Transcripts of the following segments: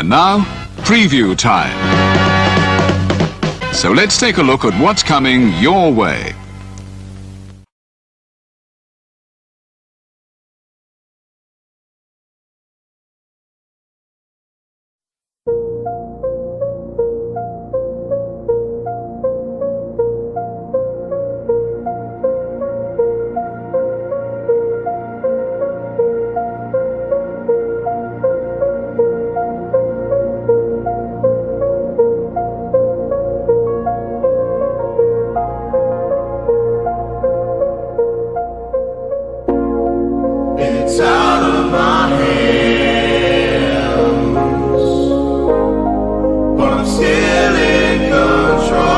And now, preview time. So let's take a look at what's coming your way. It's out of my hands, but I'm still in control.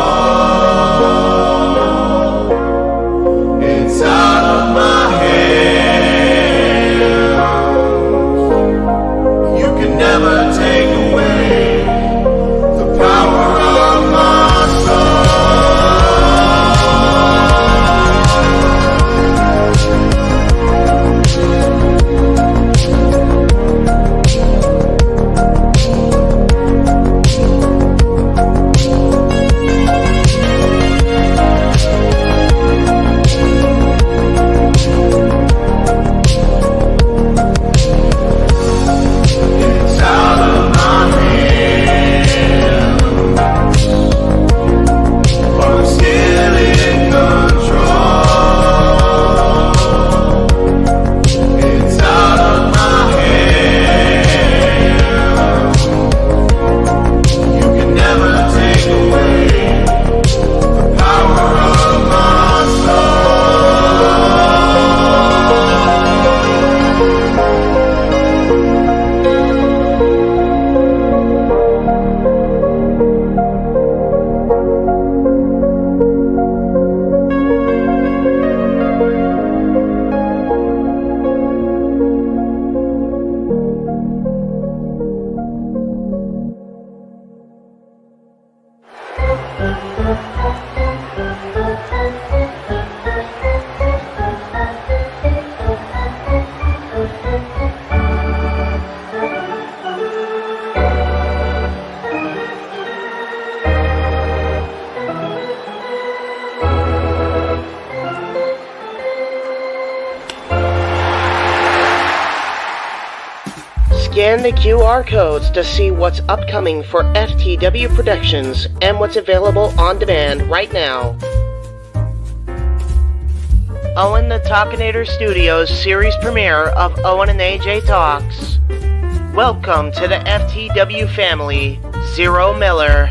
It's out of my hands. You can never take away the power of my soul. Scan the QR codes to see what's upcoming for FTW Productions and what's available on demand right now. Owen the Talkinator Studios series premiere of Owen and AJ Talks. Welcome to the FTW family, Zero Miller.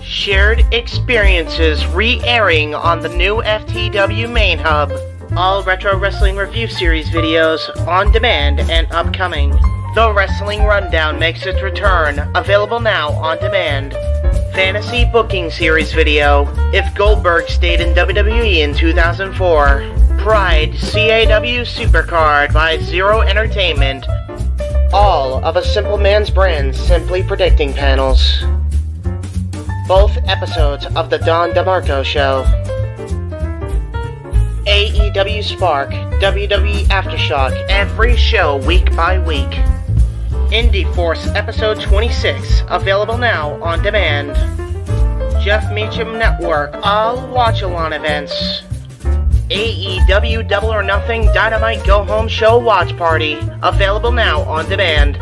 Shared experiences re-airing on the new FTW main hub. All retro wrestling review series videos on demand and upcoming. The Wrestling Rundown makes its return, available now on demand. Fantasy Booking Series video, If Goldberg Stayed in WWE in 2004. Pride CAW Supercard by Zero Entertainment. All of A Simple Man's Brand Simply Predicting panels. Both episodes of The Don DeMarco Show. AEW Spark, WWE Aftershock, every show week by week. Indie Force Episode 26, available now on demand. Jeff Meacham Network, all watch-along events. AEW Double or Nothing Dynamite Go Home Show Watch Party, available now on demand.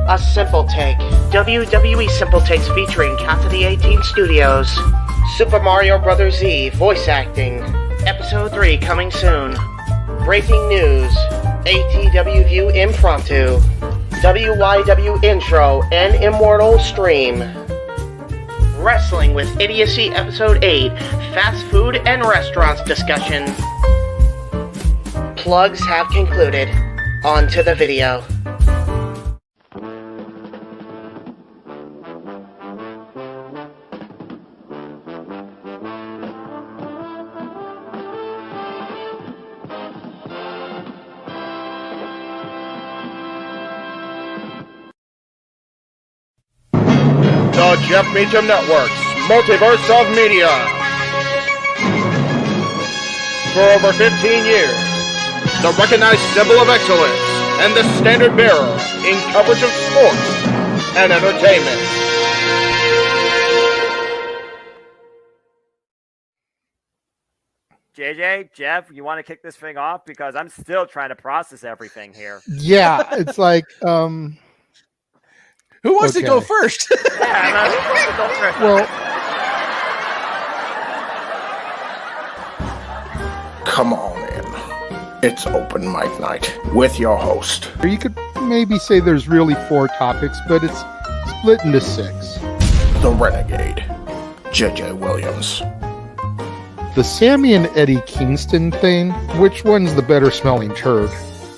A Simple Take, WWE Simple Takes featuring Cassidy 18 Studios. Super Mario Bros. Z voice acting, Episode 3 coming soon. Breaking news, ATW View Impromptu. WYW Intro and Immortal Stream. Wrestling with Idiocy Episode 8, Fast Food and Restaurants discussion. Plugs have concluded. On to the video. The Jeff Meacham Network's Multiverse of Media. For over 15 years, the recognized symbol of excellence and the standard bearer in coverage of sports, and entertainment. JJ, Jeff, you want to kick this thing off? Because I'm still trying to process everything here. Yeah, it's like, who wants to go first? Yeah, who wants to go first? well, Come on in. It's open mic night with your host, you could maybe say there's really 4 topics, but it's split into 6. the Renegade, JJ Williams. The Sammy and Eddie Kingston thing, which one's the better smelling turd?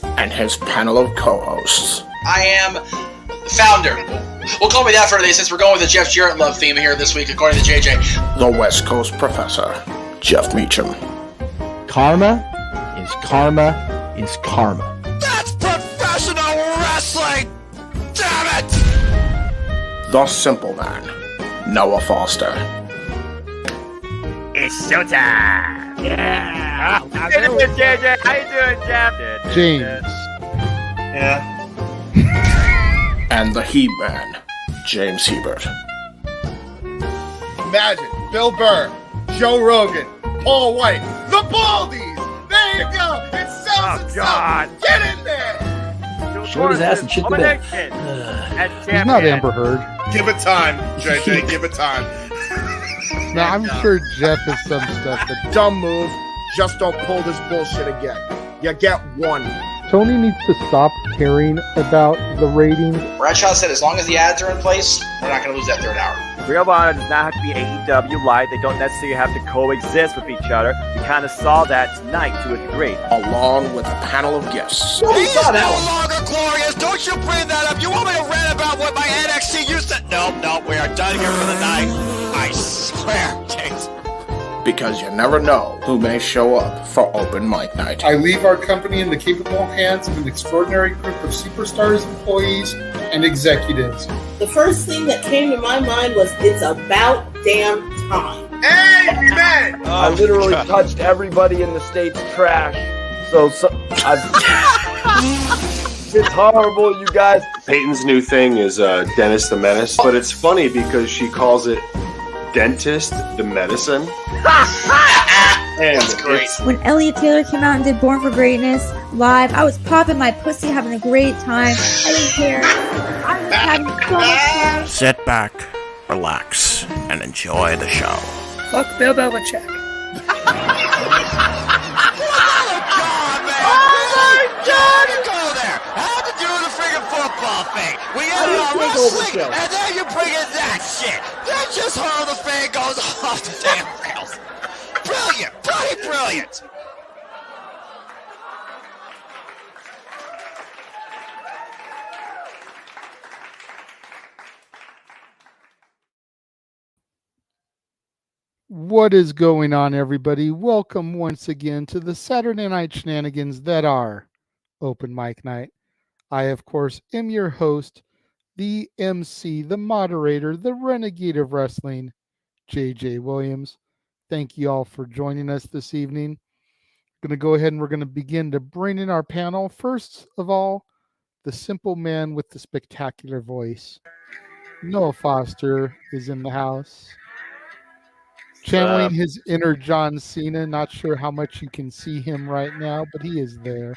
And his panel of co-hosts, I am the founder. We'll call me that for today since we're going with the Jeff Jarrett love theme here this week, according to JJ. the West Coast Professor, Jeff Meacham. Karma is karma is karma. That's professional wrestling! Damn it! The Simple Man, Noah Foster. It's showtime! Yeah! How you doing, JJ? How you doing, Jeff? James. Yeah. And the He-Man, James Hebert. Imagine Bill Burr, Joe Rogan, Paul White, the Baldies! There you go! It sells Oh, itself! God. Get in there! Short his ass and shit the bed. He's not Amber Heard. Give it time, JJ, give it time. Now, I'm sure Jeff has some stuff that Dumb move, just don't pull this bullshit again. You get one. Tony needs to stop caring about the ratings. Bradshaw said as long as the ads are in place, we're not going to lose that third hour. Ring of Honor does not have to be AEW Light. They don't necessarily have to coexist with each other. We kind of saw that tonight to a degree. Along with a panel of guests. He is no longer glorious. Don't you bring that up. You want me to rant about what my NXT used to... No, we are done here for the night. I swear, James. Because you never know who may show up for open mic night. I leave our company in the capable hands of an extraordinary group of superstars, employees, and executives. The first thing that came to my mind was, it's about damn time. Amen! I literally touched everybody in the state's trash. So it's horrible, you guys. Peyton's new thing is Dennis the Menace, but it's funny because she calls it Dentist the Medicine. And That's great. When Elliot Taylor came out and did Born for Greatness live, I was popping my pussy, having a great time. I didn't care. I was having so much fun. Sit back, relax, and enjoy the show. Fuck Bill Belichick. Football thing. We got it on wrestling, and then you bring in that shit. That's just how the thing goes off the damn rails. Brilliant, bloody brilliant. What is going on, everybody? Welcome once again to the Saturday night shenanigans that are open mic night. I, of course, am your host, the MC, the moderator, the renegade of wrestling, JJ Williams. Thank you all for joining us this evening. Going to go ahead and we're going to begin to bring in our panel. First of all, the simple man with the spectacular voice. Noah Foster is in the house. Channeling his inner John Cena. Not sure how much you can see him right now, but he is there.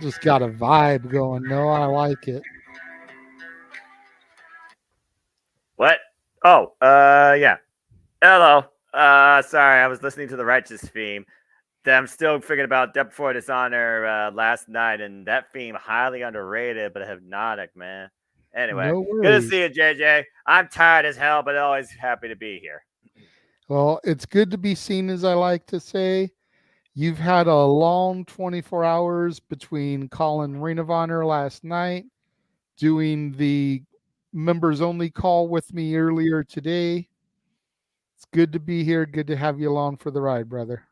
Just got a vibe going. No, I like it. What? Oh, yeah. Hello. Sorry, I was listening to the Righteous theme. I'm still figuring about Death Before Dishonor last night, and that theme highly underrated, but hypnotic, man. Anyway, No good to worries. see you, JJ. I'm tired as hell, but always happy to be here. Well, it's good to be seen, as I like to say. You've had a long 24 hours between calling Ring of Honor last night, doing the members only call with me earlier today. It's good to be here. Good to have you along for the ride, brother.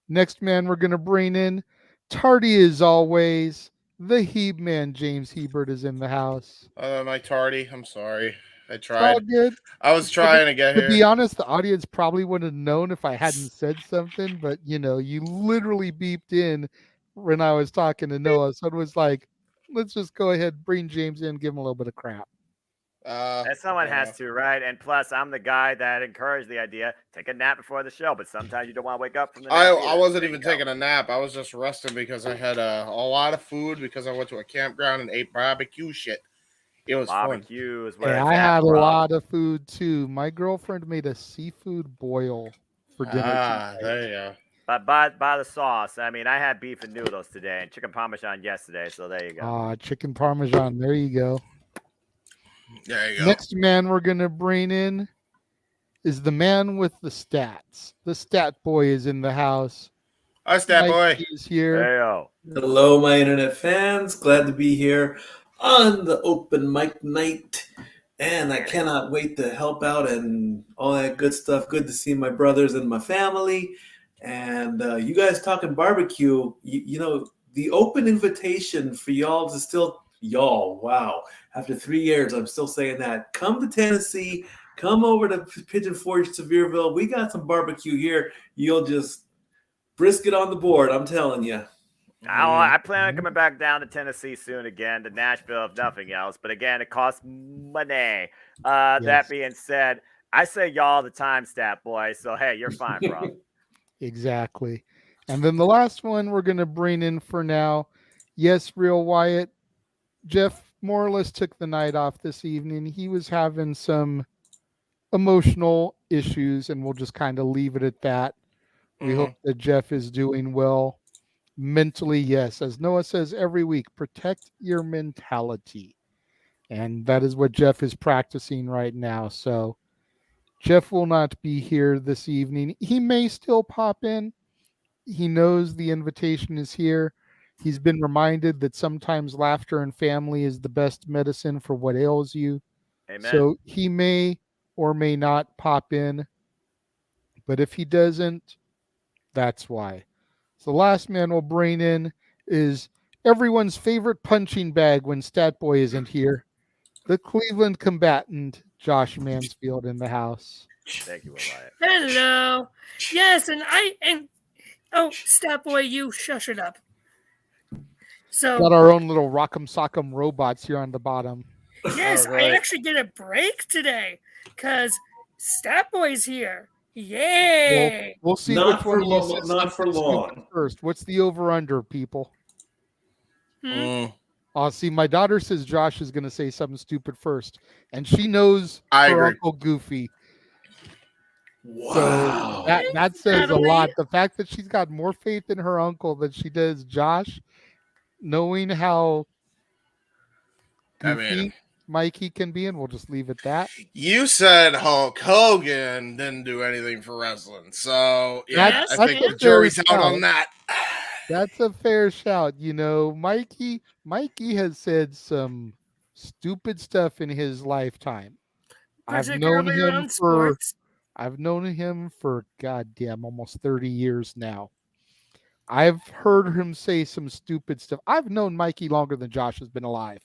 Next man we're going to bring in, tardy as always, the Heeb man, James Hebert, is in the house. My tardy, I'm sorry. I It's all tried. good. I was trying to get To here. be honest, the audience probably would have known if I hadn't said something, but you literally beeped in when I was talking to Noah. So it was like, let's just go ahead, bring James in, give him a little bit of crap. And someone has to, right? And plus, I'm the guy that encouraged the idea, take a nap before the show, but sometimes you don't want to wake up from the nap. I wasn't even taking a nap. I was just resting because I had a lot of food because I went to a campground and ate barbecue shit. It was barbecue is Hey, where I had a lot of food too. My girlfriend made a seafood boil for dinner. There you go. But by the sauce, I mean, I had beef and noodles today and chicken parmesan yesterday, so there you go. Chicken parmesan. There you go. There you go. Next man we're going to bring in is the man with the stats. The stat boy is in the house. Hi, stat boy. He's here. Hello, my internet fans. Glad to be here on the open mic night. And I cannot wait to help out and all that good stuff. Good to see my brothers and my family. And you guys talking barbecue, you know, the open invitation for y'all to still, wow. After 3 years, I'm still saying that. Come to Tennessee. Come over to Pigeon Forge, Sevierville. We got some barbecue here. You'll just brisket on the board, I'm telling you. I plan on coming back down to Tennessee soon again, to Nashville, if nothing else. But again, it costs money. That being said, I say y'all all the time, stat boy. So, hey, you're fine, bro. Exactly. And then the last one we're going to bring in for now. Yes, Real Wyatt. Jeff more or less took the night off this evening. He was having some emotional issues, and we'll just kind of leave it at that. We hope that Jeff is doing well. Mentally, yes. As Noah says every week, protect your mentality. And that is what Jeff is practicing right now. So Jeff will not be here this evening. He may still pop in. He knows the invitation is here. He's been reminded that sometimes laughter and family is the best medicine for what ails you. Amen. So he may or may not pop in. But if he doesn't, that's why. So the last man we'll bring in is everyone's favorite punching bag when Statboy isn't here. The Cleveland combatant, Josh Mansfield, in the house. Thank you, Wyatt. Hello. Yes, Statboy, you shush it up. So got our own little rock'em sock'em robots here on the bottom. Yes, I actually get a break today because Statboy's here. Yay! We'll see Not which for one long. Not for long. First, what's the over/under, people? See, my daughter says Josh is going to say something stupid first, and she knows her Uncle Goofy. Wow. So that says a lot. The fact that she's got more faith in her uncle than she does Josh, knowing how goofy Mikey can be, and we'll just leave it at that. You said Hulk Hogan didn't do anything for wrestling, so yeah, I think the jury's out on that. That's a fair shout. You know, Mikey has said some stupid stuff in his lifetime. I've known him for goddamn almost 30 years now. I've heard him say some stupid stuff. I've known Mikey longer than Josh has been alive.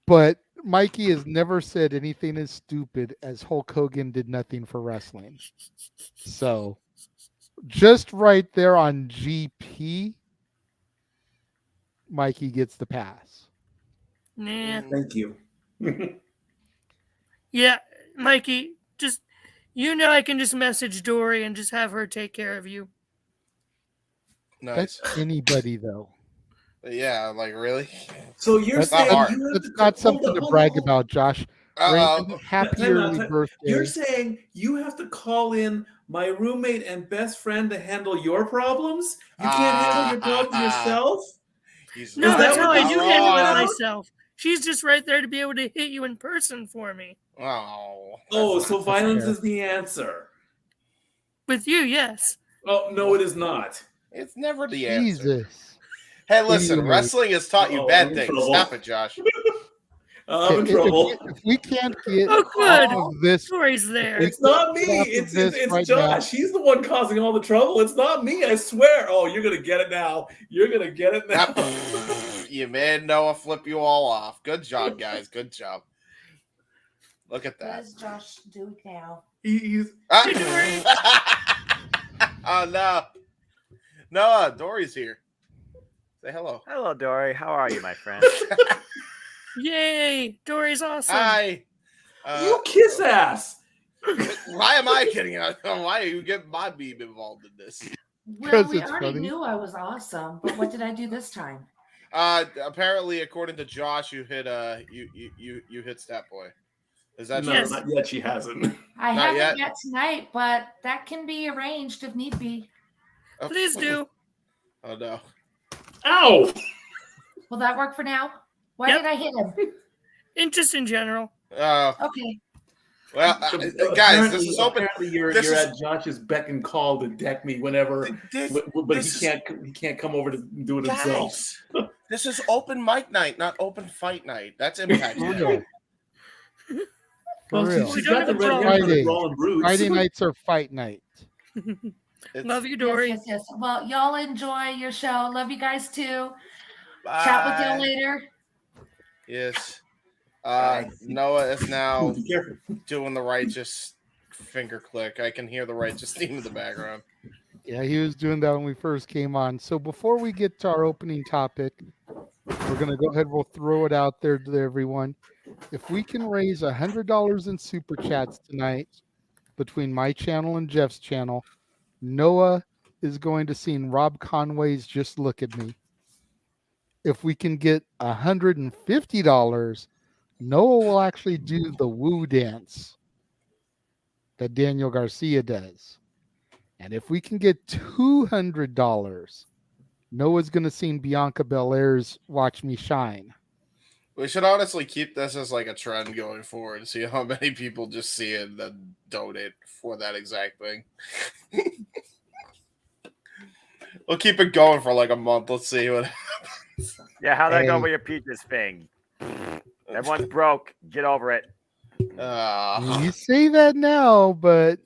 But Mikey has never said anything as stupid as Hulk Hogan did nothing for wrestling. So just right there on GP, Mikey gets the pass. Nah. Thank you. Yeah, Mikey, just I can just message Dory and just have her take care of you. Nice. That's anybody though. Yeah, like really. So you're saying it's not something to brag about, Josh. Happy early birthday. You're saying you have to call in my roommate and best friend to handle your problems? You can't handle your problems yourself? No, that's how I do handle it myself. She's just right there to be able to hit you in person for me. So violence is the answer. With you, yes. Oh, no, it is not. It's never the answer. Jesus. Hey, listen, wrestling has taught you bad things. Stop it, Josh. I'm in trouble. If we can't get good. This, Story's there. It's not me. It's Josh. He's the one causing all the trouble. It's not me. I swear. Oh, you're gonna get it now. You're gonna get it now. You made Noah flip you all off. Good job, guys. Good job. Look at that. What does Josh do now? He's. Oh no. Noah, Dory's here. Say hello. Hello, Dory. How are you, my friend? Yay! Dory's awesome. Hi. You kiss ass. Why am I getting out? Why are you getting my beam involved in this? Well, we already knew I was awesome, but what did I do this time? Apparently, according to Josh, you hit you hit Stat Boy. Is that no? true? Not yet. She hasn't. I haven't yet tonight, but that can be arranged if need be. Please do. Oh no! Ow! Will that work for now? Why did I hit him? Just in general. Okay. Well, guys, this is open. Apparently, you're at Josh's beck and call to deck me whenever, but he can't come over to do it himself. This is open mic night, not open fight night. That's Impact. For real. She's got the red hair for the brawling brutes. Friday nights are fight night. Love you, Dory. Yes. Well, y'all enjoy your show. Love you guys too. Bye. Chat with y'all later. Yes. Noah is now doing the righteous finger click. I can hear the righteous theme in the background. Yeah, he was doing that when we first came on. So before we get to our opening topic, we're going to go ahead. We'll throw it out there to everyone. If we can raise $100 in super chats tonight between my channel and Jeff's channel, Noah is going to sing Rob Conway's "Just Look at Me." If we can get $150, Noah will actually do the woo dance that Daniel Garcia does. And if we can get $200, Noah's going to sing Bianca Belair's "Watch Me Shine." We should honestly keep this as like a trend going forward and see how many people just see it and then donate for that exact thing. We'll keep it going for like a month. Let's see what happens. Yeah, how'd that go with your peaches thing? Everyone's broke. Get over it. You say that now, but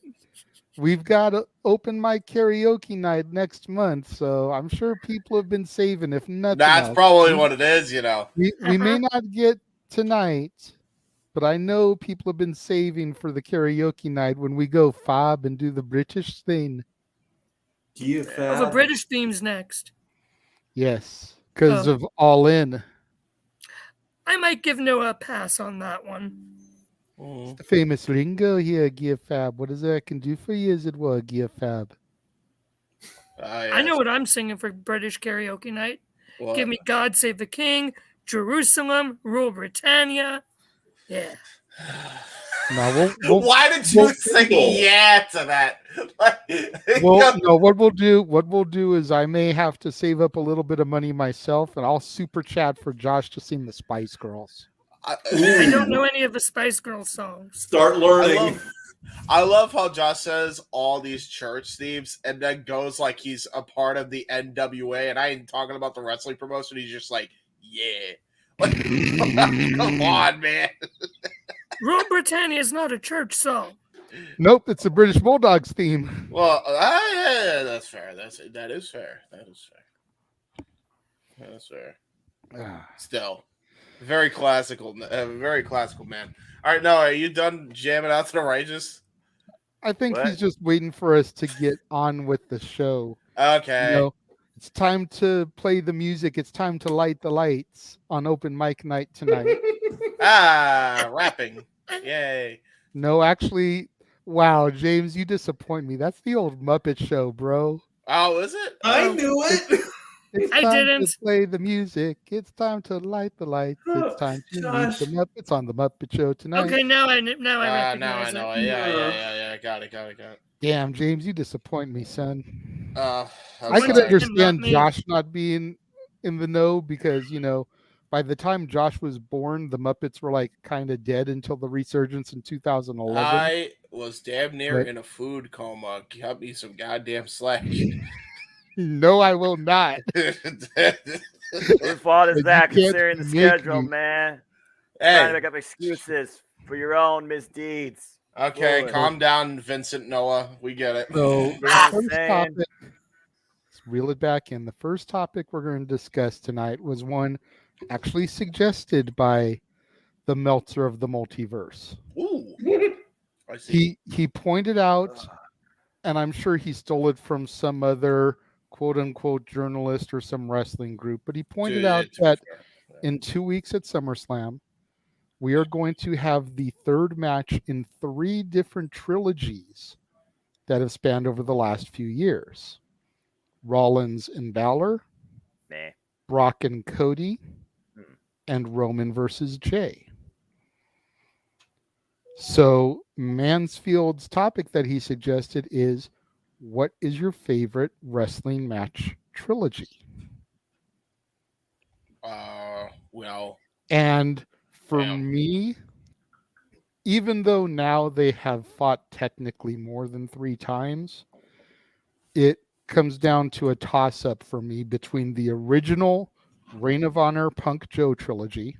we've got an open mic karaoke night next month, so I'm sure people have been saving. If nothing, that's else. probably what it is. You know, we may not get tonight, but I know people have been saving for the karaoke night when we go fob and do the British thing. The British theme's next. Yes, because of All In. I might give Noah a pass on that one. It's the famous lingo here, Gear Fab. What is it I can do for you? Is it what, Gear Fab? I know what I'm singing for British karaoke night. What? Give me God Save the King, Jerusalem, Rule Britannia. Yeah. No, why did you say yeah to that? No, what we'll do is I may have to save up a little bit of money myself, and I'll super chat for Josh to sing the Spice Girls. I don't know any of the Spice Girls songs. Start learning. I love how Josh says all these church themes and then goes like he's a part of the NWA, and I ain't talking about the wrestling promotion. He's just like, yeah. Like, come on, man. Rule Britannia is not a church song. Nope, it's a British Bulldogs theme. Well, yeah, that's fair. That is fair. That's fair. Still, very classical man. All right, now are you done jamming out to the righteous? I think he's just waiting for us to get on with the show. Okay. It's time to play the music. It's time to light the lights on open mic night tonight. Rapping. Yay. No, actually, wow, James, you disappoint me. That's the old Muppet Show, bro. Oh, is it? I knew it. It's time to play the music. It's time to light the lights. It's time to meet the Muppets on the Muppet Show tonight. Okay, now I recognize now I know. it. Yeah. Got it. Damn, James, you disappoint me, son. I could sorry. understand Josh not being in the know because, by the time Josh was born, the Muppets were like kind of dead until the resurgence in 2011. I was damn near in a food coma. Cut me some goddamn slack. No, I will not. Whose fault is that considering the schedule, man? Trying to make up excuses for your own misdeeds. Okay, calm down, Vincent Noah. We get it. So the first topic, let's reel it back in. The first topic we're going to discuss tonight was one actually suggested by the Meltzer of the Multiverse. Ooh. I see. He pointed out, and I'm sure he stole it from some other quote unquote journalist or some wrestling group, but he pointed To out be that fair. in 2 weeks at SummerSlam, we are going to have the third match in 3 different trilogies that have spanned over the last few years. Rollins and Balor, Nah. Brock and Cody, Mm. and Roman versus Jay. So Mansfield's topic that he suggested is, what is your favorite wrestling match trilogy? Well, And for Damn. me, even though now they have fought technically more than 3 times, it comes down to a toss-up for me between the original Reign of Honor Punk Joe trilogy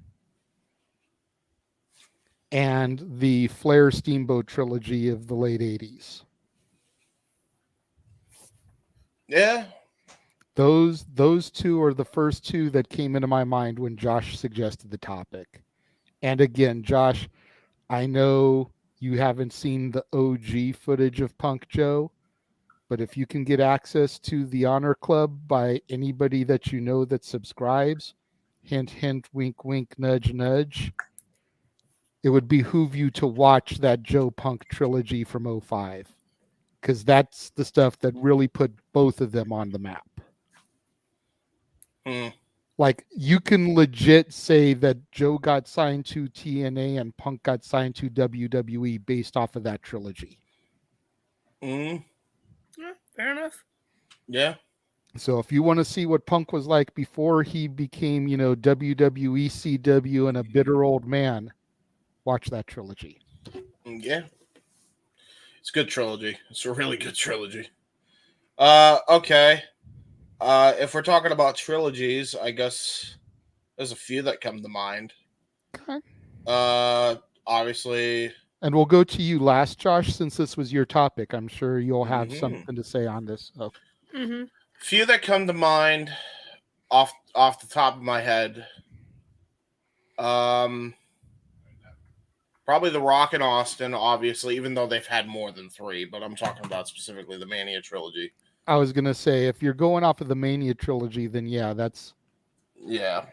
and the Flair Steamboat trilogy of the late 80s. yeah. Those 2 are the first 2 that came into my mind when Josh suggested the topic. And again, Josh, I know you haven't seen the OG footage of Punk Joe, but if you can get access to the Honor Club by anybody that you know that subscribes, hint, hint, wink, wink, nudge, nudge, it would behoove you to watch that Joe Punk trilogy from 05, because that's the stuff that really put both of them on the map. Like, you can legit say that Joe got signed to TNA and Punk got signed to WWE based off of that trilogy. Yeah, fair enough. Yeah. So if you want to see what Punk was like before he became, WWE CW and a bitter old man, watch that trilogy. Yeah. It's a good trilogy. It's a really good trilogy. Okay. If we're talking about trilogies, I guess there's a few that come to mind. Okay. Obviously. And we'll go to you last, Josh, since this was your topic. I'm sure you'll have Mhm. something to say on this. So. Few that come to mind off the top of my head. Probably The Rock and Austin, obviously, even though they've had more than 3, but I'm talking about specifically the Mania trilogy. I was going to say, if you're going off of the Mania trilogy, then yeah, that's... Yeah,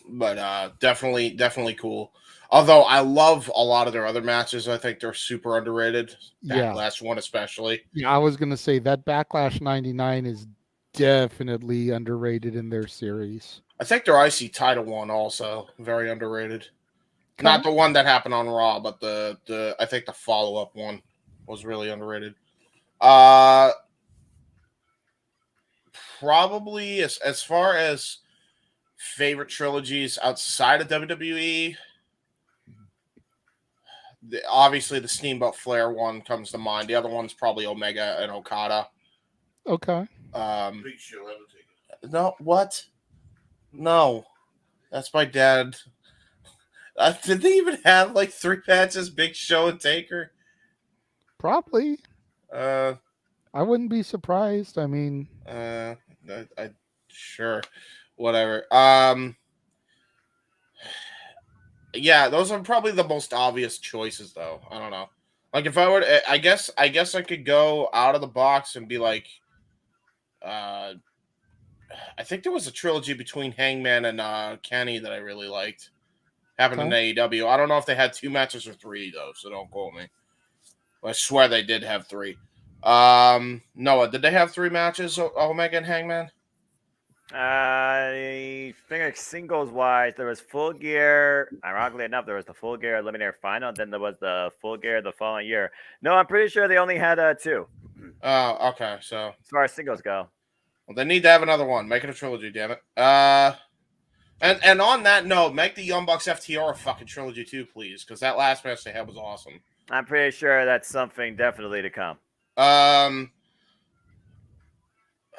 but definitely cool. Although I love a lot of their other matches. I think they're super underrated. Yeah. Backlash one especially. Yeah, I was going to say that Backlash 99 is definitely underrated in their series. I think their IC title one also very underrated. Okay. Not the one that happened on Raw, but the I think the follow-up one was really underrated. Probably as far as favorite trilogies outside of WWE, obviously the Steamboat Flair one comes to mind. The other one's probably Omega and Okada. Okay. Big Show, no, what? No, that's my dad. Did they even have like 3 matches? Big Show and Taker? Probably. I wouldn't be surprised. I mean, I sure, whatever. Yeah, those are probably the most obvious choices, though. I don't know. Like, if I were to, I guess I could go out of the box and be like, I think there was a trilogy between Hangman and Kenny that I really liked. Happened in AEW. I don't know if they had 2 matches or 3, though, so don't quote me. I swear they did have 3. Noah, did they have 3 matches, Omega and Hangman? I think singles wise, there was Full Gear. Ironically enough, there was the Full Gear Eliminator Final. Then there was the Full Gear the following year. No, I'm pretty sure they only had 2. Oh, okay. So as far as singles go, well, they need to have another one. Make it a trilogy, damn it. And on that note, make the Young Bucks FTR a fucking trilogy too, please, because that last match they had was awesome. I'm pretty sure that's something definitely to come.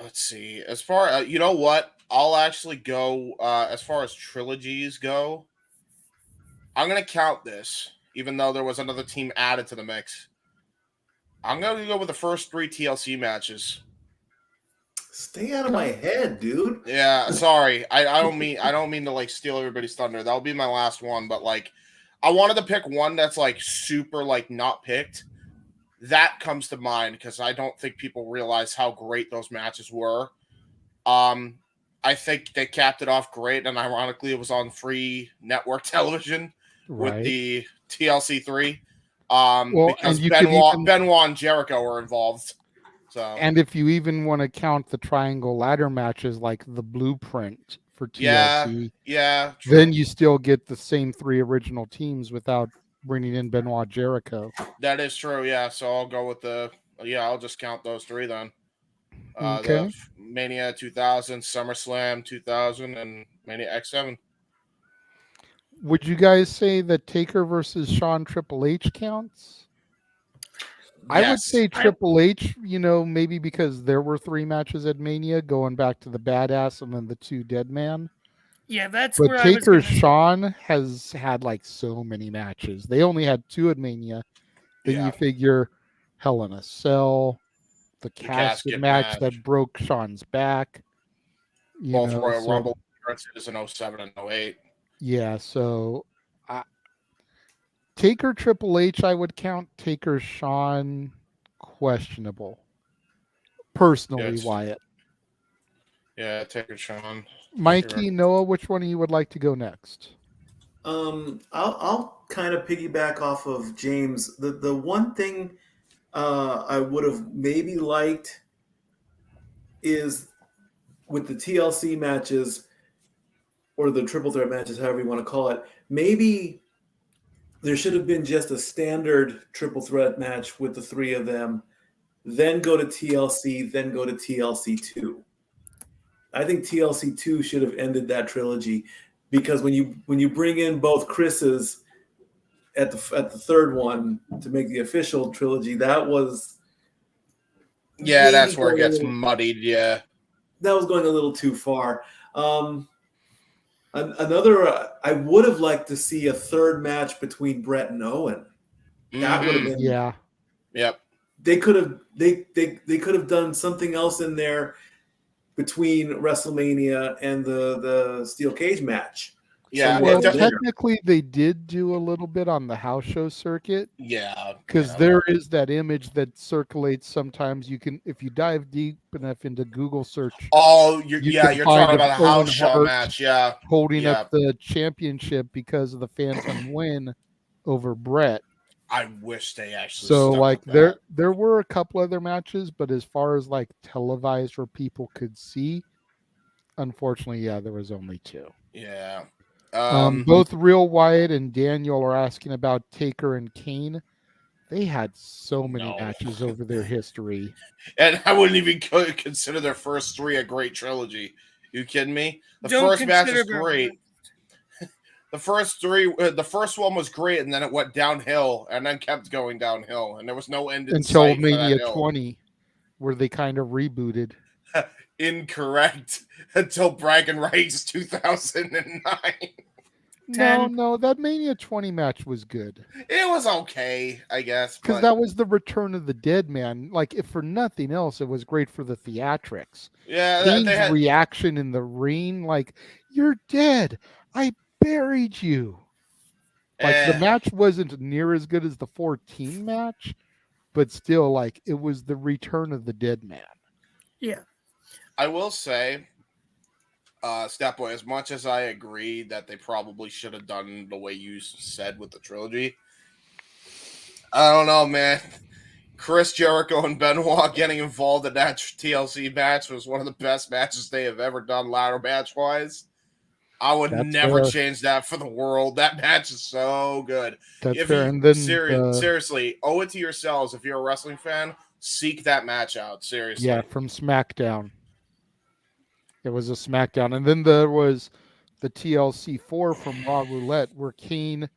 Let's see. As far you know what, I'll actually go as far as trilogies go. I'm gonna count this, even though there was another team added to the mix. I'm gonna go with the first 3 TLC matches. Stay out of my head, dude. Yeah, sorry. I don't mean to like steal everybody's thunder. That'll be my last one, but like I wanted to pick one that's like super like not picked. That comes to mind because I don't think people realize how great those matches were. I think they capped it off great, and ironically, it was on free network television with the TLC 3. Because Benoit and Jericho were involved. So, and if you even want to count the triangle ladder matches like the blueprint for TLC, true. then you still get the same 3 original teams without bringing in Benoit Jericho. That is true, yeah. So I'll go with I'll just count those 3 then. Okay. The Mania 2000, SummerSlam 2000, and Mania X7. Would you guys say that Taker versus Shawn Triple H counts? I would say Triple H, maybe because there were 3 matches at Mania going back to the Badass and then the 2 Dead Man. Yeah, that's but where Taker I was Shawn has had like so many matches. They only had 2 at Mania. Then you figure Hell in a Cell, the casket match that broke Shawn's back. Both Royal Rumble appearances in 07 and 08. Yeah, so Taker Triple H, I would count. Taker Shawn, questionable. Personally, Wyatt. Yeah, Taker Shawn. Mikey, Noah, which one of you would like to go next? I'll kind of piggyback off of James. The one thing I would have maybe liked is with the TLC matches or the triple threat matches, however you want to call it, maybe there should have been just a standard triple threat match with the 3 of them, then go to TLC, then go to TLC 2. I think TLC 2 should have ended that trilogy, because when you bring in both Chris's at the 3rd one to make the official trilogy, that was that's where it gets muddied. Yeah, that was going a little too far. Another, I would have liked to see a 3rd match between Brett and Owen. That would have been Yep. They could have done something else in there between WrestleMania and the steel cage match. Yeah, well, technically they did do a little bit on the house show circuit. Yeah, because there is that image that circulates sometimes. You can, if you dive deep enough into Google search. Oh, you're talking about a house show match. Yeah, holding up the championship because of the Phantom win over Brett. I wish they actually. So like there were a couple other matches, but as far as like televised where people could see, unfortunately, there was only 2. Yeah. Both Real Wyatt and Daniel are asking about Taker and Kane. They had so many matches over their history. And I wouldn't even consider their first 3 a great trilogy. You kidding me? The first match is great. The first 3, the first one was great, and then it went downhill, and then kept going downhill, and there was no end in sight until Mania 20, where they kind of rebooted. Incorrect. Until Bragging Rights 2009. No, that Mania 20 match was good. It was okay, I guess. Because that was the return of the Dead Man. Like, if for nothing else, it was great for the theatrics. Yeah, Kane's reaction in the ring, like, you're dead. I buried you. Like, the match wasn't near as good as the 14 match, but still, like, it was the return of the Dead Man. Yeah. I will say, Stepboy, as much as I agree that they probably should have done the way you said with the trilogy, I don't know, man. Chris Jericho and Benoit getting involved in that TLC match was one of the best matches they have ever done ladder match-wise. I would never change that for the world. That match is so good. That's fair. And then seriously, owe it to yourselves. If you're a wrestling fan, seek that match out. Seriously. Yeah, from SmackDown. It was a SmackDown. And then there was the TLC 4 from Raw Roulette, where Kane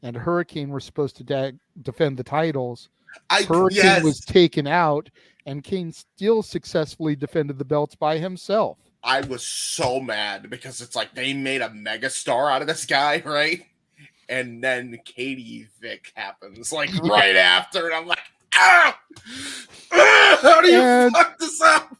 and Hurricane were supposed to defend the titles. Hurricane was taken out, and Kane still successfully defended the belts by himself. I was so mad because it's like they made a megastar out of this guy, right? And then Katie Vick happens like right after, and I'm like, how do you fuck this up?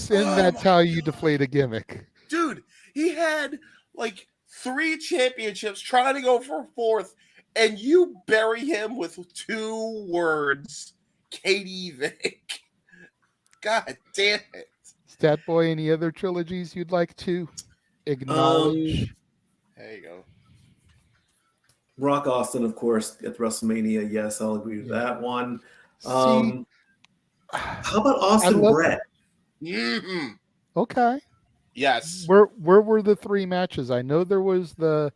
And that's how you deflate a gimmick. Dude, he had like 3 championships trying to go for 4th, and you bury him with 2 words. Katie Vick. God damn it. Stat Boy, any other trilogies you'd like to acknowledge? There you go. Rock Austin, of course, at WrestleMania. Yes, I'll agree with that one. See, how about Austin Brett? Mm-hmm. Okay. Yes. Where were the 3 matches? I know there was the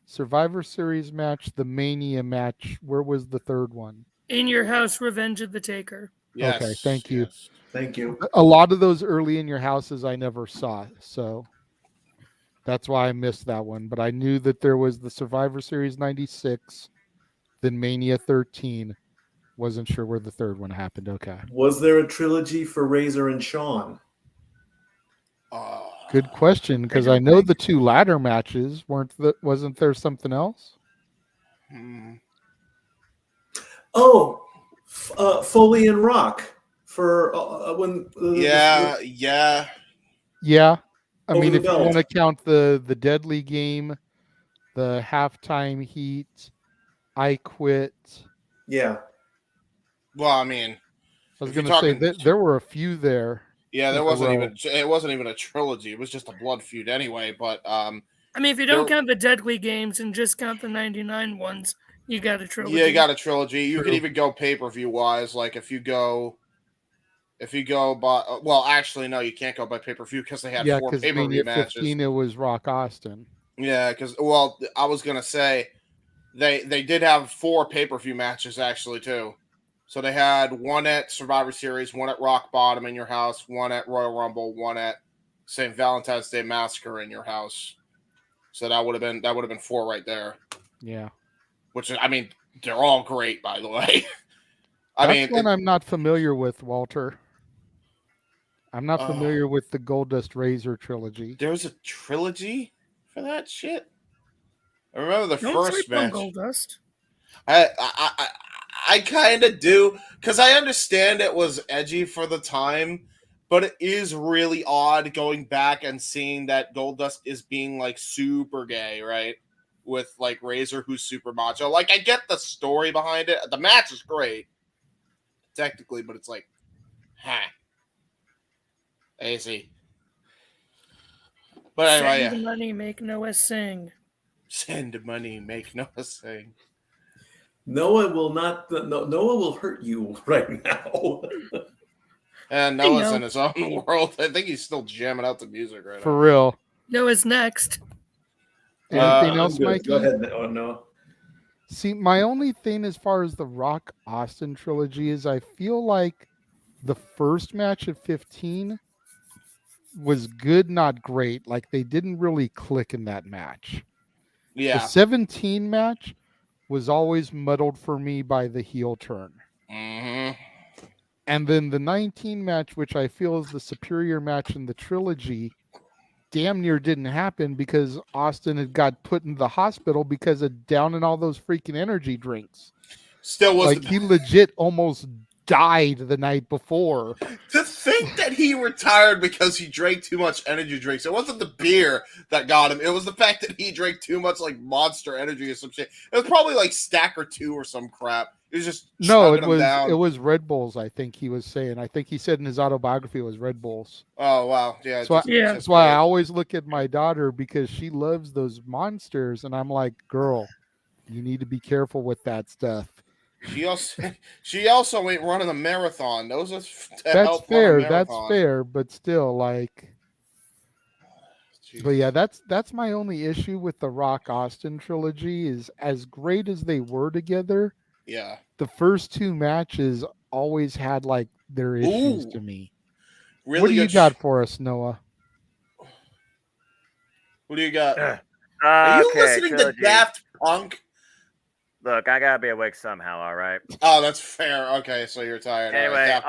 Survivor Series match, the Mania match. Where was the third one? In Your House, Revenge of the Taker. Yes. Okay, thank you. Yes. Thank you. A lot of those early In Your Houses I never saw, so that's why I missed that one. But I knew that there was the Survivor Series 96, then Mania 13. Wasn't sure where the third one happened. Okay. Was there a trilogy for Razor and Shawn? Good question, because I know the 2 ladder matches wasn't there something else? Oh, Foley and Rock for when. Yeah. Yeah. I Over mean, the if you belt. want to count the Deadly Game, the Halftime Heat, I Quit. Yeah. Well, I mean, I was if you're going to say talking- that there were a few there. Yeah, there in a wasn't row. even. It wasn't even a trilogy. It was just a blood feud anyway. But I mean, if you don't count the Deadly Games and just count the 99 ones, you got a trilogy. Yeah, you got a trilogy. You True. could even go pay-per-view wise. Like if you go by, well, actually, no, you can't go by pay-per-view because they had 4 because pay-per-view Mania matches. 15, it was Rock Austin. Yeah, because I was gonna say they did have 4 pay-per-view matches actually too. So they had one at Survivor Series, one at Rock Bottom in Your House, one at Royal Rumble, one at St. Valentine's Day Massacre in Your House. So that would have been 4 right there. Yeah. Which is, I mean, they're all great, by the way. That's one I'm not familiar with, Walter. I'm not familiar with the Goldust Razor trilogy. There's a trilogy for that shit. I remember the Don't first sleep on match. Goldust. I kind of do, because I understand it was edgy for the time, but it is really odd going back and seeing that Goldust is being like super gay, right? With like Razor, who's super macho. Like, I get the story behind it. The match is great, technically, but it's like, easy. But anyway, Send money, make Noah sing. Send money, make Noah sing. Noah will not. Noah will hurt you right now. And Noah's in his own world. I think he's still jamming out the music right now. For real. Noah's next. Anything else, Mikey? Go ahead, Noah. See, my only thing as far as the Rock Austin trilogy is I feel like the first match of 15 was good, not great. Like they didn't really click in that match. Yeah. The 17 match was always muddled for me by the heel turn. Mm-hmm. And then the 19 match, which I feel is the superior match in the trilogy, damn near didn't happen because Austin had got put in the hospital because of downing all those freaking energy drinks. Still was like he legit almost died the night before. To think that he retired because he drank too much energy drinks. It wasn't the beer that got him. It was the fact that he drank too much like Monster Energy or some shit. It was probably like Stacker 2 or some crap. It was just it was Red Bulls, I think he was saying. I think he said in his autobiography it was Red Bulls. Oh wow. Yeah. So that's why I always look at my daughter because she loves those monsters and I'm like, girl, you need to be careful with that stuff. She also ain't running a marathon. Those are that's fair. That's fair, but still, like. Jeez. But yeah, that's my only issue with the Rock Austin trilogy. Is as great as they were together. Yeah. The first 2 matches always had like their issues to me. Really what do you got for us, Noah? What do you got? Are you listening to Daft Punk? Look, I gotta be awake somehow, all right? Oh, that's fair. Okay, so you're tired. Anyway,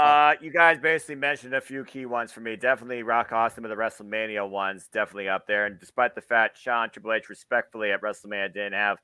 you guys basically mentioned a few key ones for me. Definitely Rock Austin with the WrestleMania ones, definitely up there. And despite the fact Shawn Triple H respectfully at WrestleMania didn't have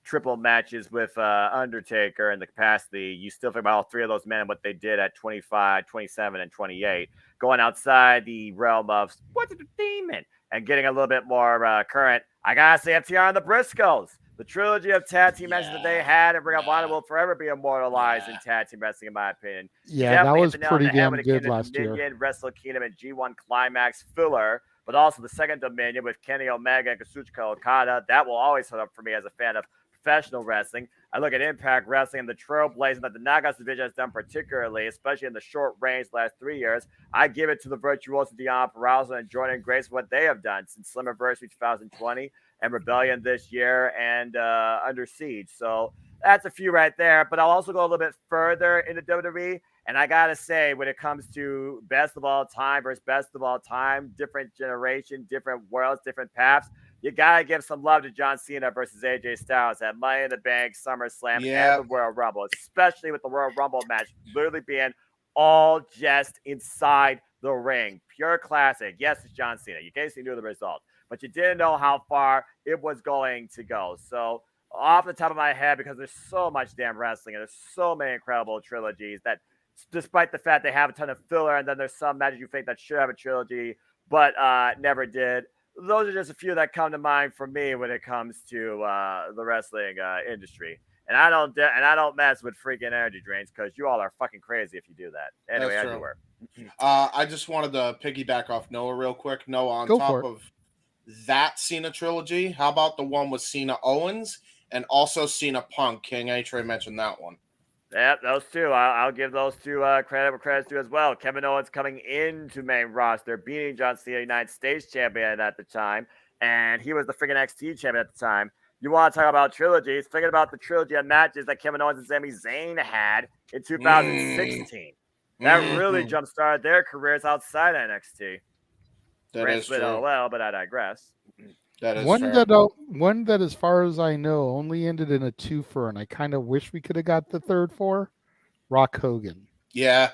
triple matches with Undertaker in the capacity, you still think about all 3 of those men and what they did at 25, 27, and 28, going outside the realm of what's the demon and getting a little bit more current. I gotta say FTR and the Briscoes. The trilogy of tag team matches that they had and Ring of Honor will forever be immortalized in tag team wrestling, in my opinion. Yeah, Definitely that hit was the nail on pretty the head damn when it good came to last year. Dominion, Wrestle Kingdom, and G1 Climax filler, but also the second Dominion with Kenny Omega and Kazuchika Okada. That will always hold up for me as a fan of professional wrestling. I look at Impact Wrestling and the trailblazing that the Nagas division has done, particularly, especially in the short range last 3 years. I give it to the virtuoso Deonna Purrazzo and Jordan Grace what they have done since Slammiversary 2020 and Rebellion this year and Under Siege. So that's a few right there. But I'll also go a little bit further into WWE. And I got to say, when it comes to best of all time versus best of all time, different generation, different worlds, different paths, you got to give some love to John Cena versus AJ Styles at Money in the Bank, SummerSlam, and the Royal Rumble, especially with the Royal Rumble match literally being all just inside the ring. Pure classic. Yes, it's John Cena. In case you knew the result, but you didn't know how far it was going to go. So off the top of my head, because there's so much damn wrestling and there's so many incredible trilogies that despite the fact they have a ton of filler and then there's some matches you think that should have a trilogy but never did. Those are just a few that come to mind for me when it comes to the wrestling industry. And I don't mess with freaking energy drains because you all are fucking crazy if you do that. Anyway, That's as true. you were. I just wanted to piggyback off Noah real quick. Noah, on top of that Cena trilogy, how about the one with Cena Owens and also Cena Punk? King A-Trey mentioned that one. Yeah, those two. I'll give those two credit where credit's due as well. Kevin Owens coming into main roster, beating John Cena, United States champion at the time, and he was the freaking NXT champion at the time. You want to talk about trilogies? Thinking about the trilogy of matches that Kevin Owens and Sami Zayn had in 2016. That really jump-started their careers outside NXT. That is true. LOL, but I digress. That is one fair. one that, as far as I know, only ended in a twofer, and I kind of wish we could have got the third for Rock Hogan. Yeah,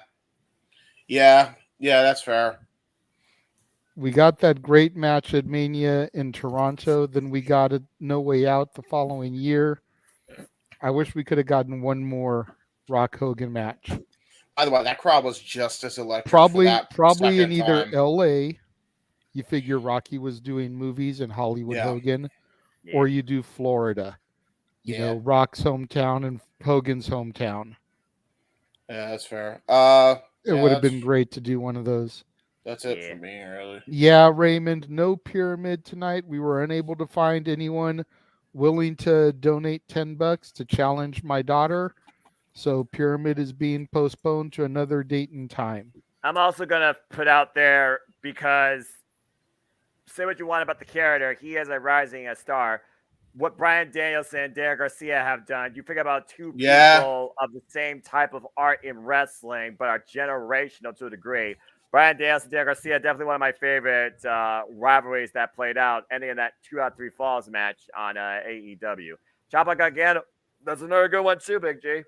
that's fair. We got that great match at Mania in Toronto. Then we got a No Way Out the following year. I wish we could have gotten one more Rock Hogan match. By the way, that crowd was just as electric. Probably in either LA. You figure Rocky was doing movies in Hollywood, Hogan, or you do Florida. You know, Rock's hometown and Hogan's hometown. Yeah, that's fair. It would have been great to do one of those. That's it for me, really. Yeah, Raymond, no pyramid tonight. We were unable to find anyone willing to donate $10 to challenge my daughter. So pyramid is being postponed to another date and time. I'm also going to put out there, because say what you want about the character, he is a rising star. What Bryan Danielson and Daniel Garcia have done, you think about two people of the same type of art in wrestling, but are generational to a degree. Bryan Danielson and Daniel Garcia, definitely one of my favorite rivalries that played out, ending in that 2 out of 3 falls match on AEW. Ciampa Gargano, that's another good one too, Big G.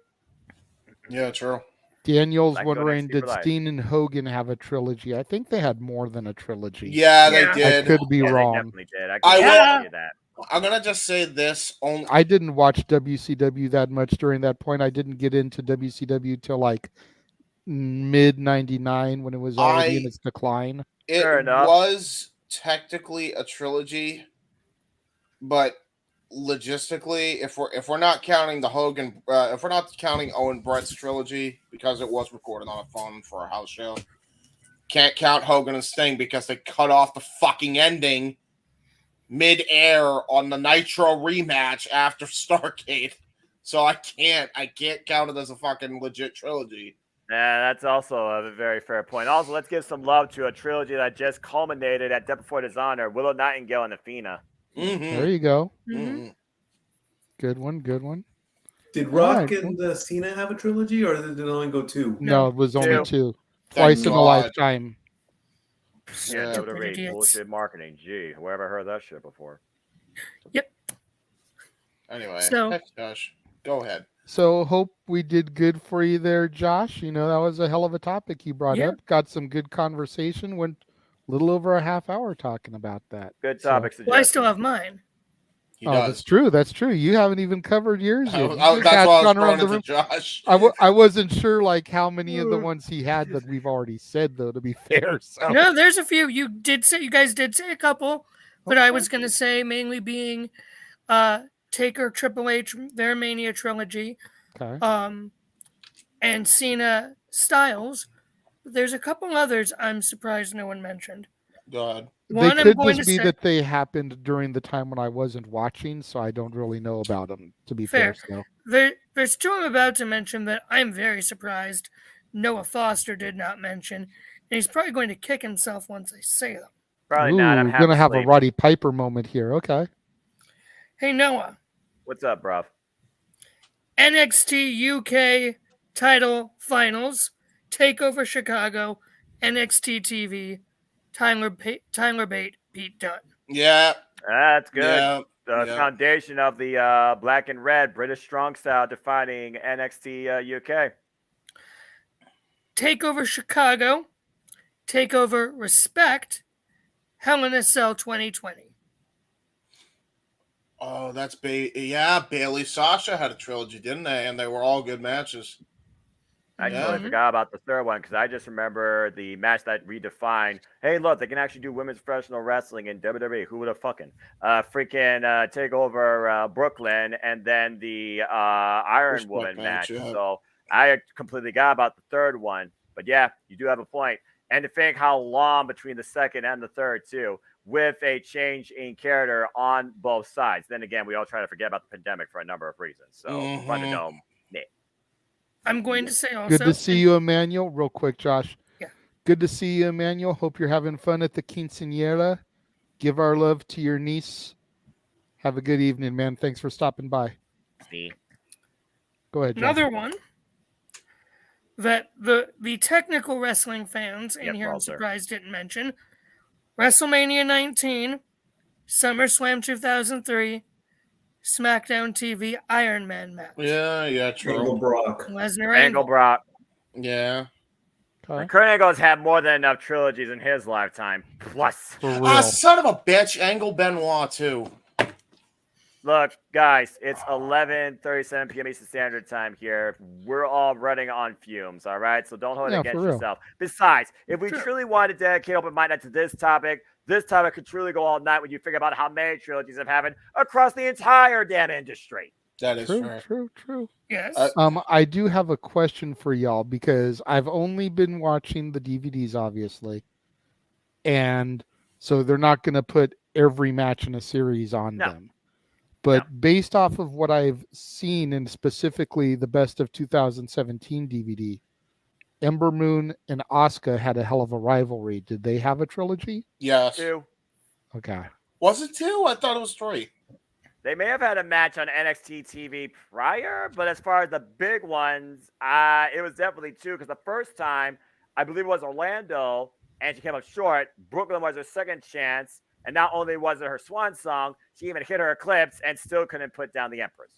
Yeah, true. Daniel's wondering, did Steen and Hogan have a trilogy? I think they had more than a trilogy. Yeah, they did. I could be wrong. They definitely did. I will say that. I'm gonna just say this. I didn't watch WCW that much during that point. I didn't get into WCW till like mid '99 when it was already in its decline. It was technically a trilogy, but logistically, if we're not counting the Hogan, if we're not counting Owen Brett's trilogy because it was recorded on a phone for a house show, can't count Hogan and Sting because they cut off the fucking ending mid-air on the Nitro rematch after Starrcade. So I can't count it as a fucking legit trilogy. Yeah, that's also a very fair point. Also, let's give some love to a trilogy that just culminated at Death Before Dishonor, Willow Nightingale and Athena. There you go. Good one. Did Rock and Cena have a trilogy, or did it only go 2? No, it was only 2. Twice in a lifetime. Yeah, WWE bullshit marketing. Gee, where have I heard that shit before? Yep. Anyway, so Josh, go ahead. So hope we did good for you there, Josh. You know, that was a hell of a topic you brought up. Got some good conversation. Went a little over a half hour talking about that. Good topic. Well, I still have mine. That's true. That's true. You haven't even covered yours yet. That's why I was throwing it to Josh. I wasn't sure like how many of the ones he had that we've already said, though, to be fair. So. No, there's a few. You guys did say a couple, but I was going to say mainly being Taker, Triple H, their Mania trilogy, Okay. and Cena, Styles. There's a couple others I'm surprised no one mentioned. God. They could just be that they happened during the time when I wasn't watching, so I don't really know about them, to be fair. So. There's two I'm about to mention that I'm very surprised Noah Foster did not mention, and he's probably going to kick himself once I say them. Probably not. I'm going to have a Roddy Piper moment here. Okay. Hey, Noah. What's up, bro? NXT UK title finals, TakeOver Chicago, NXT TV, Tyler Bate, Pete Dunne. Yeah. That's good. Yeah. The foundation of the black and red British strong style defining NXT UK. TakeOver Chicago, TakeOver Respect, Hell in a Cell 2020. Oh, that's Bailey Sasha had a trilogy, didn't they? And they were all good matches. I totally forgot about the third one because I just remember the match that redefined. Hey, look, they can actually do women's professional wrestling in WWE. Who would have freaking take over Brooklyn and then the Iron Woman match? Yeah. So I completely forgot about the third one. But yeah, you do have a point. And to think how long between the second and the third too, with a change in character on both sides. Then again, we all try to forget about the pandemic for a number of reasons. So Thunderdome, Nick. I'm going to say also. Good to see you, Emmanuel. Real quick, Josh. Yeah. Good to see you, Emmanuel. Hope you're having fun at the quinceañera. Give our love to your niece. Have a good evening, man. Thanks for stopping by. See. Go ahead, Josh. Another one that the technical wrestling fans in here, I'm surprised didn't mention. WrestleMania 19, SummerSlam 2003, SmackDown TV Iron Man match. Yeah, true. Angle Brock. Lesnar Angle Brock. Yeah. Okay. Kurt Angle's had more than enough trilogies in his lifetime. Plus. Son of a bitch, Angle Benoit too. Look, guys, it's 11:37 p.m. Eastern Standard Time here. We're all running on fumes, all right? So don't hold it against yourself. Besides, if we truly wanted to dedicate open mind to this topic could truly go all night when you figure about how many trilogies have happened across the entire damn industry. That is true. Yes. I do have a question for y'all because I've only been watching the DVDs, obviously. And so they're not going to put every match in a series on them. But based off of what I've seen, and specifically the Best of 2017 DVD, Ember Moon and Asuka had a hell of a rivalry. Did they have a trilogy? Yes. 2. Okay. Was it 2? I thought it was 3. They may have had a match on NXT TV prior, but as far as the big ones, it was definitely 2 because the first time, I believe it was Orlando, and she came up short. Brooklyn was her second chance. And not only was it her swan song, she even hit her eclipse and still couldn't put down the Empress.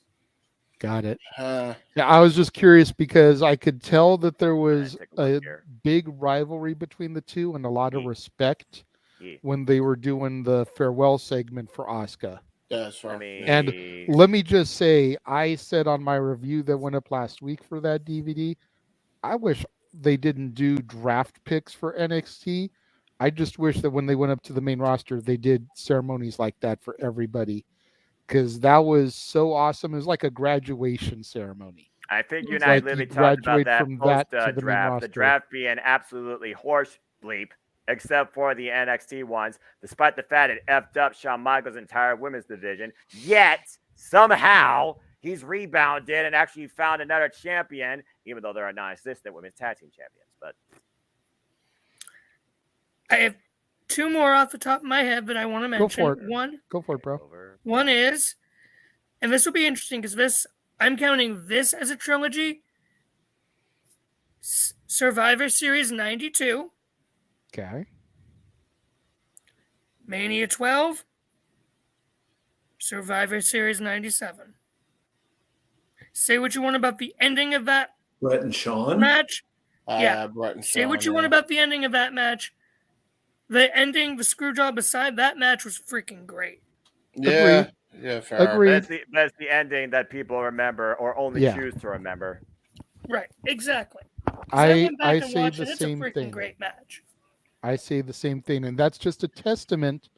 Got it. Yeah, I was just curious because I could tell that there was a big rivalry between the two and a lot of respect when they were doing the farewell segment for Asuka. Yeah, that's right. And let me just say, I said on my review that went up last week for that DVD, I wish they didn't do draft picks for NXT. I just wish that when they went up to the main roster, they did ceremonies like that for everybody because that was so awesome. It was like a graduation ceremony. I think you and I literally talked about that post-draft. The draft being absolutely horse bleep, except for the NXT ones, despite the fact it effed up Shawn Michaels' entire women's division. Yet, somehow, he's rebounded and actually found another champion, even though there are non-existent women's tag team champions. But I have 2 more off the top of my head that I want to mention. Go for it, bro. One is, and this will be interesting because I'm counting this as a trilogy. Survivor Series 92. Okay. Mania 12. Survivor Series 97. Say what you want about the ending of that Brett and Sean match. Brett and Say Sean, what you want about the ending of that match. The ending, the screw job aside, that match was freaking great. Yeah. Agreed. Yeah, fair. Agreed. That's the ending that people remember or only choose to remember. Right, exactly. I say the it's same a freaking thing. Great match. I say the same thing, and that's just a testament.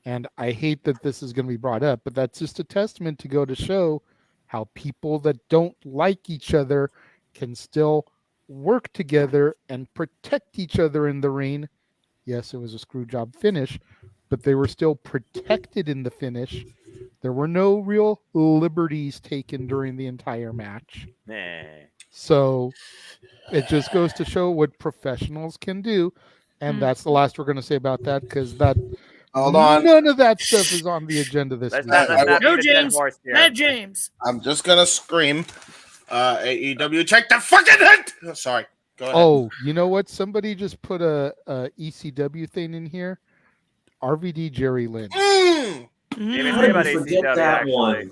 And I hate that this is going to be brought up, but that's just a testament to go to show how people that don't like each other can still work together and protect each other in the ring. Yes, it was a screw job finish, but they were still protected in the finish. There were no real liberties taken during the entire match. So it just goes to show what professionals can do. And that's the last we're going to say about that, because that Hold on. none of that stuff is on the agenda this week. No, James. Not James. I'm just gonna scream. AEW, check the fucking hit. Oh, sorry. Go ahead. Oh, you know what? Somebody just put a ECW thing in here. RVD Jerry Lynn. I didn't How think did about you forget ACW, that actually. one?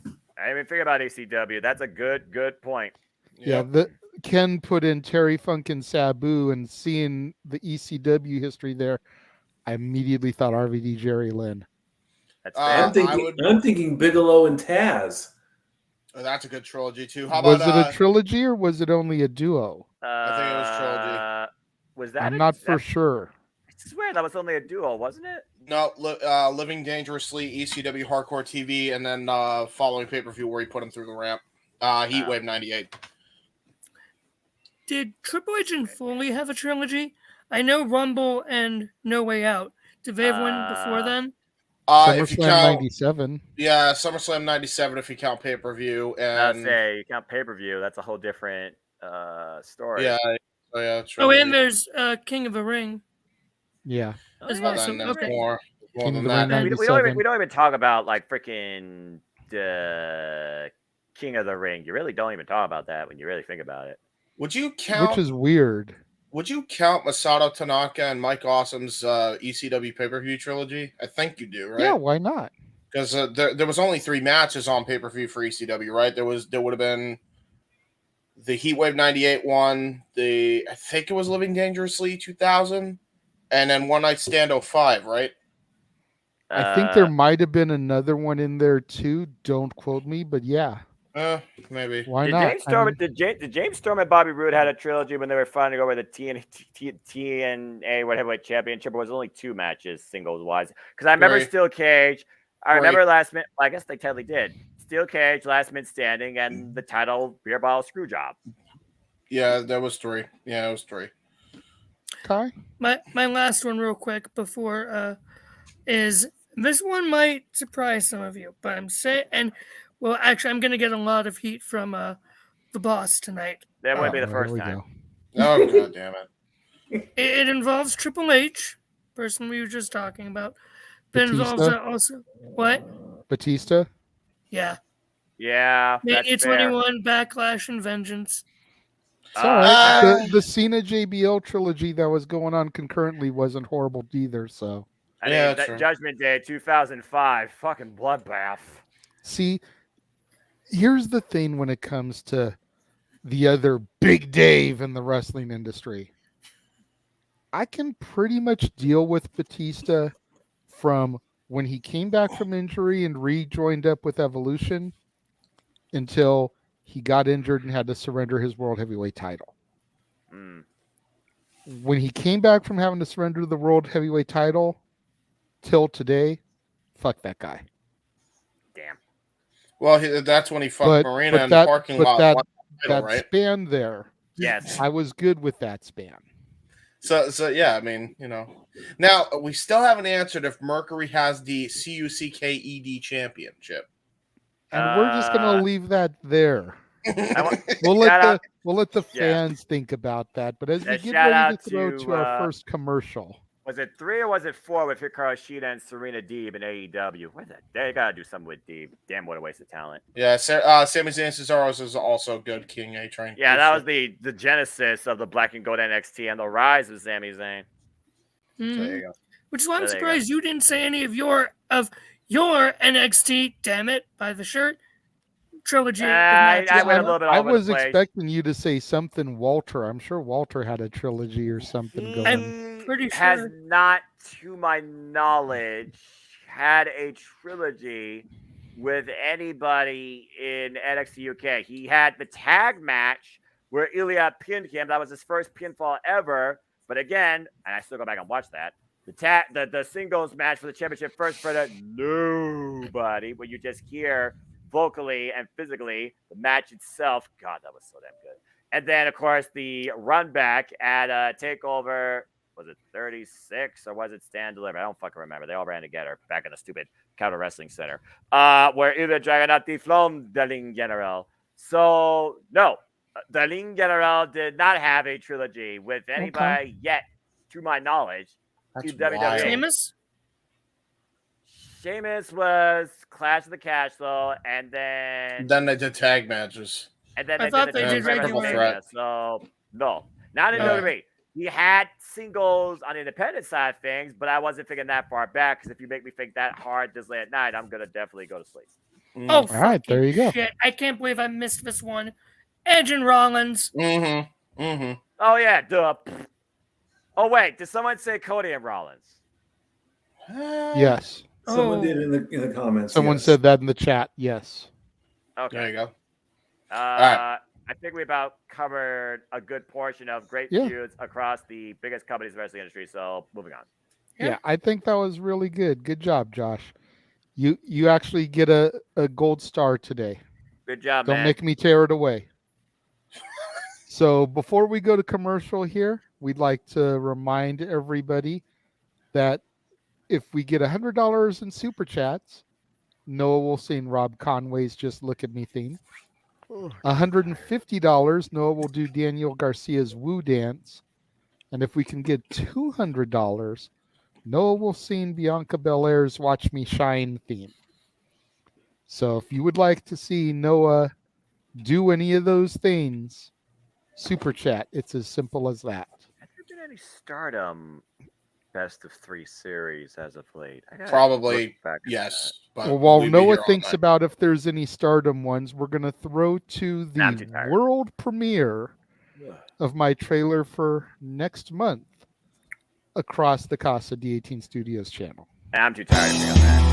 I didn't even think about ACW. That's a good point. Yeah, Ken put in Terry Funk and Sabu, and seeing the ECW history there, I immediately thought RVD Jerry Lynn. That's I'm thinking Bigelow and Taz. Oh, that's a good trilogy too. How Was about it a trilogy or was it only a duo? I think it was trilogy. Was that? I'm not for sure. I swear that was only a duo, wasn't it? No, Living Dangerously, ECW Hardcore TV, and then following pay-per-view where he put him through the ramp. Heatwave 98. Did Triple H and Foley have a trilogy? I know Rumble and No Way Out. Did they have one before then? If you SummerSlam count, 97. Yeah, SummerSlam 97 if you count pay-per-view. I'll And say you count pay-per-view. That's a whole different story. yeah. Oh, trilogy. and there's King of the Ring. Yeah. As well. Then there's Okay. more King than of the that. Ring We don't 97. even talk about like freaking the King of the Ring. You really don't even talk about that when you really think about it. Would you count? Which is weird. Would you count Masato Tanaka and Mike Awesome's ECW pay-per-view trilogy? I think you do, right? Yeah, why not? Because there was only 3 matches on pay-per-view for ECW, right? There would have been the Heatwave 98 one, I think it was Living Dangerously 2000, and then One Night Stand 05, right? I think there might have been another one in there too. Don't quote me, but yeah. Maybe. Why Did not? James Storm, did James Storm and Bobby Roode had a trilogy when they were fighting over the TNA Heavyweight Championship? It was only 2 matches, singles wise. Because I remember 3. Steel Cage. I remember 3. last minute. I guess they totally did. Steel Cage, Last Man Standing, and the title Beer Bottle Screw Job. Yeah, that was 3. Yeah, it was 3. Okay. My last one, real quick, before is this one might surprise some of you, but I'm saying, and well, actually, I'm gonna get a lot of heat from the boss tonight. That wouldn't be the first we time. Oh god damn it! It involves Triple H, person we were just talking about, but it involves Batista? also what? Batista? Yeah, Yeah, that's it's fair. 21 Backlash and Vengeance. It's all right. The Cena JBL trilogy that was going on concurrently wasn't horrible either. So I mean, that Judgment Day 2005, fucking bloodbath. see, here's the thing when it comes to the other Big Dave in the wrestling industry. I can pretty much deal with Batista from when he came back from injury and rejoined up with Evolution until he got injured and had to surrender his World Heavyweight title. When he came back from having to surrender the World Heavyweight title till today, fuck that guy. Damn. Well, that's when he fucked Marina in the parking lot. That right? span there. Yes. I was good with that span. So yeah, I mean, you know. Now, we still haven't answered if Mercury has the CUCKED championship. And we're just going to leave that there. We'll let the fans think about that. But as we get ready to throw to our first commercial. Was it 3 or was it 4 with Hikaru Shida and Serena Deeb in AEW? What the? They gotta do something with Deeb. Damn, what a waste of talent. Yeah, Sami Zayn Cesaro's is also good. King A Train. Yeah, that was the genesis of the Black and Gold NXT and the rise of Sami Zayn. Mm-hmm. There you go. Which is why I'm surprised you didn't say any of your NXT. Damn it, by the shirt trilogy. I was expecting you to say something Walter. I'm sure Walter had a trilogy or something going. I'm pretty sure. Has not, to my knowledge, had a trilogy with anybody in NXT UK. He had the tag match where Ilya pinned him. That was his first pinfall ever. But again, and I still go back and watch that, the singles match for the championship first for nobody, where you just hear vocally and physically the match itself. God, that was so damn good. And then, of course, the run back at TakeOver, was it 36 or was it Stand Deliver? I don't fucking remember. They all ran together back in the stupid Counter Wrestling Center, where either Dragonati Flom de Ling General. So, no, the Ling General did not have a trilogy with anybody yet, to my knowledge. That's to WWE. wild. Sheamus was Clash of the Castle, and then they did tag matches. And then I thought they did regular. So no, not in WWE. He had singles on the independent side of things, but I wasn't thinking that far back, because if you make me think that hard this late at night, I'm gonna definitely go to sleep. Oh, all right, there you go. Shit. I can't believe I missed this one. Edge and Rollins. Oh yeah, duh. Oh wait, did someone say Cody and Rollins? Yes. Someone did in the comments. Someone said that in the chat. Yes. Okay. There you go. I think we about covered a good portion of great feuds across the biggest companies in the wrestling industry. So moving on. Yeah, I think that was really good. Good job, Josh. You actually get a gold star today. Good job, Don't man. make me tear it away. So before we go to commercial here, we'd like to remind everybody that if we get $100 in super chats, Noah will sing Rob Conway's "Just Look at Me" theme. $150, Noah will do Daniel Garcia's "Woo Dance," and if we can get $200, Noah will sing Bianca Belair's "Watch Me Shine" theme. So if you would like to see Noah do any of those things, super chat. It's as simple as that. Has there been any Stardom best of 3 series as of late? Probably yes. But Well, while we'd be Noah here all thinks night. about if there's any Stardom ones, we're going to throw to I'm too the tired. world premiere of my trailer for next month across the Casa D18 Studios channel. I'm too tired to bring up that.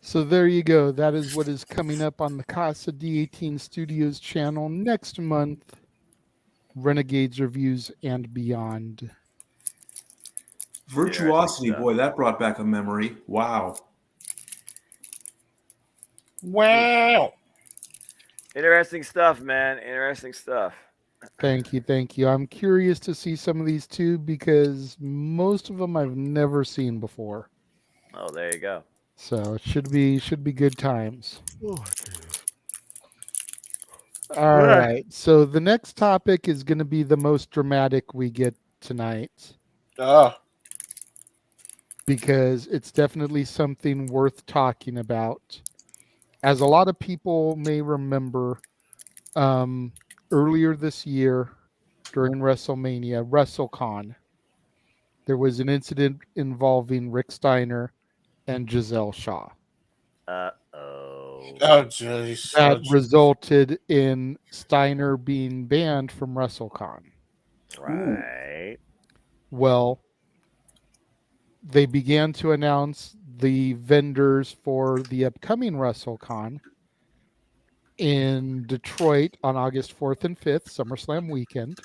So there you go. That is what is coming up on the Casa D18 Studios channel next month. Renegades reviews and beyond. Virtuosity, boy, that brought back a memory. Wow. Wow. Interesting stuff, man. Interesting stuff. Thank you. I'm curious to see some of these too because most of them I've never seen before. Oh, there you go. So it should be good times. All right. So the next topic is going to be the most dramatic we get tonight. Because it's definitely something worth talking about. As a lot of people may remember, earlier this year during WrestleMania, WrestleCon, there was an incident involving Rick Steiner and Giselle Shaw. Oh, jeez. That resulted in Steiner being banned from WrestleCon. Right. Well, they began to announce the vendors for the upcoming WrestleCon in Detroit on August 4th and 5th, SummerSlam weekend.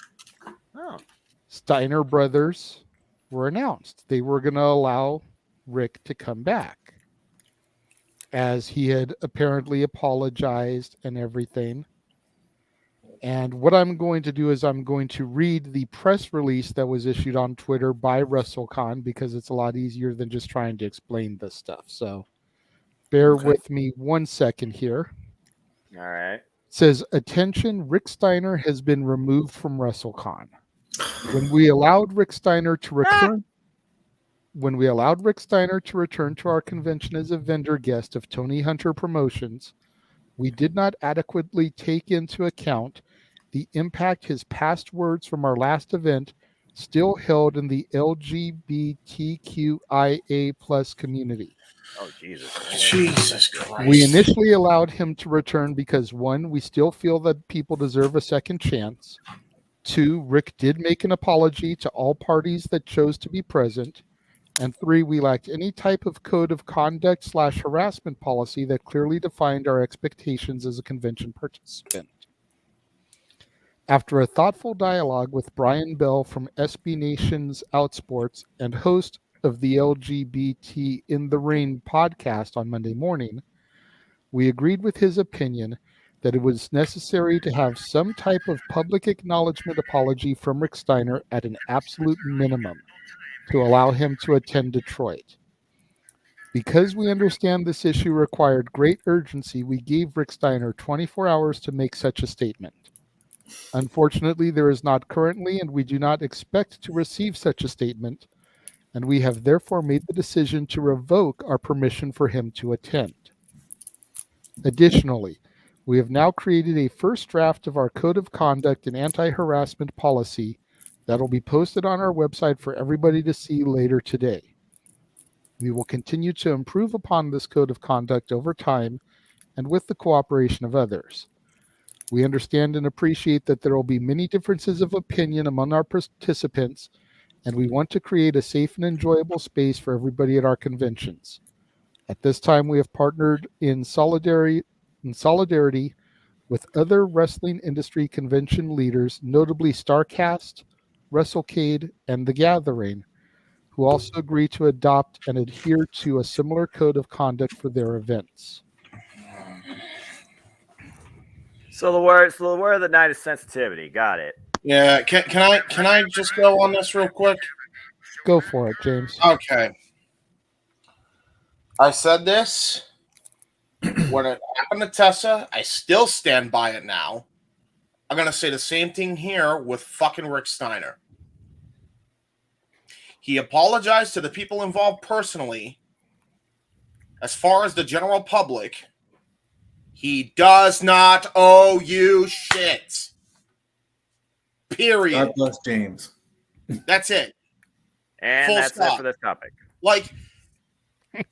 Oh. Steiner brothers were announced. They were going to allow Rick to come back, as he had apparently apologized and everything. And what I'm going to do is I'm going to read the press release that was issued on Twitter by WrestleCon, because it's a lot easier than just trying to explain this stuff. So bear with me 1 second here. All right. It says, attention, Rick Steiner has been removed from WrestleCon. When we allowed Rick Steiner to return to our convention as a vendor guest of Tony Hunter Promotions, we did not adequately take into account the impact his past words from our last event still held in the LGBTQIA plus community. Oh, Jesus. Jesus Christ. We initially allowed him to return because 1, we still feel that people deserve a second chance. 2, Rick did make an apology to all parties that chose to be present. And 3, we lacked any type of code of conduct / harassment policy that clearly defined our expectations as a convention participant. After a thoughtful dialogue with Brian Bell from SB Nation's Outsports and host of the LGBT in the Rain podcast on Monday morning, we agreed with his opinion that it was necessary to have some type of public acknowledgement apology from Rick Steiner at an absolute minimum to allow him to attend Detroit. Because we understand this issue required great urgency, we gave Rick Steiner 24 hours to make such a statement. Unfortunately, there is not currently, and we do not expect to receive such a statement, and we have therefore made the decision to revoke our permission for him to attend. Additionally, we have now created a first draft of our Code of Conduct and Anti-Harassment Policy that will be posted on our website for everybody to see later today. We will continue to improve upon this Code of Conduct over time and with the cooperation of others. We understand and appreciate that there will be many differences of opinion among our participants, and we want to create a safe and enjoyable space for everybody at our conventions. At this time, we have partnered in solidarity with other wrestling industry convention leaders, notably StarCast, WrestleCade, and The Gathering, who also agree to adopt and adhere to a similar code of conduct for their events. So the word of the night is sensitivity. Got it. Yeah, can I just go on this real quick? Go for it, James. Okay. I said this when it happened to Tessa. I still stand by it now. I'm going to say the same thing here with fucking Rick Steiner. He apologized to the people involved personally. As far as the general public, he does not owe you shit. Period. God bless James. That's it. And Full that's stop. it for this topic.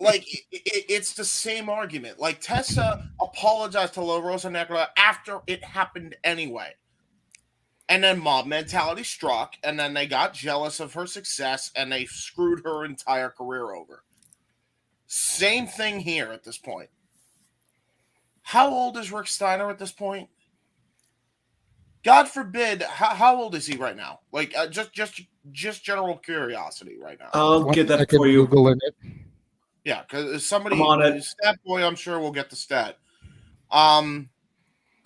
It's the same argument. Like, Tessa apologized to La Rosa Negra after it happened anyway. And then mob mentality struck, and then they got jealous of her success, and they screwed her entire career over. Same thing here at this point. How old is Rick Steiner at this point? God forbid, how old is he right now? Like, just general curiosity right now. I'll get that for you. Googling it. Yeah, because somebody, I'm on it. Stat Boy, I'm sure will get the stat.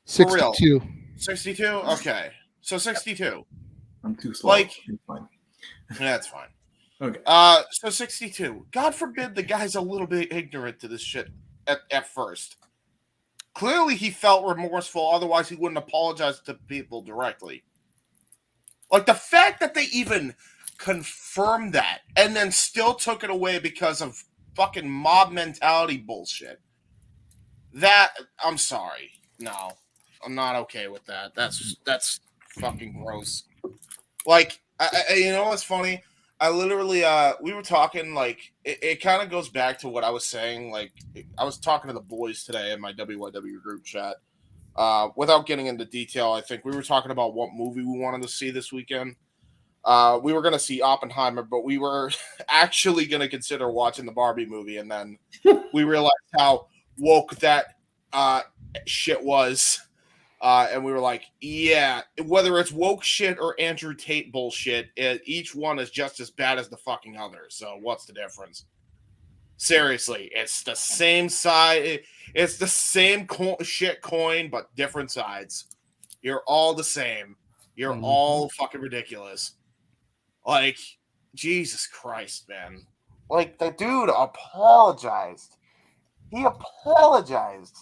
62. 62? Okay. So 62. I'm too slow. Like, fine. That's fine. Okay. So 62. God forbid the guy's a little bit ignorant to this shit at first. Clearly he felt remorseful, otherwise he wouldn't apologize to people directly. Like, the fact that they even confirmed that and then still took it away because of fucking mob mentality bullshit. That, I'm sorry. No. I'm not okay with that. That's fucking gross. Like, you know what's funny? I literally, we were talking, like, it kind of goes back to what I was saying. Like, I was talking to the boys today in my WYW group chat. Without getting into detail, I think we were talking about what movie we wanted to see this weekend. We were going to see Oppenheimer, but we were actually going to consider watching the Barbie movie. And then we realized how woke that shit was. And we were like, yeah, whether it's woke shit or Andrew Tate bullshit, each one is just as bad as the fucking other. So what's the difference? Seriously, it's the same side. It's the same shit coin, but different sides. You're all the same. You're all fucking ridiculous. Like, Jesus Christ, man. Like, the dude apologized. He apologized.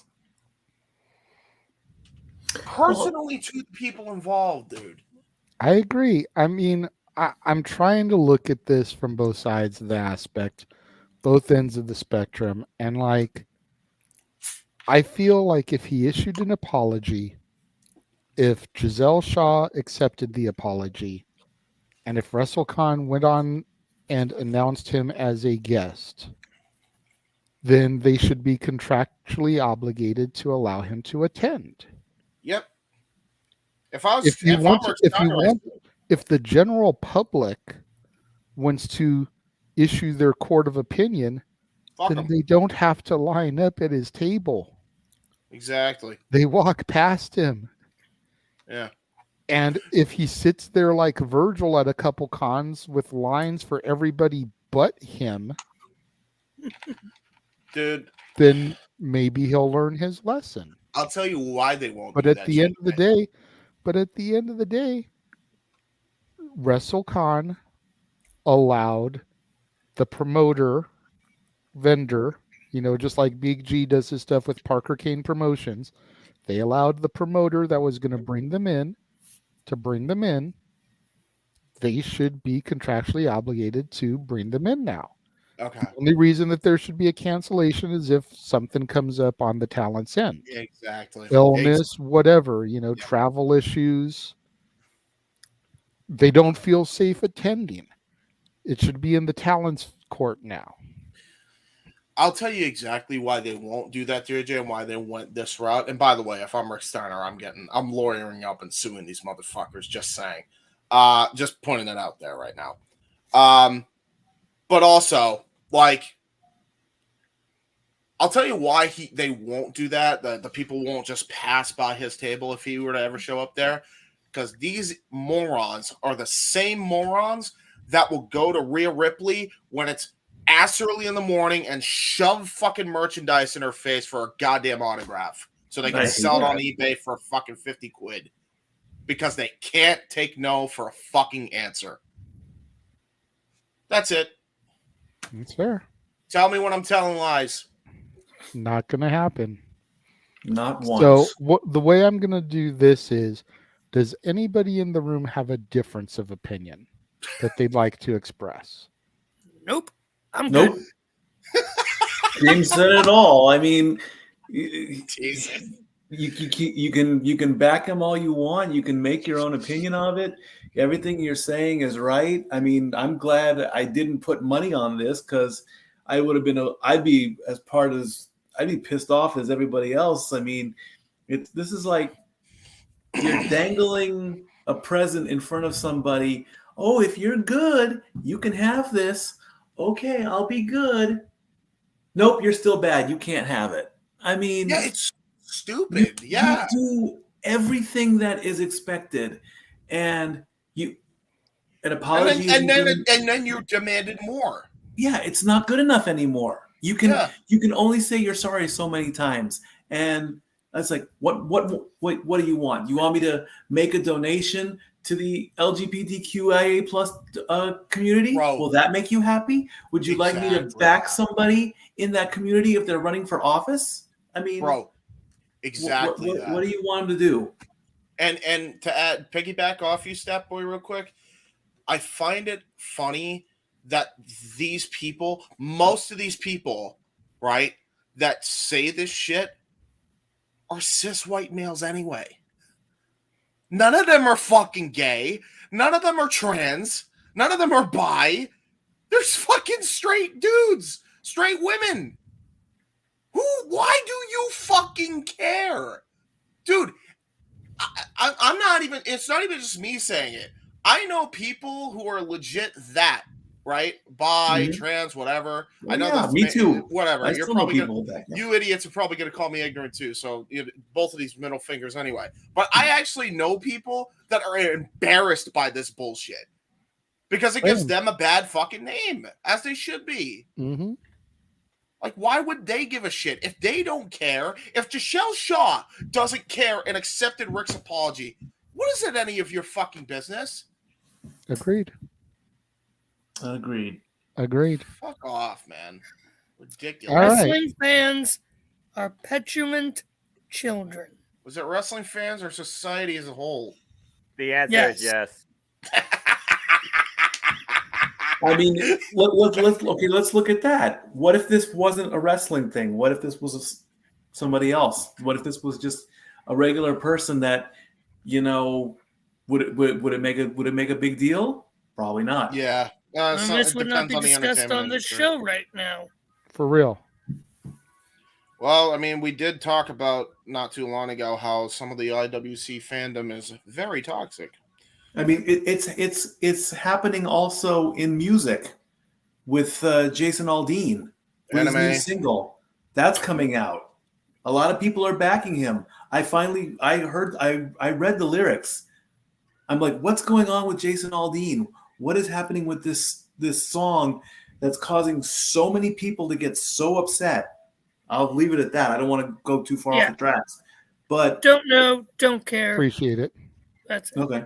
Personally to the people involved, dude. I agree. I mean, I'm trying to look at this from both sides of the aspect, both ends of the spectrum. And, like, I feel like if he issued an apology, if Giselle Shaw accepted the apology, and if WrestleCon went on and announced him as a guest, then they should be contractually obligated to allow him to attend. Yep. If the general public wants to issue their court of opinion, then they don't have to line up at his table. Exactly. They walk past him. Yeah. And if he sits there like Virgil at a couple cons with lines for everybody but him, dude, then maybe he'll learn his lesson. I'll tell you why they won't. But at the end of the day, WrestleCon allowed the promoter, vendor, just like Big G does his stuff with Parker Kane Promotions. They allowed the promoter that was going to bring them in to bring them in. They should be contractually obligated to bring them in now. Okay. The only reason that there should be a cancellation is if something comes up on the talent's end. Exactly. Illness, whatever, travel issues. They don't feel safe attending. It should be in the talent's court now. I'll tell you exactly why they won't do that, JJ, and why they went this route. And by the way, if I'm Rick Steiner, I'm lawyering up and suing these motherfuckers. Just saying. Just pointing it out there right now. But also, like, I'll tell you why they won't do that. The people won't just pass by his table if he were to ever show up there. Because these morons are the same morons that will go to Rhea Ripley when it's ass early in the morning and shove fucking merchandise in her face for a goddamn autograph so they can sell it on eBay for fucking 50 quid because they can't take no for a fucking answer. That's it. That's fair. Tell me when I'm telling lies. Not going to happen. Not once. So the way I'm going to do this is, does anybody in the room have a difference of opinion that they'd like to express? Nope. I'm nope. good. James said it all. I mean, Jesus. You can back him all you want. You can make your own opinion of it. Everything you're saying is right. I mean, I'm glad I didn't put money on this because I would have been. I'd be pissed off as everybody else. I mean, this is like you're dangling a present in front of somebody. Oh, if you're good, you can have this. Okay, I'll be good. nope, you're still bad. You can't have it. I mean, yeah, it's stupid. You do everything that is expected, and an apology, and then you demanded more. Yeah, it's not good enough anymore. You can only say you're sorry so many times, and it's like, what do you want? You want me to make a donation to the LGBTQIA plus community? Bro, will that make you happy? Would you like me to back somebody in that community if they're running for office? I mean, bro, exactly. What do you want them to do? And to piggyback off you, Step Boy, real quick, I find it funny that these people, most of these people, right, that say this shit are cis white males anyway. None of them are fucking gay. None of them are trans. None of them are bi. There's fucking straight dudes, straight women. Why do you fucking care? Dude, I'm not even, it's not even just me saying it. I know people who are legit that, right? Bi, trans, whatever. Well, I know yeah, me too. Whatever. You're probably you idiots are probably going to call me ignorant too. So both of these middle fingers anyway. But I actually know people that are embarrassed by this bullshit because it gives them a bad fucking name, as they should be. Mm-hmm. Like, why would they give a shit if they don't care? If Giselle Shaw doesn't care and accepted Rick's apology, what is it any of your fucking business? Agreed. Fuck off, man. Ridiculous. Wrestling fans are petulant children. Was it wrestling fans or society as a whole? The answer is yes. I mean, let's look at that. What if this wasn't a wrestling thing? What if this was somebody else? What if this was just a regular person that, would it make a big deal? Probably not. Yeah. This would not be discussed on the show right now. For real. Well, I mean, we did talk about not too long ago how some of the IWC fandom is very toxic. I mean, it's happening also in music with Jason Aldean, with his new single that's coming out. A lot of people are backing him. I read the lyrics. I'm like, what's going on with Jason Aldean? What is happening with this song that's causing so many people to get so upset? I'll leave it at that. I don't want to go too far off the tracks. But don't know, don't care. Appreciate it. That's it. Okay.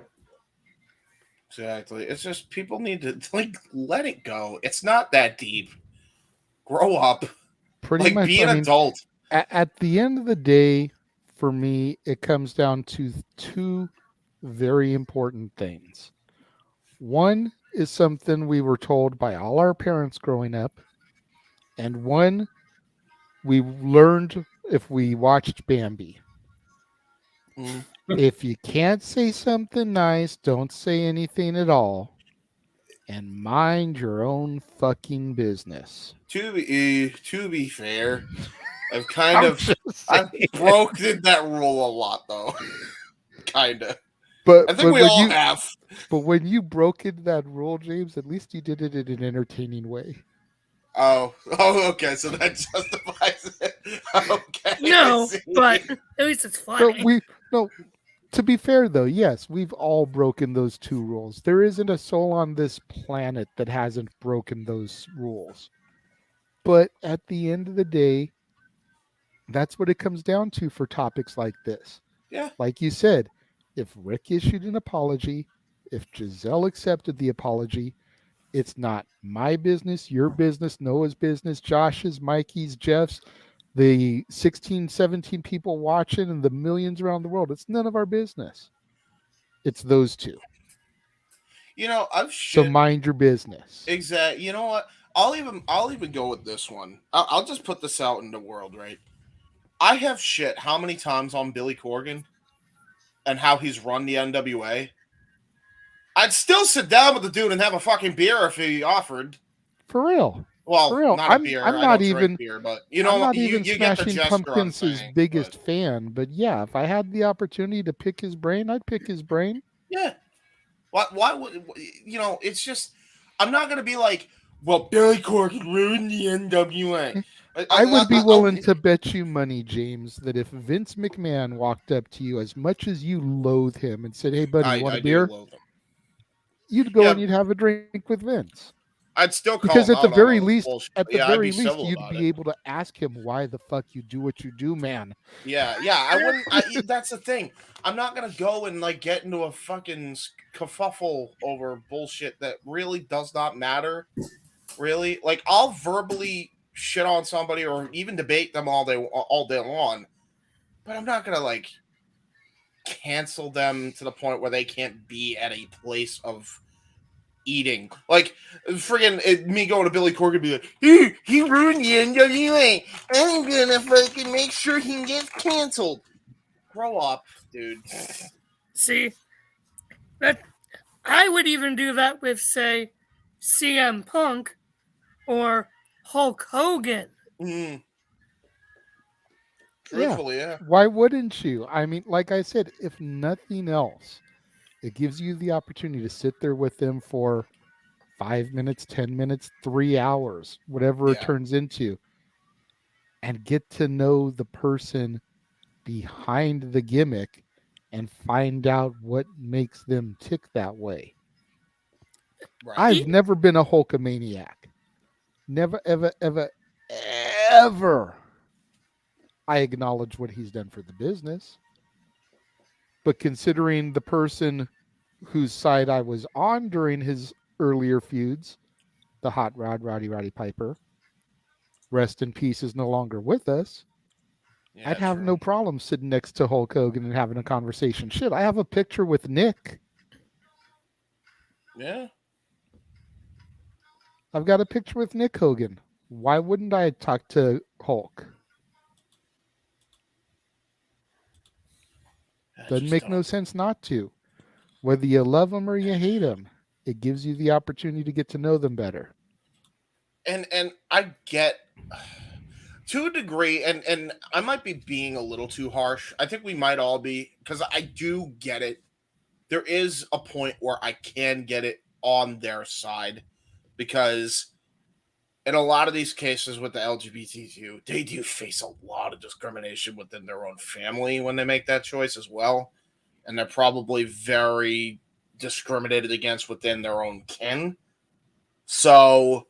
Exactly. It's just people need to let it go. It's not that deep. Grow up. Pretty much. Be an adult. At the end of the day, for me, it comes down to two very important things. One is something we were told by all our parents growing up, and one we learned if we watched Bambi. If you can't say something nice, don't say anything at all, and mind your own fucking business. To be fair, I've broken that rule a lot, though. Kinda. But I think we all have. But when you broke into that rule, James, at least you did it in an entertaining way. Oh, okay. So that justifies it. Okay. No, but at least it's funny. To be fair, though, yes, we've all broken those two rules. There isn't a soul on this planet that hasn't broken those rules. But at the end of the day, that's what it comes down to for topics like this. Yeah. Like you said, if Rick issued an apology, if Giselle accepted the apology, it's not my business, your business, Noah's business, Josh's, Mikey's, Jeff's, the 16, 17 people watching and the millions around the world. It's none of our business. It's those two. So mind your business. Exactly. You know what? I'll even go with this one. I'll just put this out in the world, right? I have shit how many times on Billy Corgan and how he's run the NWA. I'd still sit down with the dude and have a fucking beer if he offered. For real. Well, for real. not a beer. I'm not even beer, but I'm not even you get the Smashing gesture Pumpkins' I'm saying, biggest fan, but yeah, if I had the opportunity to pick his brain, I'd pick his brain. Yeah. Why would it's just I'm not gonna be like, well, Billy Corgan ruined the NWA. I would be willing to bet you money, James, that if Vince McMahon walked up to you, as much as you loathe him, and said, "Hey, buddy, you want a beer?" You'd go and you'd have a drink with Vince. I'd still call because him at the out very on least, bullshit. at the Yeah, I'd very be least, civil you'd about be it. able to ask him why the fuck you do what you do, man. Yeah, I wouldn't. That's the thing. I'm not gonna go and like get into a fucking kerfuffle over bullshit that really does not matter. Really, like I'll verbally shit on somebody or even debate them all day long, but I'm not gonna like cancel them to the point where they can't be at a place of eating. Like friggin' me going to Billy Corgan and be like, he ruined the NWA. I'm gonna fucking make sure he gets canceled. Grow up, dude. See, that I would even do that with, say, CM Punk or Hulk Hogan. Truthfully, yeah. Why wouldn't you? I mean, like I said, if nothing else, it gives you the opportunity to sit there with them for 5 minutes, 10 minutes, 3 hours, whatever it turns into, and get to know the person behind the gimmick and find out what makes them tick that way. Right. I've never been a Hulkamaniac. Never, ever, ever, ever. I acknowledge what he's done for the business. But considering the person whose side I was on during his earlier feuds, the Hot Rod, Roddy Piper, rest in peace, is no longer with us. Yeah, I'd have no problem sitting next to Hulk Hogan and having a conversation. Shit, I have a picture with Nick. Yeah. I've got a picture with Nick Hogan. Why wouldn't I talk to Hulk? Doesn't make no sense not to. Whether you love him or you hate him, it gives you the opportunity to get to know them better. And I get, to a degree, and I might be being a little too harsh. I think we might all be, because I do get it. There is a point where I can get it on their side, because in a lot of these cases with the LGBTQ, they do face a lot of discrimination within their own family when they make that choice as well. And they're probably very discriminated against within their own kin. So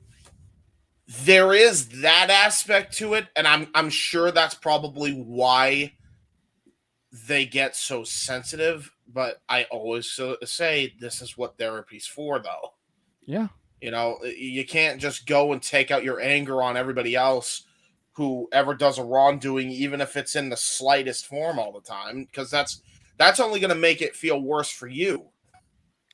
there is that aspect to it, and I'm sure that's probably why they get so sensitive. But I always say this is what therapy's for, though. Yeah. You know, you can't just go and take out your anger on everybody else who ever does a wrongdoing, even if it's in the slightest form all the time, because that's only going to make it feel worse for you.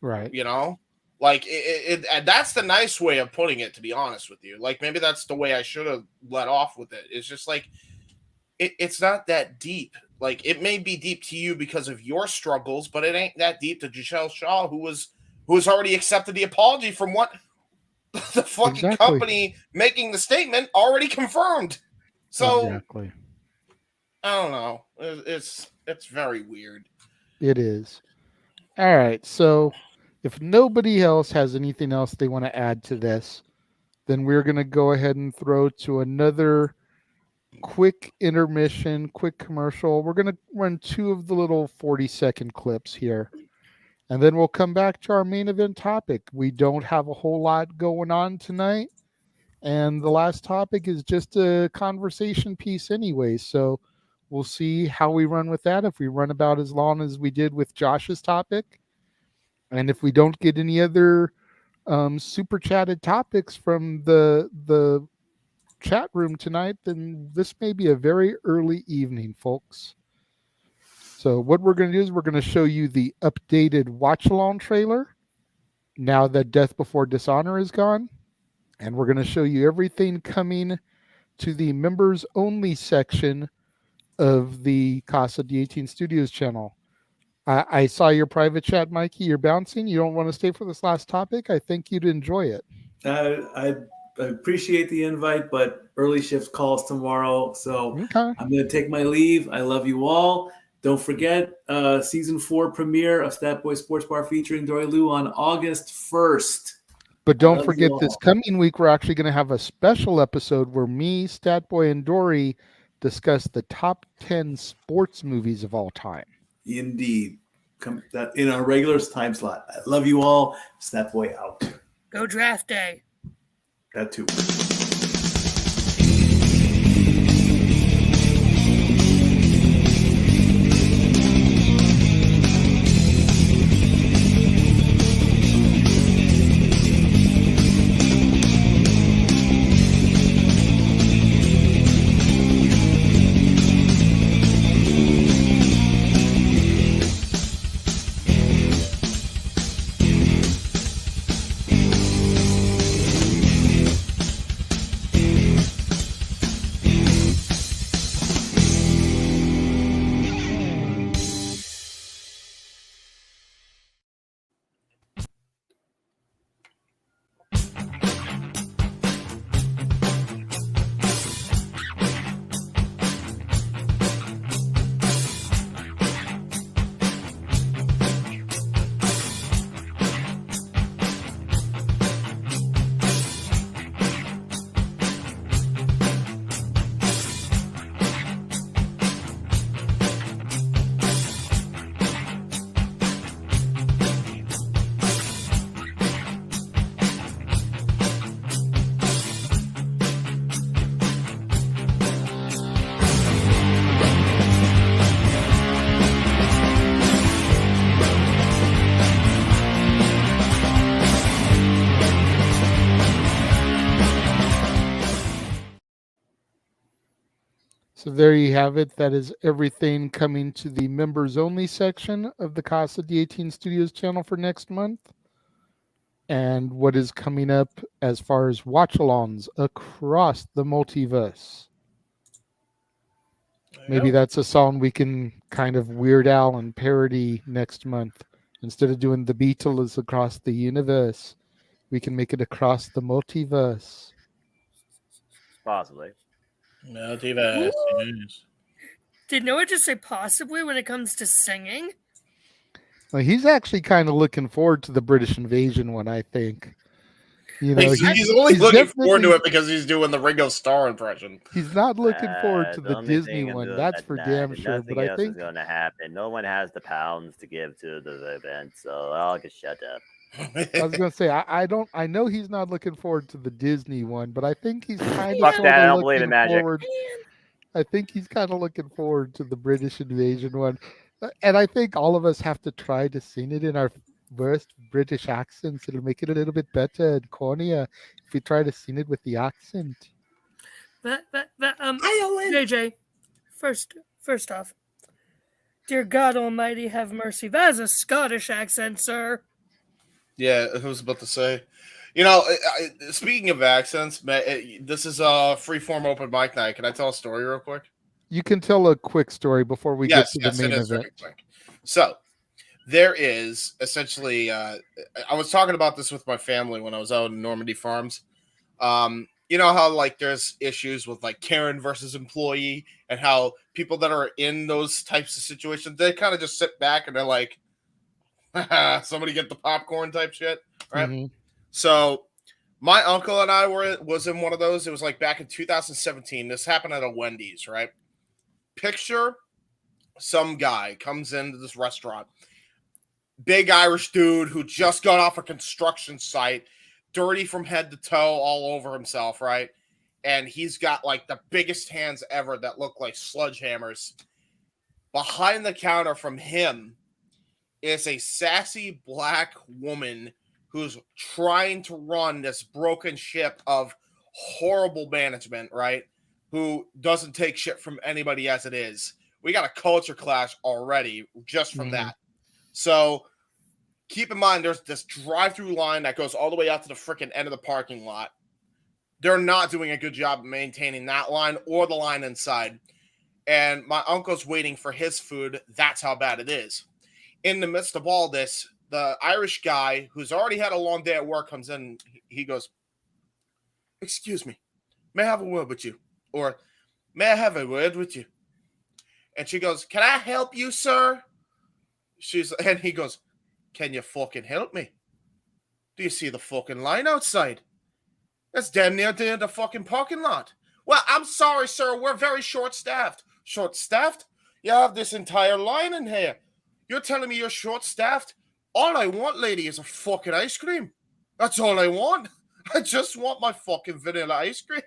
Right. You know? Like, and that's the nice way of putting it, to be honest with you. Like, maybe that's the way I should have let off with it. It's just like, it's not that deep. Like, it may be deep to you because of your struggles, but it ain't that deep to Giselle Shaw, who has already accepted the apology from what the fucking company making the statement already confirmed. So, I don't know. It's very weird. It is. All right. So, if nobody else has anything else they want to add to this, then we're going to go ahead and throw to another quick intermission, quick commercial. We're going to run 2 of the little 40-second clips here. And then we'll come back to our main event topic. We don't have a whole lot going on tonight. And the last topic is just a conversation piece anyway. So we'll see how we run with that. If we run about as long as we did with Josh's topic. And if we don't get any other super chatted topics from the chat room tonight, then this may be a very early evening, folks. So what we're going to do is we're going to show you the updated watch-along trailer now that Death Before Dishonor is gone. And we're going to show you everything coming to the members-only section of the Casa D18 Studios channel. I saw your private chat, Mikey. You're bouncing. You don't want to stay for this last topic? I think you'd enjoy it. I appreciate the invite, but early shift calls tomorrow. So I'm going to take my leave. I love you all. Don't forget, season 4 premiere of Stat Boy Sports Bar featuring Dory Lou on August 1st. But don't forget, this coming week, we're actually going to have a special episode where me, Statboy, and Dory discuss the top 10 sports movies of all time. Indeed. Come in our regular time slot. I love you all. Statboy out. Go draft day. That too. So there you have it. That is everything coming to the members only section of the Casa D18 Studios channel for next month. And what is coming up as far as watch-alongs across the multiverse. Maybe that's a song we can kind of Weird Al and parody next month. Instead of doing the Beatles across the universe, we can make it across the multiverse. Possibly. Multiverse. Did Noah just say possibly when it comes to singing? Well, he's actually kind of looking forward to the British invasion one, I think. You know, he's only looking forward to it because he's doing the Ringo Starr impression. He's not looking forward to the Disney one. That's for damn sure. Nothing But I else think is going to happen. No one has the pounds to give to the event, so I'll just shut up. I was gonna say I know he's not looking forward to the Disney one, but I think he's kind Fuck of that, I don't believe in magic. forward. I think he's kind of looking forward to the British invasion one, and I think all of us have to try to sing it in our worst British accents. It'll make it a little bit better and cornier if we try to sing it with the accent. JJ, first off, dear God Almighty, have mercy. That is a Scottish accent, sir. Yeah, I was about to say. You know, speaking of accents, this is a freeform open mic night. Can I tell a story real quick? You can tell a quick story before we get to the main it is event. very quick. So, there is essentially, I was talking about this with my family when I was out in Normandy Farms. You know how, like, there's issues with, like, Karen versus employee and how people that are in those types of situations, they kind of just sit back and they're like, somebody get the popcorn type shit, right? Mm-hmm. So my uncle and I was in one of those. It was like back in 2017. This happened at a Wendy's, right? Picture some guy comes into this restaurant, big Irish dude who just got off a construction site, dirty from head to toe, all over himself, right? And he's got like the biggest hands ever that look like sledgehammers. Behind the counter from him is a sassy black woman who's trying to run this broken ship of horrible management, right? Who doesn't take shit from anybody as it is. We got a culture clash already just from that. So keep in mind, there's this drive-through line that goes all the way out to the freaking end of the parking lot. They're not doing a good job of maintaining that line or the line inside. And my uncle's waiting for his food. That's how bad it is. In the midst of all this, the Irish guy who's already had a long day at work comes in. He goes, "Excuse me, may I have a word with you?" Or, "May I have a word with you?" And she goes, "Can I help you, sir?" And he goes, "Can you fucking help me?" Do you see the fucking line outside? That's damn near the fucking parking lot. Well, I'm sorry, sir. We're very short-staffed. Short-staffed? You have this entire line in here. You're telling me you're short-staffed? All I want, lady, is a fucking ice cream. That's all I want. I just want my fucking vanilla ice cream.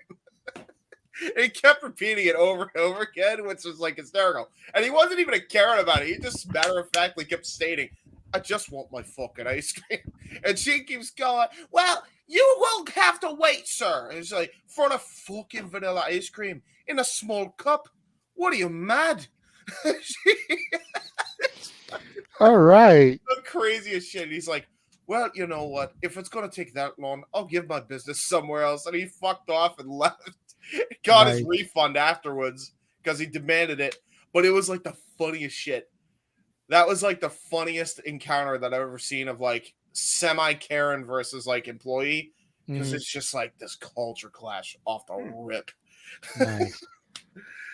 He kept repeating it over and over again, which was like hysterical. And he wasn't even caring about it. He just matter-of-factly kept stating, I just want my fucking ice cream. And she keeps going, well, you will have to wait, sir. And it's like, for a fucking vanilla ice cream in a small cup? What are you, mad? All right. The craziest shit. He's like, well, you know what? If it's going to take that long, I'll give my business somewhere else. And he fucked off and left. Got his refund afterwards because he demanded it. But it was like the funniest shit. That was like the funniest encounter that I've ever seen of like semi-Karen versus like employee. Because it's just like this culture clash off the rip. Nice.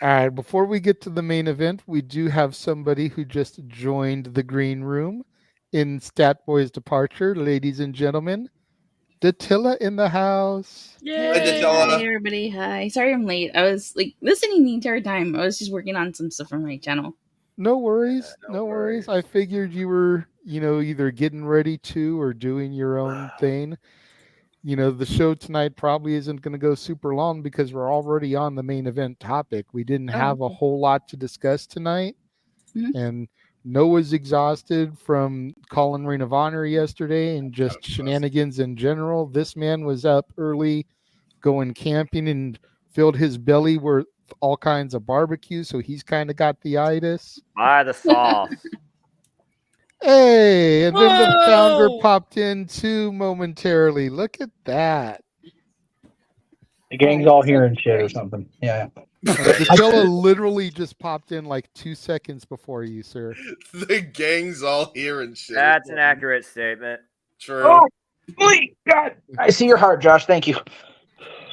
All right, before we get to the main event, we do have somebody who just joined the green room in Statboy's departure. Ladies and gentlemen, Datilla in the house. Yay! Hi, everybody. Hi. Sorry I'm late. I was like listening the entire time. I was just working on some stuff for my channel. No worries. No worries. I figured you were, either getting ready to or doing your own thing. The show tonight probably isn't going to go super long because we're already on the main event topic. We didn't have a whole lot to discuss tonight. And Noah's exhausted from calling Ring of Honor yesterday and just shenanigans in general. This man was up early going camping and filled his belly with all kinds of barbecue, so he's kind of got the itis. Buy the sauce. Hey, and then the founder popped in too momentarily. Look at that. The gang's all here and shit or something. Yeah. Datilla literally just popped in like 2 seconds before you, sir. The gang's all here and shit. That's an accurate statement. True. Oh, please, God. I see your heart, Josh. Thank you.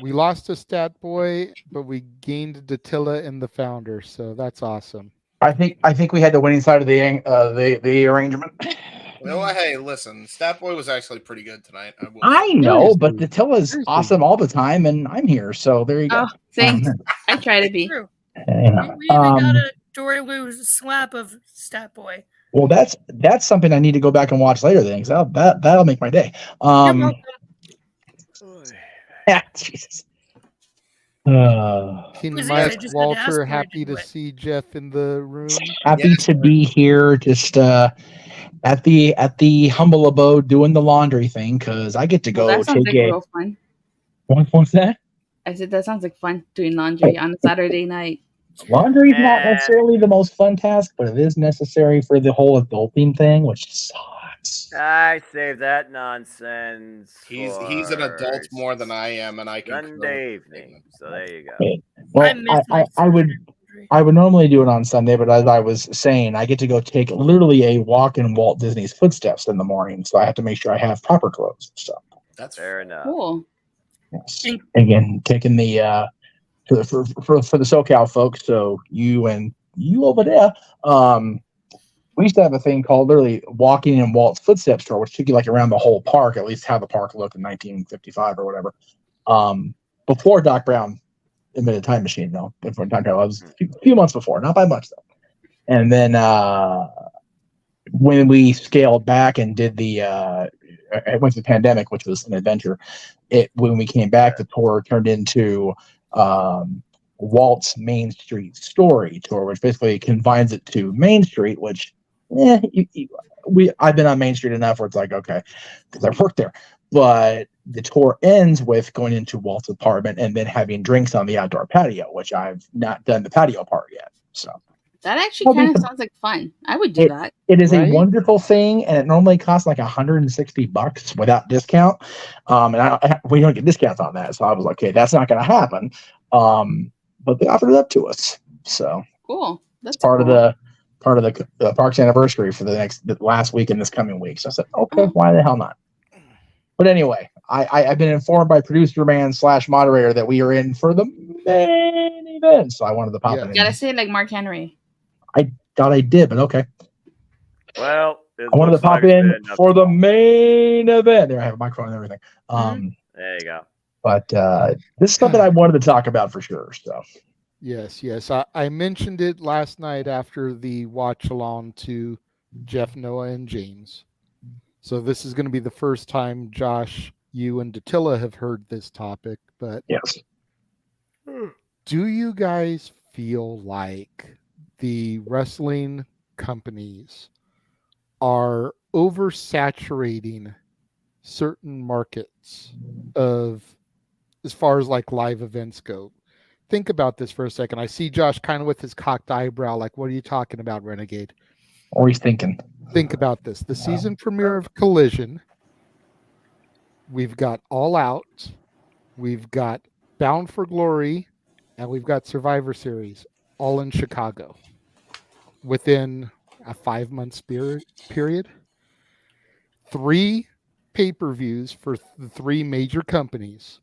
We lost a stat boy, but we gained Datilla and the founder, so that's awesome. I think we had the winning side of the arrangement. Well, hey, listen, Statboy was actually pretty good tonight. I know, but Datilla's awesome all the time, and I'm here, so there you go. Oh, thanks. I try to be. True. We even got a Dory Lou slap of Statboy. Well, that's something I need to go back and watch later then, because that'll make my day. Yeah, Jesus. Can Mike Walter happy to see Jeff in the room? Happy to be here, just at the humble abode doing the laundry thing, because I get to go that sounds take like real fun. What's that? I said that sounds like fun, doing laundry on a Saturday night. Laundry is not necessarily the most fun task, but it is necessary for the whole adulting thing, which sucks. I save that nonsense. He's an adult more than I am, and I can Sunday evening. So there you go. Well, I would normally do it on Sunday, but as I was saying, I get to go take literally a walk in Walt Disney's footsteps in the morning, so I have to make sure I have proper clothes and stuff. That's fair enough. Cool. Yes. Again, taking the for the SoCal folks, so you over there, we used to have a thing called literally walking in Walt's footsteps tour, which took you like around the whole park, at least how the park looked in 1955 or whatever. Before Doc Brown invented Time Machine, though. Before Time Travel, I was a few months before, not by much though. And then when we scaled back and did it went to the pandemic, which was an adventure. When we came back, the tour turned into Walt's Main Street Story Tour, which basically confines it to Main Street, which I've been on Main Street enough where it's like, okay, because I've worked there. But the tour ends with going into Walt's apartment and then having drinks on the outdoor patio, which I've not done the patio part yet. So that actually kind of sounds like fun. I would do that. It is a wonderful thing, and it normally costs like $160 without discount. And we don't get discounts on that, so I was like, okay, that's not going to happen. But they offered it up to us, so cool. That's part of the park's anniversary for the last week and this coming week. So I said, okay, why the hell not? But anyway, I've been informed by producer man / moderator that we are in for the main event, so I wanted to pop it in. You gotta say it like Mark Henry. I thought I did, but okay. Well, I wanted to pop in for the main event. There, I have a microphone and everything. There you go. But this is something I wanted to talk about for sure. So yes. I mentioned it last night after the watch along to Jeff, Noah, and James. So this is going to be the first time Josh, you, and Dattila have heard this topic. But yes, do you guys feel like the wrestling companies are oversaturating certain markets of as far as like live events go? Think about this for a second. I see Josh kind of with his cocked eyebrow, like, what are you talking about, Renegade? Or he's thinking. Think about this. The season premiere of Collision, we've got All Out, we've got Bound for Glory, and we've got Survivor Series, all in Chicago within a 5-month period. 3 pay-per-views for the 3 major companies,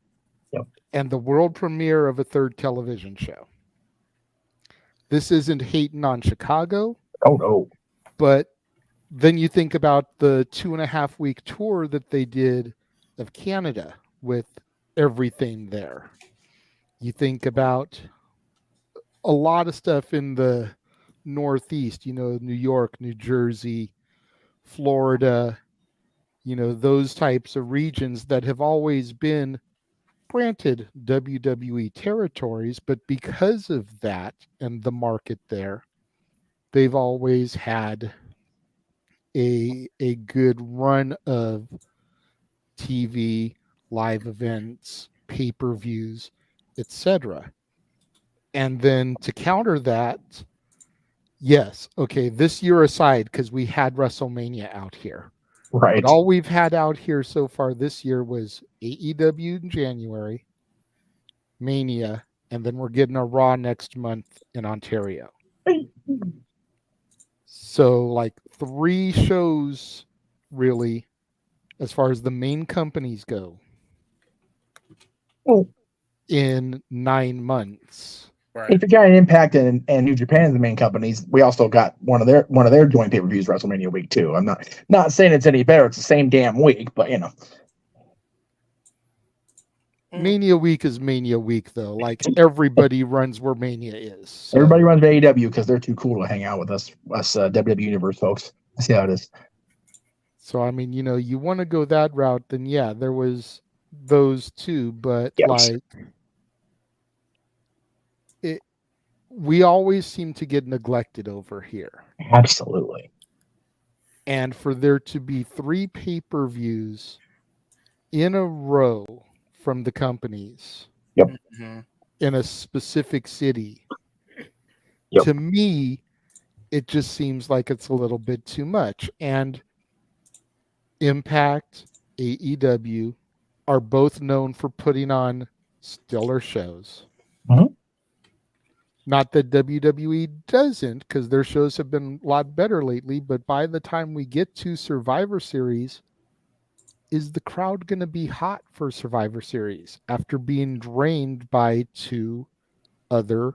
and the world premiere of a 3rd television show. This isn't hating on Chicago. Oh no. But then you think about the 2.5-week tour that they did of Canada with everything there. You think about a lot of stuff in the Northeast, New York, New Jersey, Florida, those types of regions that have always been, granted, WWE territories, but because of that and the market there, they've always had a good run of TV, live events, pay-per-views, etc. And then to counter that, yes, okay, this year aside, because we had WrestleMania out here. Right. But all we've had out here so far this year was AEW in January, Mania, and then we're getting a Raw next month in Ontario. So like 3 shows really, as far as the main companies go, in 9 months. Right. If you got an Impact and New Japan as the main companies, we also got one of their joint pay-per-views WrestleMania week too. I'm not saying it's any better. It's the same damn week, but Mania week is Mania week though. Like everybody runs where Mania is. So. Everybody runs AEW because they're too cool to hang out with us WWE Universe folks. See how it is. So I mean, you want to go that route, then yeah, there was those 2, but we always seem to get neglected over here. Absolutely. And for there to be 3 pay-per-views in a row from the companies in a specific city, to me, it just seems like it's a little bit too much. And Impact, AEW are both known for putting on stellar shows. Not that WWE doesn't, because their shows have been a lot better lately, but by the time we get to Survivor Series, is the crowd going to be hot for Survivor Series after being drained by 2 other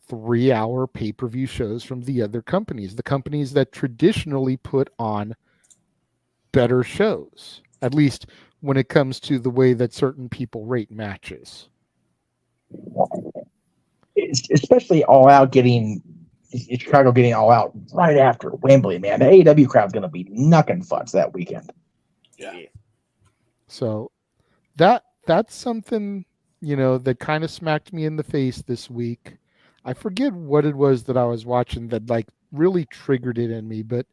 3-hour pay-per-view shows from the other companies, the companies that traditionally put on better shows, at least when it comes to the way that certain people rate matches? Especially All Out Chicago getting All Out right after Wembley, man. The AEW crowd's going to be knucking futz that weekend. Yeah. So that's something, that kind of smacked me in the face this week. I forget what it was that I was watching that like really triggered it in me, but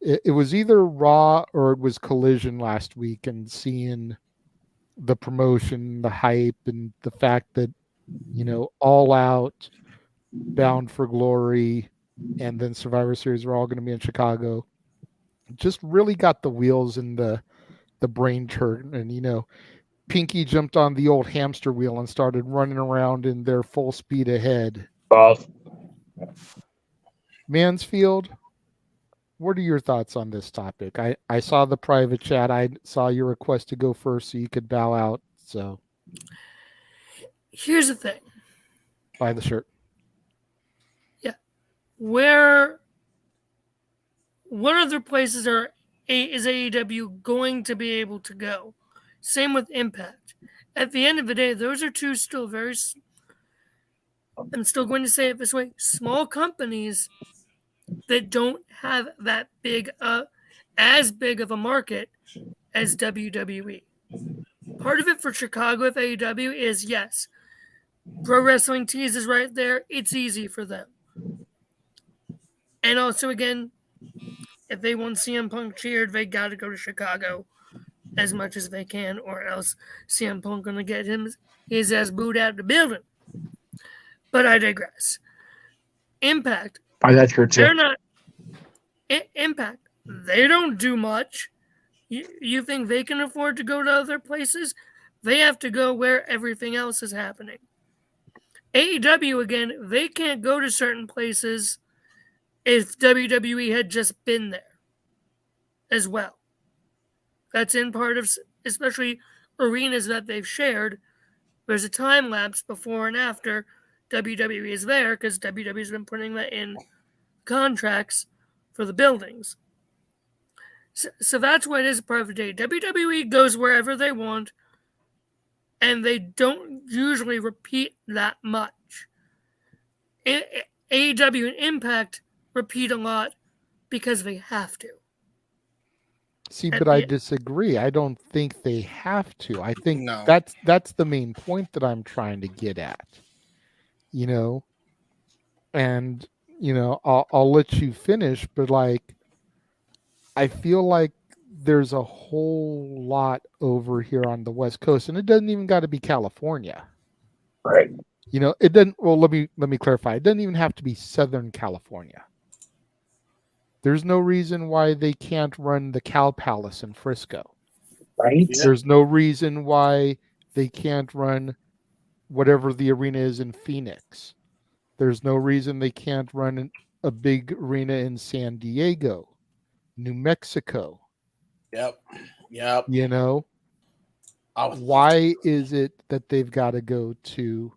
it was either Raw or it was Collision last week, and seeing the promotion, the hype, and the fact that, All Out, Bound for Glory, and then Survivor Series were all going to be in Chicago. Just really got the wheels in the brain turn, and Pinky jumped on the old hamster wheel and started running around in their full speed ahead. Mansfield, what are your thoughts on this topic? I saw the private chat. I saw your request to go first so you could bow out. So here's the thing. Buy the shirt. Yeah. Where what other places is AEW going to be able to go? Same with Impact. At the end of the day, those are two still very, I'm still going to say it this way, small companies that don't have that big, as big of a market as WWE. Part of it for Chicago with AEW is, yes, Pro Wrestling Tees is right there. It's easy for them. And also, again, if they want CM Punk cheered, they got to go to Chicago as much as they can, or else CM Punk going to get his ass booed out of the building. But I digress. Impact. That's true too. They're not. Impact. They don't do much. You think they can afford to go to other places? They have to go where everything else is happening. AEW, again, they can't go to certain places if WWE had just been there as well. That's in part of, especially arenas that they've shared. There's a time lapse before and after WWE is there because WWE's been putting that in contracts for the buildings. So that's what it is part of the day. WWE goes wherever they want, and they don't usually repeat that much. AEW and Impact repeat a lot because they have to. See, but I disagree. I don't think they have to. I think that's the main point that I'm trying to get at. You know, and you know, I'll let you finish, but like, I feel like there's a whole lot over here on the West Coast, and it doesn't even got to be California. Right. You know, it doesn't. Well, let me clarify. It doesn't even have to be Southern California. There's no reason why they can't run the Cow Palace in Frisco. Right. There's no reason why they can't run whatever the arena is in Phoenix. There's no reason they can't run a big arena in San Diego, New Mexico. Yep. You know, why is it that they've got to go to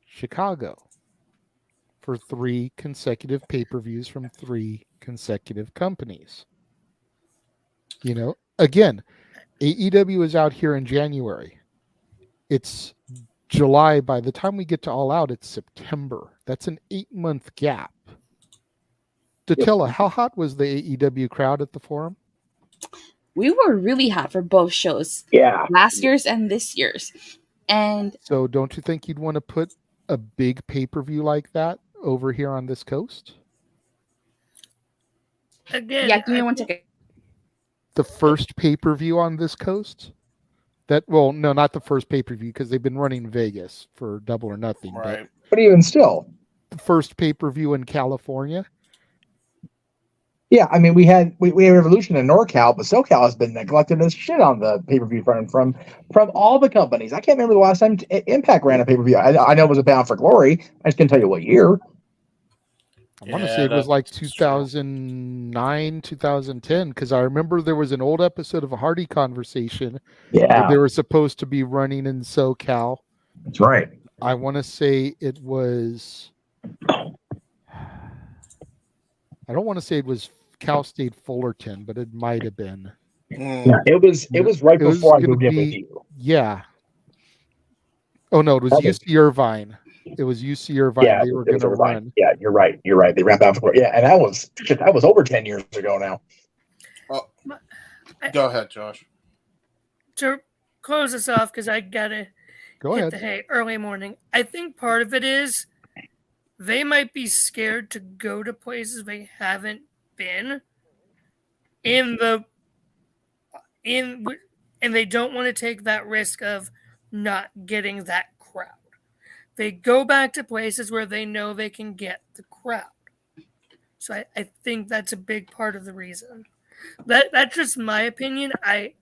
Chicago for 3 consecutive pay-per-views from 3 consecutive companies? You know, again, AEW is out here in January. It's July. By the time we get to All Out, it's September. That's an 8-month gap. Datella, how hot was the AEW crowd at the Forum? We were really hot for both shows. Yeah. Last year's and this year's. And so don't you think you'd want to put a big pay-per-view like that over here on this coast? Again, yeah, give me 1 second. The first pay-per-view on this coast? No, not the first pay-per-view, because they've been running Vegas for Double or Nothing. Right. But even still. The first pay-per-view in California? Yeah, I mean, we had Revolution in NorCal, but SoCal has been neglected as shit on the pay-per-view front from all the companies. I can't remember the last time Impact ran a pay-per-view. I know it was a Bound for Glory. I just can't tell you what year. I want to say it was like 2009, 2010, because I remember there was an old episode of a Hardy Conversation where they were supposed to be running in SoCal. That's right. I want to say it was... I don't want to say it was Cal State Fullerton, but it might have been. Yeah, it was right before I moved in with you. Yeah. Oh no, it was UC Irvine. It was UC Irvine. Yeah, they were going to run. Yeah, you're right. They ran Bound for Glory. Yeah, and that was over 10 years ago now. Go ahead, Josh. To close this off, because I gotta hit the hay early morning. I think part of it is they might be scared to go to places they haven't been and they don't want to take that risk of not getting that crowd. They go back to places where they know they can get the crowd. So I think that's a big part of the reason. That's just my opinion. I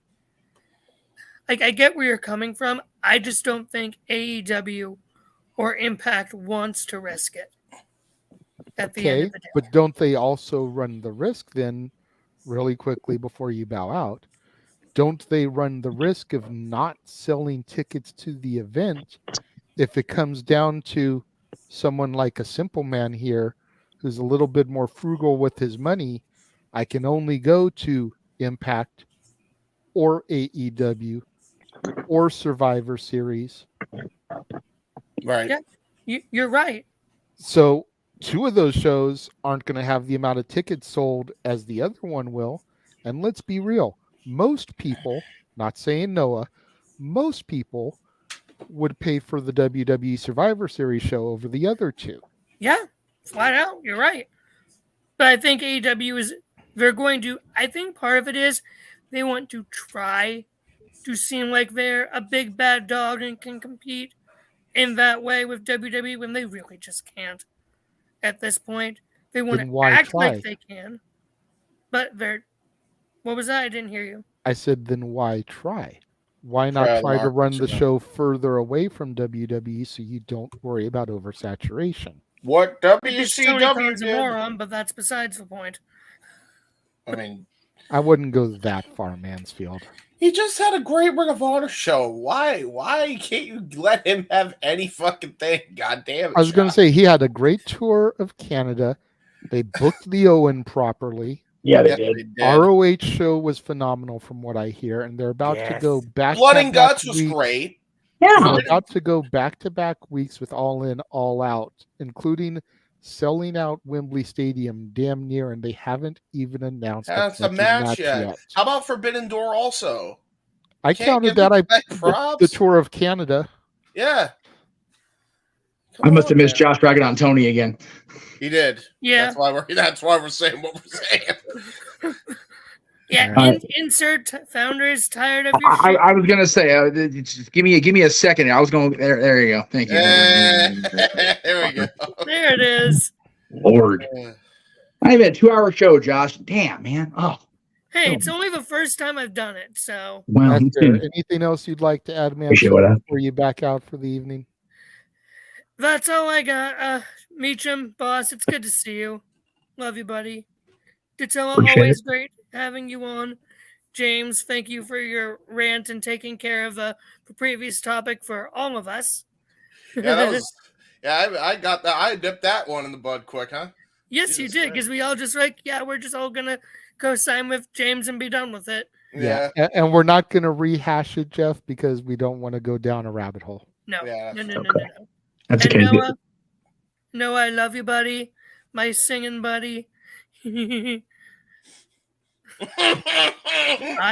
get where you're coming from. I just don't think AEW or Impact wants to risk it at the end of the day. But don't they also run the risk then, really quickly before you bow out, don't they run the risk of not selling tickets to the event if it comes down to someone like a Simple Man here who's a little bit more frugal with his money, I can only go to Impact or AEW or Survivor Series. Right. Yeah, you're right. So 2 of those shows aren't going to have the amount of tickets sold as the other one will. And let's be real. Most people, not saying Noah, most people would pay for the WWE Survivor Series show over the other 2. Yeah, flat out. You're right. But I think AEW they're going to, I think part of it is they want to try to seem like they're a big bad dog and can compete in that way with WWE when they really just can't at this point. They want to act like they can, but they're. What was that? I didn't hear you. I said, then why try? Why not try to run the show further away from WWE so you don't worry about oversaturation? What WCW Tony Khan's a moron, but that's besides the point. I mean, I wouldn't go that far, Mansfield. He just had a great Ring of Honor show. Why can't you let him have any fucking thing? God damn it. I was going to say, he had a great tour of Canada. They booked the Owen properly. Yeah, they did. ROH show was phenomenal from what I hear, and they're about to go back. Blood and Guts was great. Yeah. They're about to go back-to-back weeks with All In, All Out, including selling out Wembley Stadium damn near, and they haven't even announced a match yet. How about Forbidden Door also? I counted that. The tour of Canada. Yeah. I must have missed Josh bragging on Tony again. He did. Yeah. That's why we're saying what we're saying. Yeah. Insert founder is tired of your shit. I was gonna say, just give me a second. I was going there. There you go. Thank you. There we go. There it is. Lord, I even had a 2-hour show, Josh. Damn, man. Oh. Hey, it's only the first time I've done it, so. Well, anything else you'd like to add, man? Before you back out for the evening. That's all I got. Meacham, boss, it's good to see you. Love you, buddy. Ditto, always great having you on. James, thank you for your rant and taking care of the previous topic for all of us. I got that. I dipped that one in the bud quick, huh? Yes, you did, because we all just we're just all going to go sign with James and be done with it. Yeah. And we're not going to rehash it, Jeff, because we don't want to go down a rabbit hole. No. No. That's okay. Noah, I love you, buddy. My singing buddy. I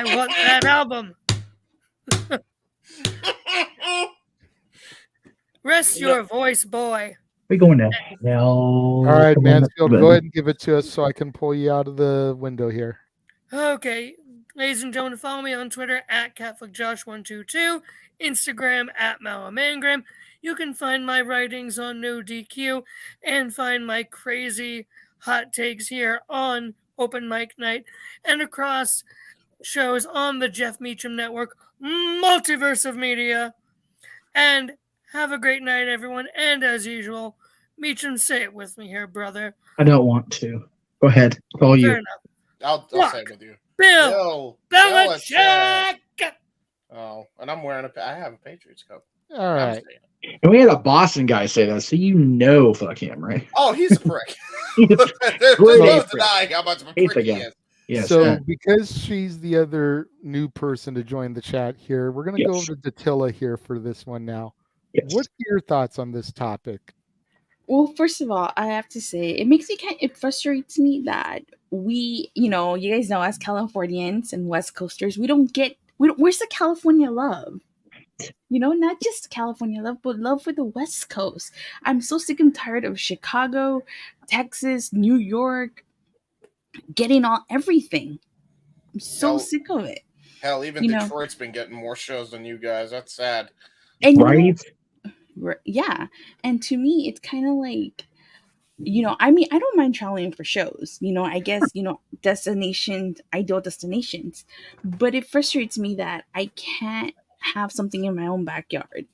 want that album. Rest your voice, boy. We're going to hell. All right, Mansfield, go ahead and give it to us so I can pull you out of the window here. Okay. Ladies and gentlemen, follow me on Twitter at CatholicJosh122, Instagram at Malamangram. You can find my writings on No DQ and find my crazy hot takes here on Open Mic Night and across shows on the Jeff Meacham Network, Multiverse of Media. And have a great night, everyone. And as usual, Meacham, say it with me here, brother. I don't want to. Go ahead. It's all you. Fair enough. I'll say it with you. Bill Belichick. Oh, and I'm wearing I have a Patriots cup. All right. And we had a Boston guy say that, so fuck him, right? Oh, he's a prick. There's no denying how much of a prick he is. Yes, so because she's the other new person to join the chat here, we're going to go over to Datilla here for this one now. Yes. What are your thoughts on this topic? Well, first of all, I have to say it frustrates me that we, you guys know, as Californians and West Coasters, where's the California love? Not just California love, but love for the West Coast. I'm so sick and tired of Chicago, Texas, New York getting everything. I'm so sick of it. Hell, even Detroit's been getting more shows than you guys. That's sad. And yeah. And to me, it's kind of like, I don't mind traveling for shows. I guess, ideal destinations. But it frustrates me that I can't have something in my own backyard.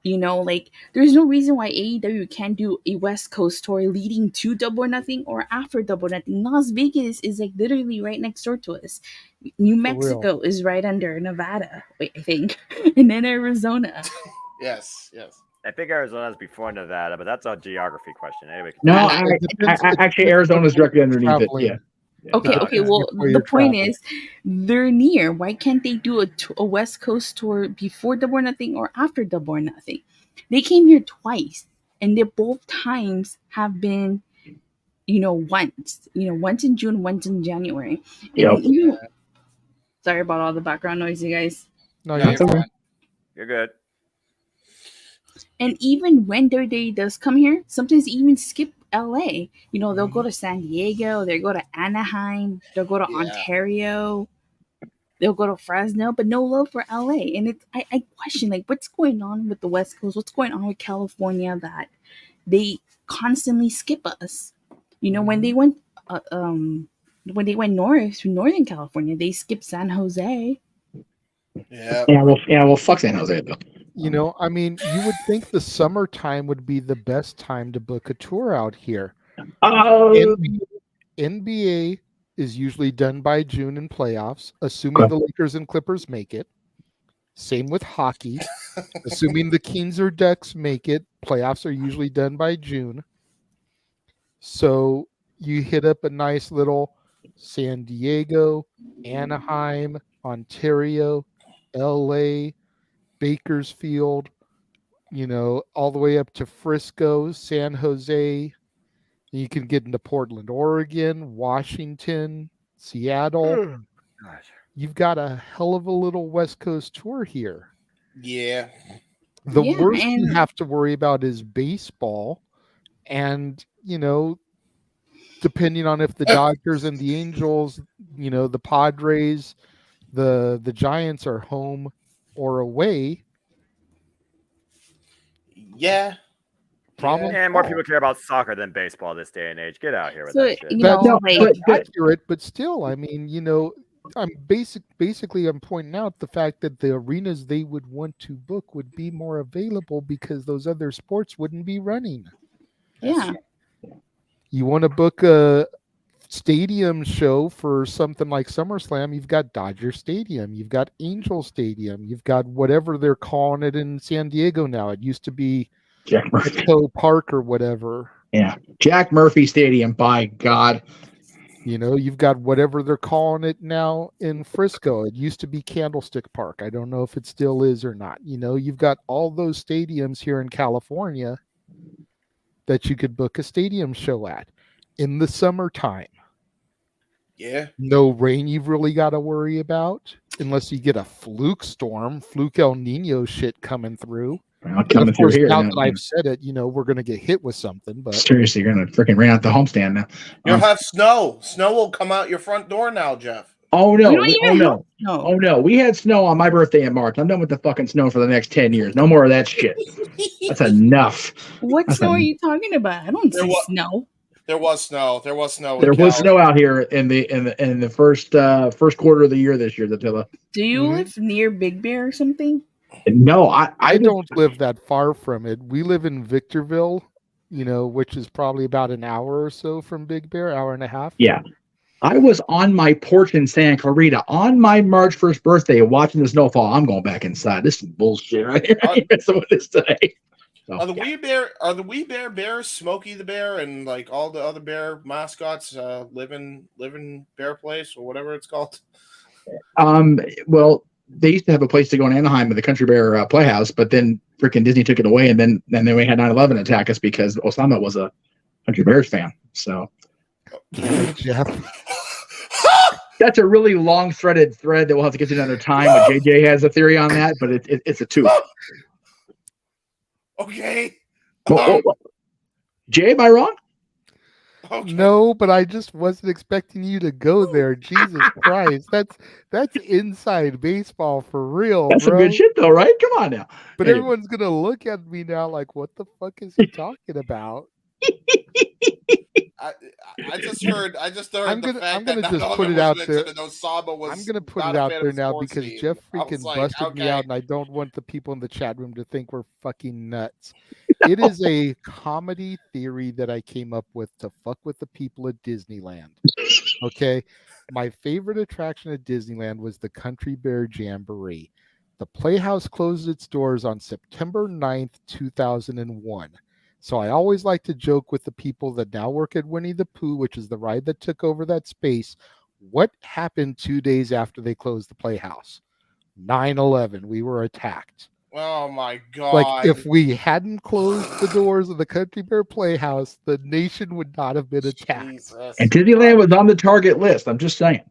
There's no reason why AEW can't do a West Coast tour leading to Double or Nothing or after Double or Nothing. Las Vegas is literally right next door to us. New Mexico is right under Nevada, I think, and then Arizona. Yes. I think Arizona's before Nevada, but that's a geography question. Anyway. No, actually, Arizona's directly underneath it. Okay. Well, the point is, they're near. Why can't they do a West Coast tour before Double or Nothing or after Double or Nothing? They came here twice, and they both times have been, once in June, once in January. Yep. Sorry about all the background noise, you guys. No, you're fine. You're good. And even when their day does come here, sometimes they even skip LA. They'll go to San Diego, they'll go to Anaheim, they'll go to Ontario, they'll go to Fresno, but no love for LA. And I question, like, what's going on with the West Coast? What's going on with California that they constantly skip us? When they went north to Northern California, they skipped San Jose. Yeah. Well, fuck San Jose though. I mean, you would think the summertime would be the best time to book a tour out here. NBA is usually done by June in playoffs, assuming the Lakers and Clippers make it. Same with hockey. Assuming the Kings or Ducks make it, playoffs are usually done by June. So you hit up a nice little San Diego, Anaheim, Ontario, LA, Bakersfield, all the way up to Frisco, San Jose. You can get into Portland, Oregon, Washington, Seattle. You've got a hell of a little West Coast tour here. Yeah. The worst you have to worry about is baseball. And, depending on if the Dodgers and the Angels, the Padres, the Giants are home or away. Yeah. Problem. And more people care about soccer than baseball this day and age. Get out here with that shit. That's accurate, but still, I mean, I'm basically I'm pointing out the fact that the arenas they would want to book would be more available because those other sports wouldn't be running. Yeah. You want to book a stadium show for something like SummerSlam, you've got Dodger Stadium, you've got Angel Stadium, you've got whatever they're calling it in San Diego now. It used to be Jack Murphy Park or whatever. Yeah, Jack Murphy Stadium. By God, you've got whatever they're calling it now in Frisco. It used to be Candlestick Park. I don't know if it still is or not. You've got all those stadiums here in California that you could book a stadium show at in the summertime. Yeah. No rain you've really got to worry about unless you get a fluke El Nino shit coming through. Coming through here. Now that I've said it, we're going to get hit with something. But seriously, you're going to freaking rain out the homestand now. You'll have snow. Snow will come out your front door now, Jeff. Oh no! We had snow on my birthday in March. I'm done with the fucking snow for the next 10 years. No more of that shit. That's enough. What snow are you talking about? I don't see snow. There was snow. There was snow. There was snow out here in the first quarter of the year this year. Do you live near Big Bear or something? No, I don't live that far from it. We live in Victorville, which is probably about an hour or so from Big Bear, hour and a half. Yeah. I was on my porch in Santa Clarita on my March 1st birthday watching the snowfall. I'm going back inside. This is bullshit right here. That's what it is today. So, are the wee bear bears, Smokey the Bear, and like all the other bear mascots living bear place or whatever it's called? Well, they used to have a place to go in Anaheim at the Country Bear Playhouse, but then freaking Disney took it away, and then we had 9/11 attack us because Osama was a Country Bears fan. So, Jeff. That's a really long thread that we'll have to get to another time. But JJ has a theory on that, but it's a two. Okay. Jay, am I wrong? Okay. No, but I just wasn't expecting you to go there. Jesus Christ, that's inside baseball for real. That's bro. some good shit, though, right? Come on now. But everyone's gonna look at me now like, what the fuck is he talking about? I just heard. I'm gonna just put it out there. I'm gonna put it out there now because Jeff freaking busted me out, and I don't want the people in the chat room to think we're fucking nuts. It is a comedy theory that I came up with to fuck with the people at Disneyland. Okay, my favorite attraction at Disneyland was the Country Bear Jamboree. The Playhouse closed its doors on September 9th, 2001. So I always like to joke with the people that now work at Winnie the Pooh, which is the ride that took over that space. What happened 2 days after they closed the Playhouse? 9/11. We were attacked. Oh my God. Like, if we hadn't closed the doors of the Country Bear Playhouse, the nation would not have been attacked. Jesus. And Disneyland was on the target list. I'm just saying.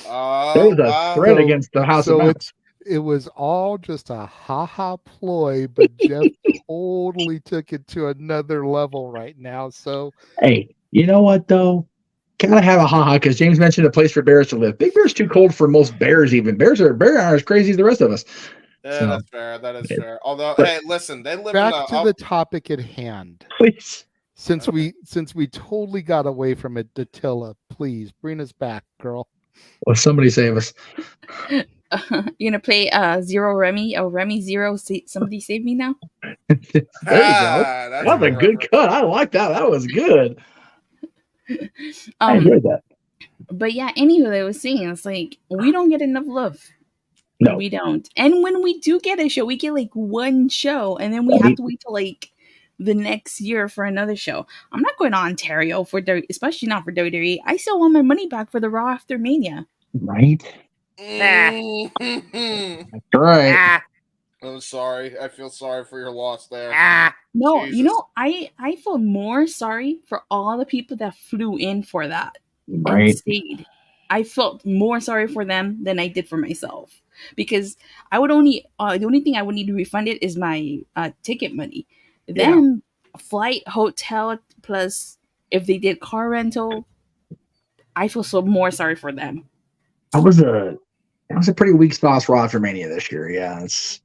There was a threat against the House of Mouse. It was all just a ha-ha ploy, but Jeff totally took it to another level right now. So, hey, you know what, though? Gotta have a ha-ha, because James mentioned a place for bears to live. Big Bear's too cold for most bears, even. Bears aren't as crazy as the rest of us. Yeah, that's fair. That is fair. Although, hey, listen, they live back in to the topic at hand. Please. Since we totally got away from it, Datilla, please bring us back, girl. Well, somebody save us. You're gonna play Zero Remy or Remy Zero. Somebody save me now. There you go. That was a good cut. I like that. That was good. I enjoyed that. But yeah, anyway, I was saying, it's like we don't get enough love. No, we don't. And when we do get a show, we get like one show, and then we have to wait till like the next year for another show. I'm not going to Ontario especially not for WWE. I still want my money back for the Raw after Mania. Right. That's right. I'm sorry. I feel sorry for your loss there. No, Jesus. you know, I feel more sorry for all the people that flew in for that and stayed. I felt more sorry for them than I did for myself, because I would only the only thing I would need to refund it is my ticket money. Then flight, hotel, plus if they did car rental, I feel so more sorry for them. That was a pretty weak sauce Raw after Mania this year. Yeah, it's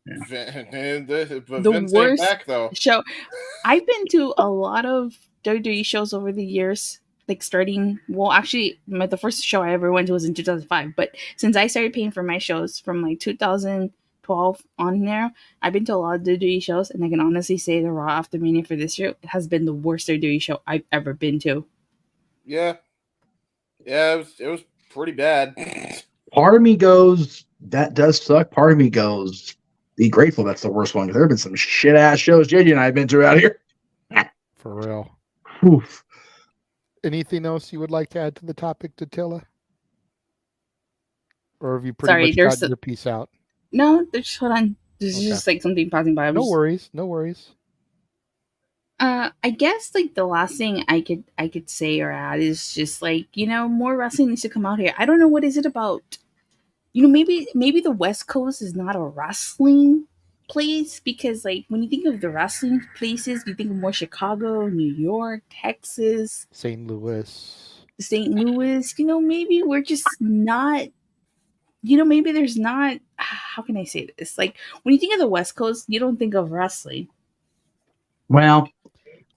the worst back, though. show. I've been to a lot of WWE shows over the years. Like starting, well, actually, the first show I ever went to was in 2005. But since I started paying for my shows from like 2012 on there, I've been to a lot of WWE shows, and I can honestly say the Raw after Mania for this year has been the worst WWE show I've ever been to. Yeah, it was pretty bad. Part of me goes, that does suck. Part of me goes, be grateful that's the worst one, because there have been some shit ass shows JJ and I have been to out here. For real. Oof. Anything else you would like to add to the topic, Datilla? Or have you pretty much gotten your piece out? No, there's hold on. There's just like something passing by. No worries. I guess like the last thing I could say or add is just like, you know, more wrestling needs to come out here. I don't know, what is it about? You know, maybe the West Coast is not a wrestling place, because like when you think of the wrestling places, you think of more Chicago, New York, Texas, St. Louis. You know, maybe we're just not. You know, maybe there's not. How can I say this? Like when you think of the West Coast, you don't think of wrestling. Well,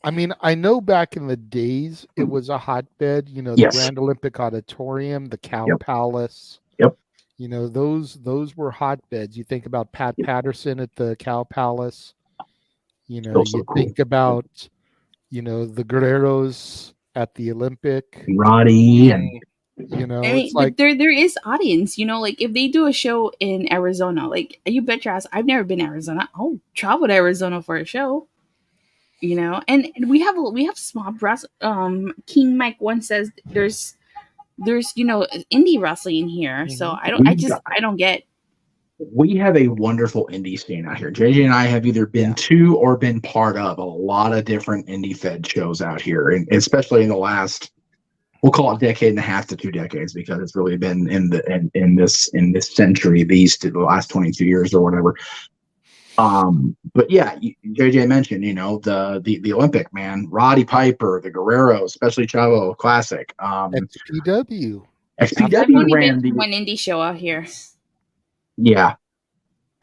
I mean, I know back in the days it was a hotbed. You know, the Grand Olympic Auditorium, the Cow Palace. Yep. You know, those were hotbeds. You think about Pat Patterson at the Cow Palace. You know, think about, you know, the Guerreros at the Olympic. Roddy and you know, I mean, it's like there is audience. You know, like if they do a show in Arizona, like you bet your ass, I've never been to Arizona. I'll travel to Arizona for a show. You know, and we have small brass. King Mike once says there's you know indie wrestling here, so I don't get. We have a wonderful indie scene out here. JJ and I have either been to or been part of a lot of different indie fed shows out here, and especially in the last, we'll call it decade and a half to 2 decades, because it's really been in this century, the last 22 years or whatever. But yeah, JJ mentioned, you know, the Olympic, man, Roddy Piper, the Guerrero, especially Chavo Classic, XPW ran one indie show out here. Yeah,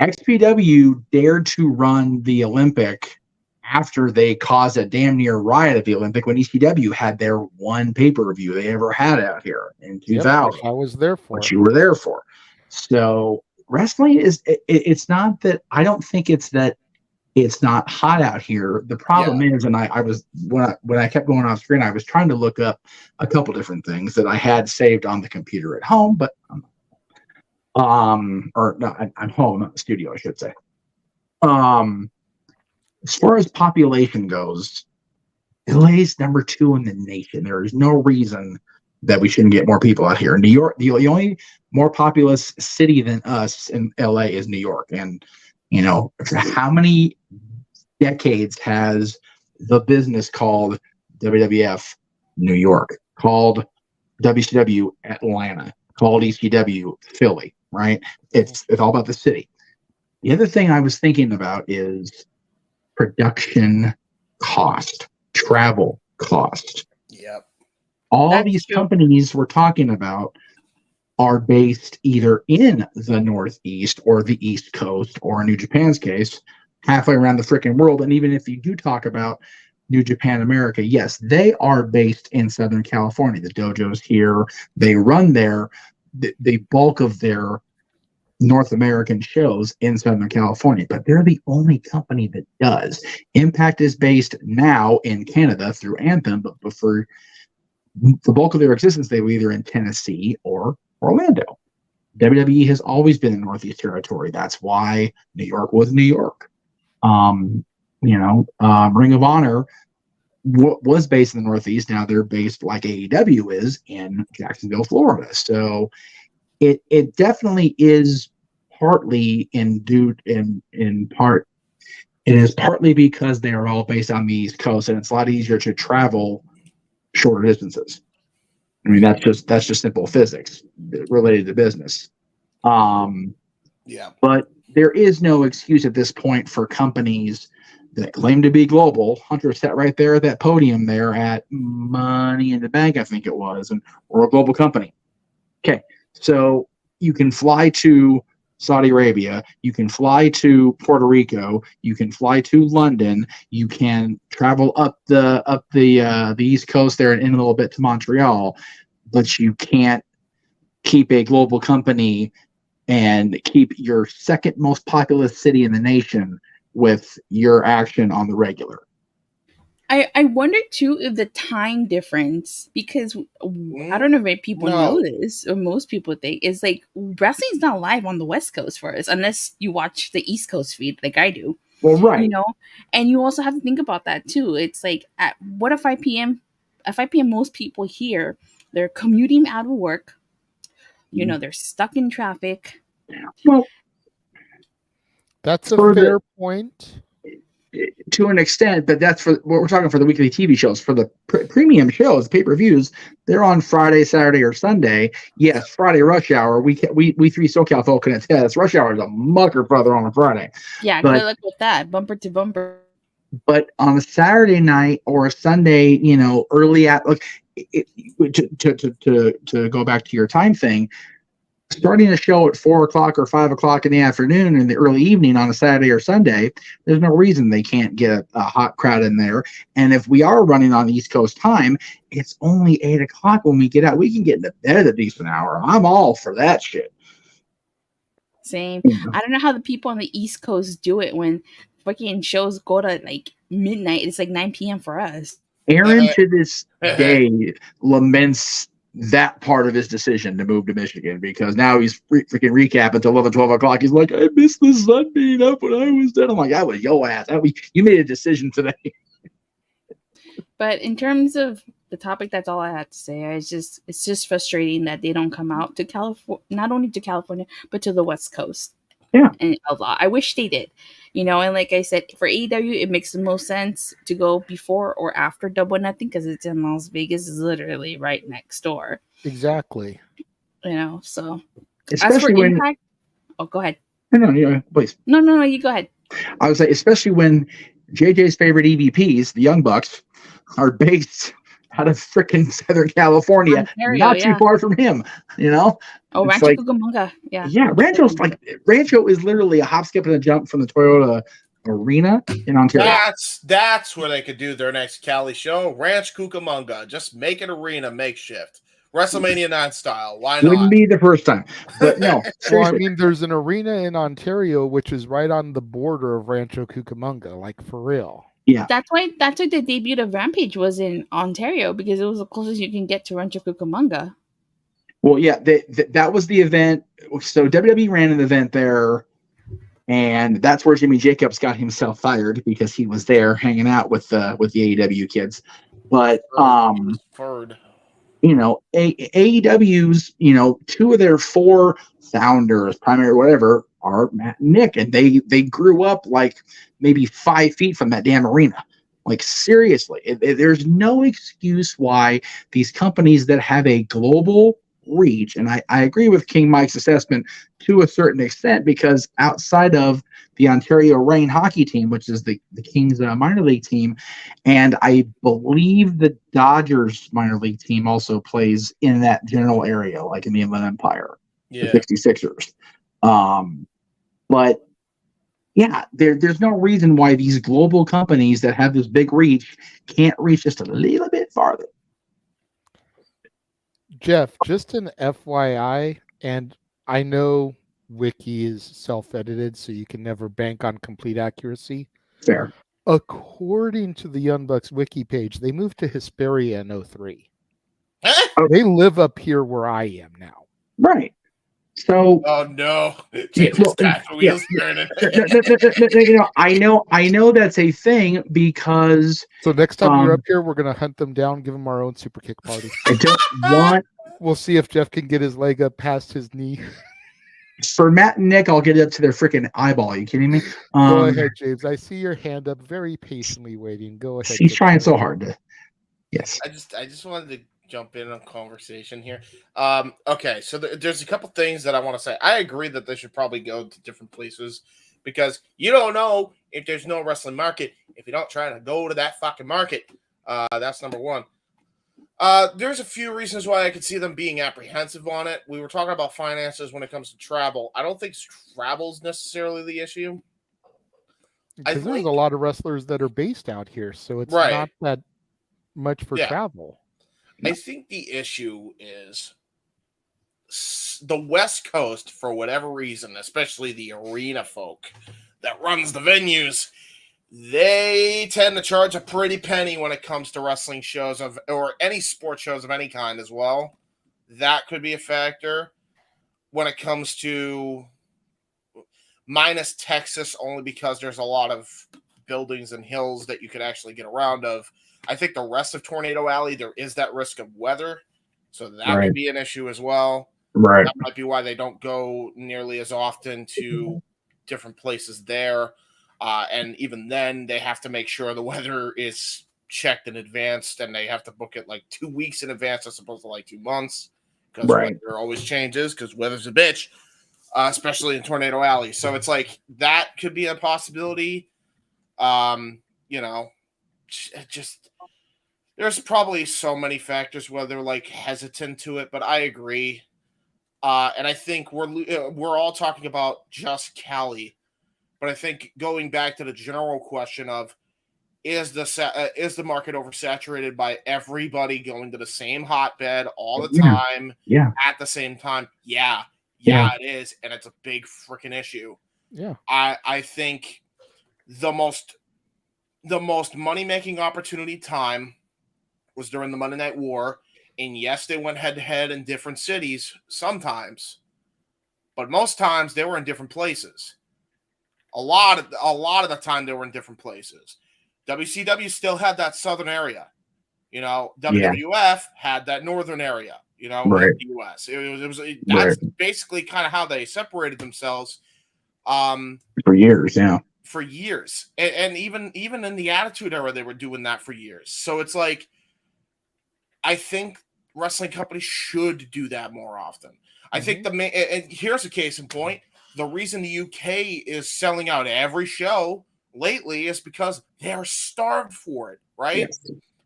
XPW dared to run the Olympic after they caused a damn near riot at the Olympic when ECW had their one pay-per-view they ever had out here in 2000. I was there for what you were there for. So wrestling is, it's not that, I don't think it's that it's not hot out here. The problem is, and I was, when I kept going off screen, I was trying to look up a couple different things that I had saved on the computer at home, but or no, I'm home, not the studio, I should say. as far as population goes, LA's number 2 in the nation. There is no reason that we shouldn't get more people out here. New York, the only more populous city than us in LA is New York. And, how many decades has the business called WWF New York, called WCW Atlanta, called ECW Philly, right? It's all about the city. The other thing I was thinking about is production cost, travel cost. Yep. All these companies we're talking about are based either in the Northeast or the East Coast, or in New Japan's case, halfway around the freaking world. And even if you do talk about New Japan America, yes, they are based in Southern California. The dojo's here. They run the bulk of their North American shows in Southern California, but they're the only company that does. Impact is based now in Canada through Anthem, but for the bulk of their existence, they were either in Tennessee or Orlando. WWE has always been in Northeast territory. That's why New York was New York. Ring of Honor was based in the Northeast. Now they're based like AEW is in Jacksonville, Florida. So it definitely is partly in part. It is partly because they are all based on the East Coast, and it's a lot easier to travel shorter distances. I mean, that's just simple physics related to business. Yeah. But there is no excuse at this point for companies that claim to be global. Hunter sat right there at that podium there at Money in the Bank, I think it was, and we're a global company. Okay, so you can fly to Saudi Arabia, you can fly to Puerto Rico, you can fly to London, you can travel up the East Coast there and in a little bit to Montreal, but you can't keep a global company and keep your second most populous city in the nation with your action on the regular. I wonder too if the time difference, because I don't know if people know this, or most people think, is like wrestling's not live on the West Coast for us unless you watch the East Coast feed like I do. Well, right. And you also have to think about that too. It's like at 5 p.m. At 5 p.m. most people here, they're commuting out of work. They're stuck in traffic. Well, that's a fair point. To an extent, but that's for what we're talking for the weekly TV shows. For the premium shows, pay-per-views, they're on Friday, Saturday, or Sunday. Yes, Friday rush hour. We three SoCal folk can attest. Rush hour is a mucker brother on a Friday. Yeah, good luck with that. Bumper to bumper. But on a Saturday night or a Sunday, early to go back to your time thing, starting a show at 4 o'clock or 5 o'clock in the afternoon in the early evening on a Saturday or Sunday, there's no reason they can't get a hot crowd in there. And if we are running on East Coast time, it's only 8 o'clock when we get out. We can get into bed at a decent hour. I'm all for that shit. Same. I don't know how the people on the East Coast do it when fucking shows go to like midnight. It's like 9 p.m. for us. Aaron to this day laments that part of his decision to move to Michigan, because now he's freaking recapping until 11, 12 o'clock. He's like, I missed the sun being up when I was dead. I'm like, that was your ass. You made a decision today. But in terms of the topic, that's all I had to say. It's just frustrating that they don't come out to California, not only to California, but to the West Coast. Yeah. And a lot. I wish they did. And like I said, for AEW, it makes the most sense to go before or after Double or Nothing, because it's in Las Vegas, is literally right next door. Exactly. So especially as for when Impact, go ahead. No, please. No, you go ahead. I would say, especially when JJ's favorite EVPs, the Young Bucks, are based out of freaking Southern California, Ontario, not too far from him. Oh, It's Rancho Cucamonga. Yeah, Rancho is literally a hop, skip, and a jump from the Toyota Arena in Ontario. That's where they could do their next Cali show. Ranch Cucamonga. Just make an arena makeshift. WrestleMania 9 style. Why not? Wouldn't be the first time. But no. Well, I mean, there's an arena in Ontario which is right on the border of Rancho Cucamonga, like for real. Yeah. That's why the debut of Rampage was in Ontario, because it was the closest you can get to Rancho Cucamonga. Well, yeah, that was the event. So WWE ran an event there And that's where Jimmy Jacobs got himself fired, because he was there hanging out with the AEW kids. But Ferd. AEW's, two of their 4 founders, primary whatever, are Matt and Nick, and they grew up like maybe 5 feet from that damn arena. Like, seriously, there's no excuse why these companies that have a global reach, and I agree with King Mike's assessment to a certain extent, because outside of the Ontario Reign hockey team, which is the Kings minor league team, and I believe the Dodgers minor league team also plays in that general area, like in the Inland Empire, the 66ers. But yeah, there's no reason why these global companies that have this big reach can't reach just a little bit farther. Jeff, just an FYI, and I know Wiki is self-edited, so you can never bank on complete accuracy. Fair. According to the Young Bucks Wiki page, they moved to Hesperia in 2003. They live up here where I am now. Right. So, oh no, I know that's a thing, because so next time you're up here, we're gonna hunt them down, give them our own super kick party. I don't want. We'll see if Jeff can get his leg up past his knee. For Matt and Nick, I'll get it up to their freaking eyeball. Are you kidding me? Go ahead, James. I see your hand up, very patiently waiting. Go ahead. He's trying so hard to. Yes. I just wanted to jump in on conversation here. Okay, so there's a couple things that I want to say. I agree that they should probably go to different places, because you don't know if there's no wrestling market if you don't try to go to that fucking market. That's number one. There's a few reasons why I could see them being apprehensive on it. We were talking about finances when it comes to travel. I don't think travel's necessarily the issue. Because there's a lot of wrestlers that are based out here, so it's not that much for travel. I think the issue is the West Coast, for whatever reason, especially the arena folk that runs the venues, they tend to charge a pretty penny when it comes to wrestling shows or any sports shows of any kind as well. That could be a factor. When it comes to minus Texas, only because there's a lot of buildings and hills that you could actually get around of. I think the rest of Tornado Alley, there is that risk of weather, so that would be an issue as well. Right. That might be why they don't go nearly as often to different places there. And even then, they have to make sure the weather is checked in advance, and they have to book it like 2 weeks in advance as opposed to like 2 months, because weather always changes, because weather's a bitch, especially in Tornado Alley. So it's like that could be a possibility. Just there's probably so many factors where they're like hesitant to it, but I agree. And I think we're all talking about just Cali, but I think going back to the general question of is the market oversaturated by everybody going to the same hotbed all the time at the same time? Yeah, it is, and it's a big freaking issue. Yeah, I think the most money-making opportunity time was during the Monday Night War. And yes, they went head-to-head in different cities sometimes. But most times, they were in different places. A lot of the time, they were in different places. WCW still had that southern area. WWF had that northern area, in the U.S. That's basically kind of how they separated themselves. For years, yeah. For years. And even in the Attitude Era, they were doing that for years. So it's like, I think wrestling companies should do that more often. I think and here's a case in point. The reason the UK is selling out every show lately is because they're starved for it, right?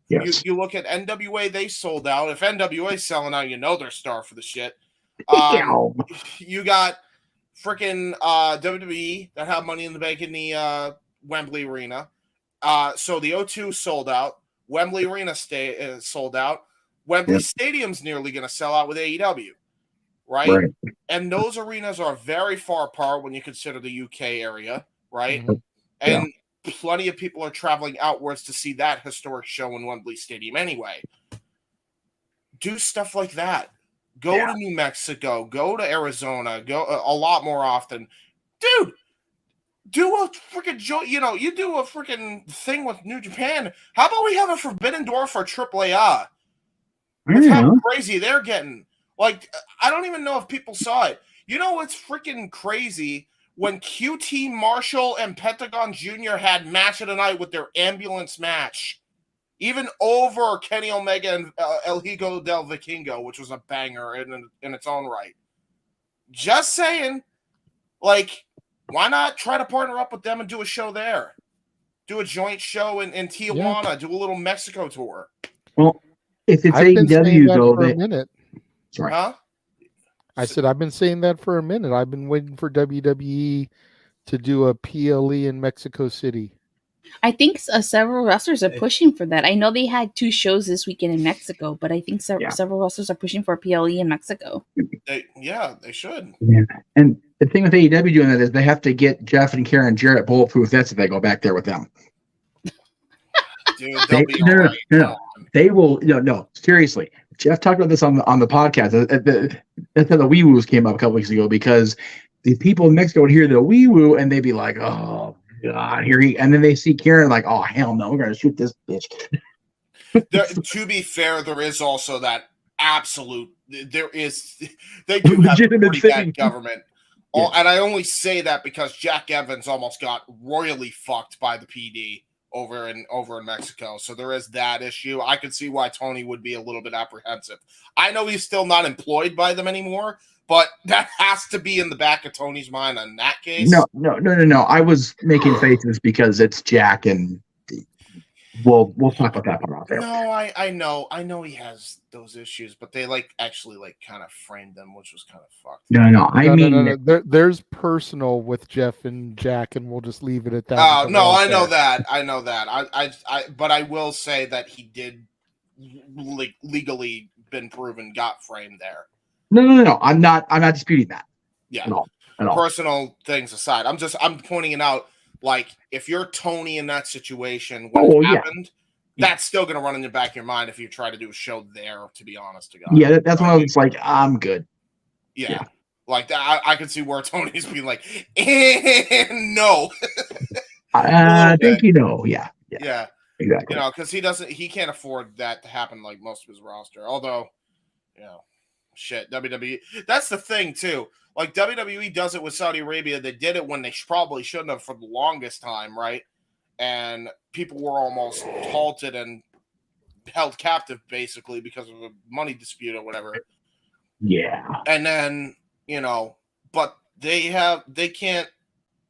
Yes. You look at NWA, they sold out. If NWA's selling out, they're starved for the shit. You got freaking WWE that have Money in the Bank in the Wembley Arena. So the O2 sold out. Wembley Arena sold out. Wembley Stadium's nearly going to sell out with AEW, right? And those arenas are very far apart when you consider the UK area, right? And plenty of people are traveling outwards to see that historic show in Wembley Stadium anyway. Do stuff like that. Go to New Mexico. Go to Arizona. Go a lot more often. Dude, do a freaking you do a freaking thing with New Japan. How about we have a Forbidden Door for AAA? With how crazy they're getting. Like, I don't even know if people saw it. You know what's freaking crazy? When QT Marshall and Pentagon Jr. had match of the night with their ambulance match, even over Kenny Omega and El Higo del Vikingo, which was a banger in its own right. Just saying, like, why not try to partner up with them and do a show there? Do a joint show in Tijuana. Do a little Mexico tour. Well, if it's I've been saying AEW, that though, for a minute. Sorry. Huh? I said I've been saying that for a minute. I've been waiting for WWE to do a PLE in Mexico City. I think several wrestlers are pushing for that. I know they had 2 shows this weekend in Mexico, but I think several wrestlers are pushing for a PLE in Mexico. They should. Yeah. And the thing with AEW doing that is they have to get Jeff and Karen Jarrett bulletproof vets if they go back there with them. Dude, they'll be all right. No. They will. No. Seriously, Jeff talked about this on the podcast. That's how the wee woos came up a couple weeks ago, because the people in Mexico would hear the wee woo and they'd be like, "Oh God, and then they see Karen like, "Oh hell no, we're gonna shoot this bitch." To be fair, there is also that absolute. They do have a pretty bad government. Yeah. And I only say that because Jack Evans almost got royally fucked by the PD over in Mexico. So there is that issue. I could see why Tony would be a little bit apprehensive. I know he's still not employed by them anymore, but that has to be in the back of Tony's mind in that case. No. I was making faces because it's Jack, and we'll talk about that part out there. No, I know he has those issues, but they actually kind of framed them, which was kind of fucked. No. There's personal with Jeff and Jack, and we'll just leave it at that. Oh no, I know that. But I will say that he did legally been proven got framed there. No. I'm not disputing that. Yeah. At all. Personal things aside, I'm pointing it out. Like, if you're Tony in that situation when it happened, that's still going to run in the back of your mind if you try to do a show there, to be honest to God. Yeah, that's when I was like, I'm good. Yeah. Like, that, I can see where Tony's being like, no. I think Yeah. Exactly. Because he can't afford that to happen like most of his roster. Although, shit, WWE. That's the thing, too. Like, WWE does it with Saudi Arabia. They did it when they probably shouldn't have for the longest time, right? And people were almost halted and held captive, basically, because of a money dispute or whatever. Yeah. And then, but they can't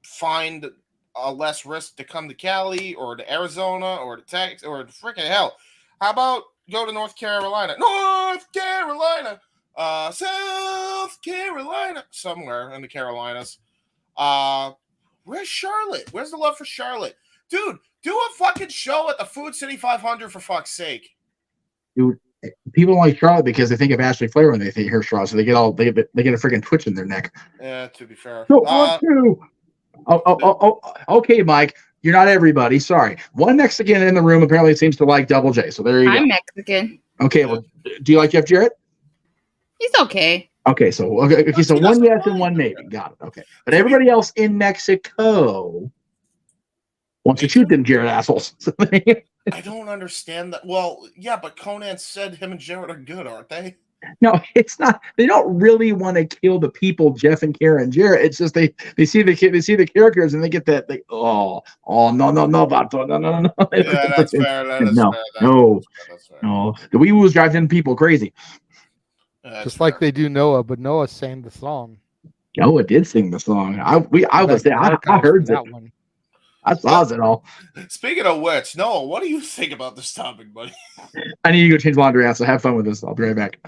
find a less risk to come to Cali or to Arizona or to Texas or to freaking hell. How about go to North Carolina? North Carolina! South Carolina, somewhere in the Carolinas. Where's Charlotte? Where's the love for Charlotte? Dude, do a fucking show at the Food City 500 for fuck's sake. Dude, people don't like Charlotte because they think of Ashley Flair when they hear Charlotte, so they get a freaking twitch in their neck. Yeah, to be fair. Okay, Mike. You're not everybody. Sorry. One Mexican in the room apparently seems to like Double J, so there you go. I'm Mexican. Okay, well, do you like Jeff Jarrett? He's okay. Okay, so one yes and one maybe. Got it. Okay, but everybody else in Mexico wants to shoot them Jarrett assholes. I don't understand that. Well, yeah, but Conan said him and Jarrett are good, aren't they? No, it's not. They don't really want to kill the people, Jeff and Karen Jarrett. It's just they see the characters and they get that no, Vato, no. Yeah, that's fair. No. The wee woos drive them people crazy. Just like they do Noah, but Noah sang the song. Noah did sing the song. I was there. I heard that one. I saw it all. Speaking of which, Noah, what do you think about this topic, buddy? I need to go change laundry out, so have fun with this. I'll be right back.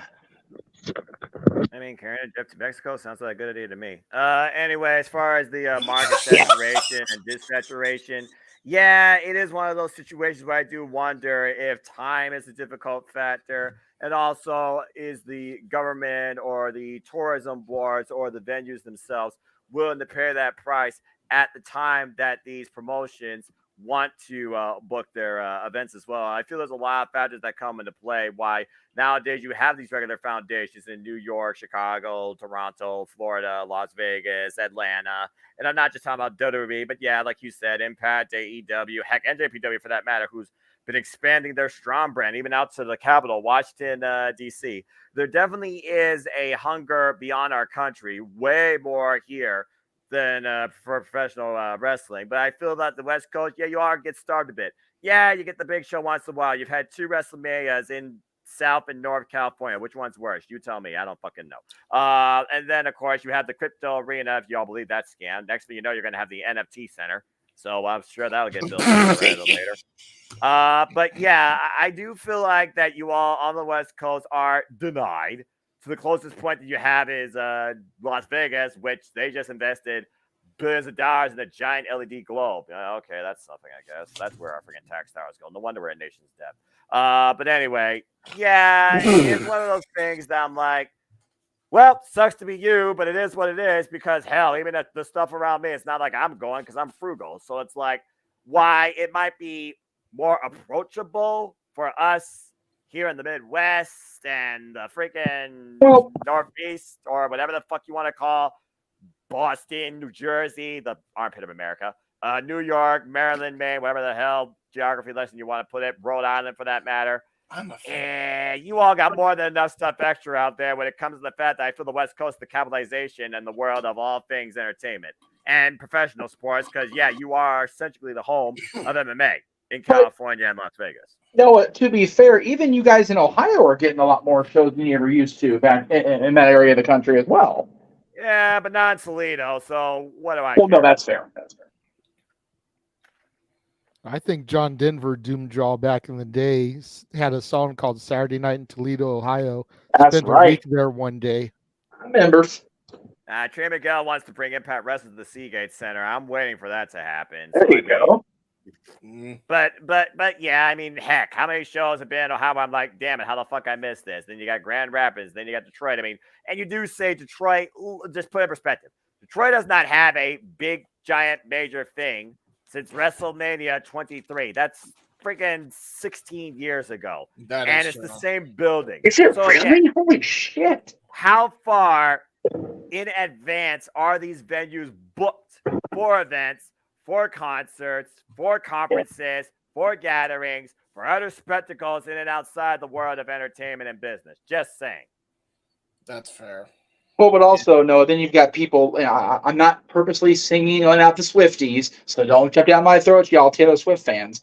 I mean, carrying a trip to Mexico sounds like a good idea to me. Anyway, as far as the market saturation and dissaturation, yeah, it is one of those situations where I do wonder if time is a difficult factor. And also, is the government or the tourism boards or the venues themselves willing to pay that price at the time that these promotions want to book their events as well. I feel there's a lot of factors that come into play why nowadays you have these regular foundations in New York, Chicago, Toronto, Florida, Las Vegas, Atlanta. And I'm not just talking about WWE, but yeah, like you said, Impact, AEW, heck, NJPW for that matter, who's been expanding their strong brand, even out to the capital, Washington, D.C. There definitely is a hunger beyond our country, way more here than for professional wrestling. But I feel that the West Coast, yeah, you are get starved a bit. Yeah, you get the big show once in a while. You've had 2 WrestleManias in South and North California. Which one's worse? You tell me. I don't fucking know. And then, of course, you have the crypto arena, if you all believe that scam. Next thing you know, you're going to have the NFT center. So I'm sure that'll get built sooner or later. But yeah, I do feel like that you all on the West Coast are denied. So the closest point that you have is Las Vegas, which they just invested billions of dollars in a giant LED globe. Okay, that's something, I guess. That's where our freaking tax dollars go. No wonder we're in nation's debt. But anyway, yeah, it's one of those things that I'm like, well, sucks to be you, but it is what it is because, hell, even at the stuff around me, it's not like I'm going because I'm frugal. So it's like why it might be more approachable for us here in the Midwest and the freaking Northeast or whatever the fuck you want to call Boston, New Jersey, the armpit of America, New York, Maryland, Maine, whatever the hell geography lesson you want to put it, Rhode Island for that matter. And you all got more than enough stuff extra out there when it comes to the fact that I feel the West Coast, the capitalization and the world of all things entertainment and professional sports, because, yeah, you are essentially the home of MMA in California and Las Vegas. No, to be fair, even you guys in Ohio are getting a lot more shows than you ever used to back in that area of the country as well. Yeah, but not in Toledo, so what do I Well, no, that's fair. That's fair. I think John Denver Doomjaw back in the day had a song called Saturday Night in Toledo, Ohio. That's Spent right. a week there one day. I remember. Trey Miguel wants to bring Impact Wrestling to the Seagate Center. I'm waiting for that to happen. There you go. But yeah, I mean, heck, how many shows have been in Ohio? I'm like, damn it, how the fuck I missed this? Then you got Grand Rapids, then you got Detroit. I mean, and you do say Detroit, just put it in perspective. Detroit does not have a big, giant, major thing since WrestleMania 23. That's freaking 16 years ago. And it's the same building. Is it so, really? Yeah, holy shit. How far in advance are these venues booked for events, for concerts, for conferences, for gatherings, for other spectacles in and outside the world of entertainment and business? Just saying. That's fair. Well, but also, no, then you've got people, I'm not purposely singing on out the Swifties, so don't jump down my throat, y'all Taylor Swift fans.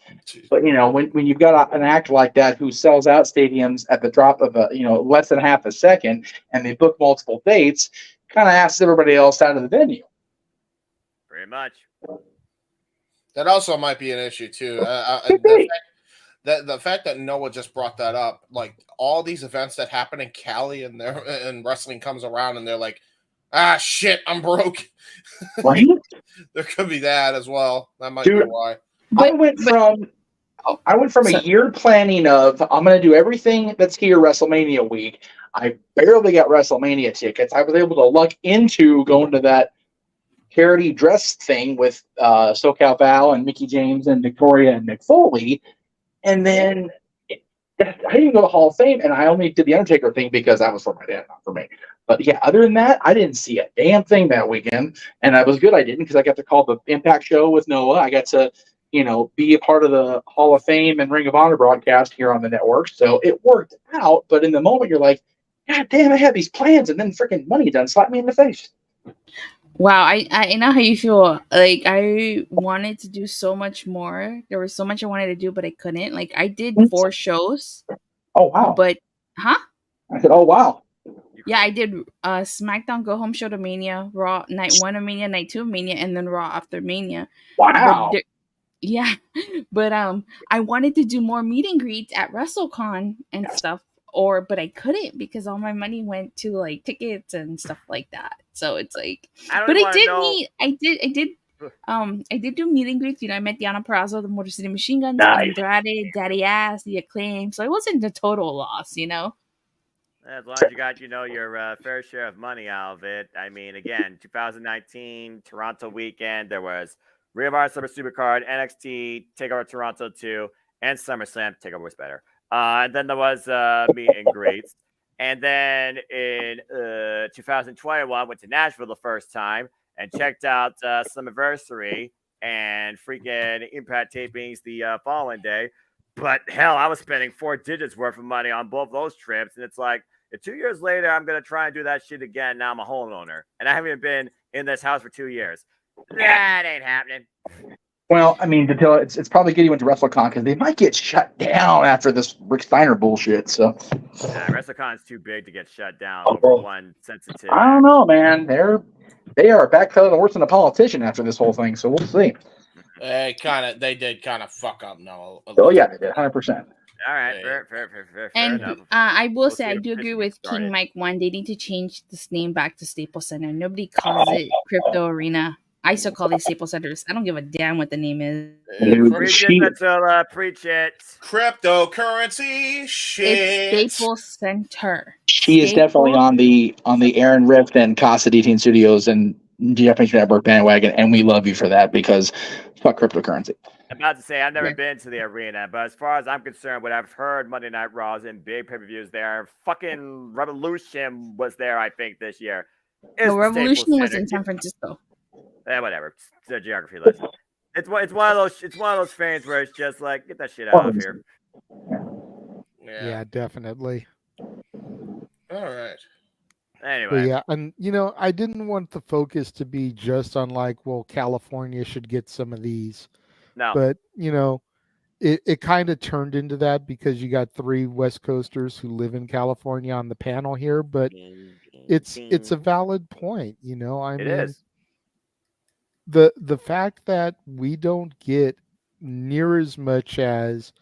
But, when you've got an act like that who sells out stadiums at the drop of less than half a second, and they book multiple dates, kind of asks everybody else out of the venue. Pretty much. That also might be an issue, too. The fact that Noah just brought that up, like all these events that happen in Cali and wrestling comes around and they're like, shit, I'm broke. Right? There could be that as well. That might be why. I went from a year planning of I'm going to do everything that's here WrestleMania week. I barely got WrestleMania tickets. I was able to luck into going to that charity dress thing with SoCal Val and Mickey James and Victoria and Mick Foley. And then I didn't go to Hall of Fame, and I only did the Undertaker thing because that was for my dad, not for me. But yeah, other than that, I didn't see a damn thing that weekend, and I was good I didn't because I got to call the Impact show with Noah. I got to, be a part of the Hall of Fame and Ring of Honor broadcast here on the network, so it worked out. But in the moment, you're like, God damn, I had these plans, and then freaking money done slapped me in the face. Wow, I know how you feel. Like, I wanted to do so much more. There was so much I wanted to do, but I couldn't. Like, I did 4 shows. Oh, wow. But, I said, oh, wow. Yeah, I did SmackDown Go Home Show to Mania, Raw Night 1 of Mania, Night 2 of Mania, and then Raw after Mania. Wow. But I wanted to do more meet and greets at WrestleCon and stuff. But I couldn't because all my money went to like tickets and stuff like that. So it's like, I did do meet and greets. I met Diana Peraza, the Motor City Machine Guns, Andrade, Daddy Ass, The Acclaim. So it wasn't a total loss, As long as you got, your fair share of money out of it. I mean, again, 2019 Toronto weekend, there was Ring of Honor Summer Supercard, NXT TakeOver Toronto 2, and SummerSlam TakeOver was better. And then there was meet and greets. And then in 2021, went to Nashville the first time and checked out Summiversary and freaking Impact tapings the following day. But hell, I was spending 4 digits worth of money on both those trips. And it's like, 2 years later, I'm going to try and do that shit again. Now I'm a homeowner. And I haven't even been in this house for 2 years. That ain't happening. Well, I mean, it's probably getting into WrestleCon because they might get shut down after this Rick Steiner bullshit. So WrestleCon's too big to get shut down over one sensitive. I don't know, man. They are backpedaling worse than a politician after this whole thing. So we'll see. They did kind of fuck up now. Oh yeah, they did 100%. All right, fair And enough. I will say I do agree with King Mike 1. They need to change this name back to Staples Center. Nobody calls it Crypto Arena. I still call it Staples Centers. I don't give a damn what the name is. Preach it, preach it. Cryptocurrency shit. It's Staples Center. She is definitely on the Aaron Rift and Casa D18 Studios and Japanese Network bandwagon, and we love you for that because fuck cryptocurrency. I'm about to say I've never been to the arena, but as far as I'm concerned, what I've heard Monday Night Raws and big pay-per-views there, fucking Revolution was there, I think, this year. No, Revolution was in San Francisco. Whatever. It's the geography lesson. It's one of those fans where it's just like, get that shit out of here. Yeah, definitely. All right. Anyway. But yeah, and I didn't want the focus to be just on like, well, California should get some of these. No. But it kind of turned into that because you got 3 West Coasters who live in California on the panel here, but it's a valid point, I mean, it is. The fact that we don't get near as much as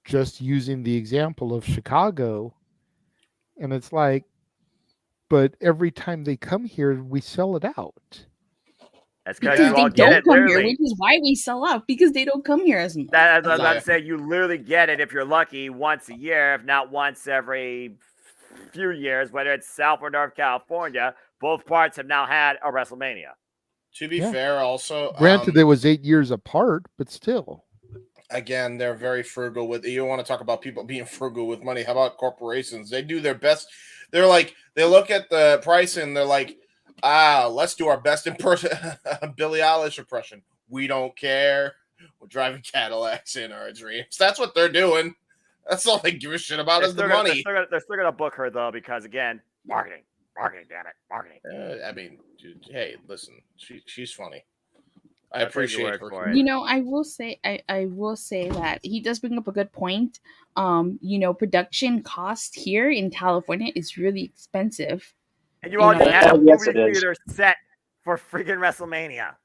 just using the example of Chicago, and it's like, but every time they come here, we sell it out. That's because you all get it literally. Which is why we sell out, because they don't come here as much. That's what I was about to say. You literally get it if you're lucky once a year, if not once every few years, whether it's South or North California. Both parts have now had a WrestleMania. To be fair, also, granted, it was 8 years apart, but still. Again, they're very frugal with. You want to talk about people being frugal with money? How about corporations? They do their best. They're like, they look at the price and they're like, let's do our best Billie Eilish impression. We don't care. We're driving Cadillacs in our dreams. That's what they're doing. That's all they give a shit about is the money. They're still gonna book her though, because again, marketing, damn it, marketing. I mean, dude, hey, listen, she's funny. I appreciate her. I will say that he does bring up a good point. Production cost here in California is really expensive. And you all just had a movie theater set for freaking WrestleMania.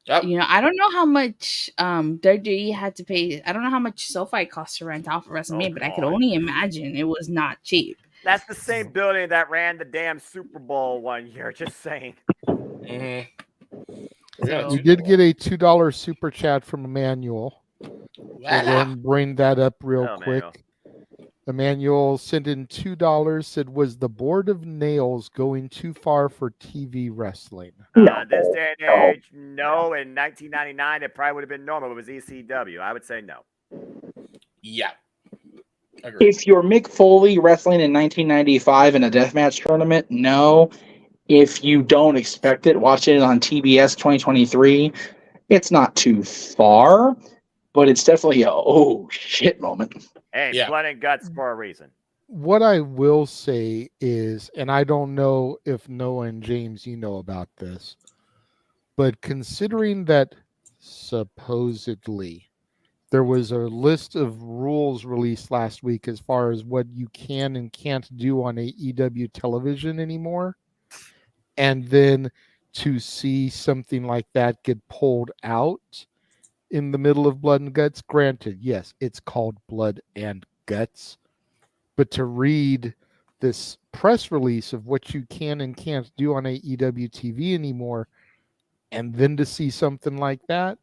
Yep. I don't know how much WWE had to pay. I don't know how much SoFi cost to rent out for WrestleMania, but I could only imagine it was not cheap. That's the same building that ran the damn Super Bowl one year. Just saying. Mm-hmm. We did get a $2 super chat from Emmanuel. We'll bring that up real quick. Emmanuel sent in $2, said, was the Board of Nails going too far for TV wrestling? This day and age, no. In 1999, it probably would have been normal. It was ECW. I would say no. Yeah. Agreed. If you're Mick Foley wrestling in 1995 in a deathmatch tournament, no. If you don't expect it, watching it on TBS 2023, it's not too far, but it's definitely a oh shit moment. Hey, blood and guts for a reason. What I will say is, and I don't know if Noah and James, you know about this, but considering that supposedly there was a list of rules released last week as far as what you can and can't do on AEW television anymore, and then to see something like that get pulled out in the middle of Blood and Guts, granted, yes, it's called Blood and Guts, but to read this press release of what you can and can't do on AEW TV anymore, and then to see something like that,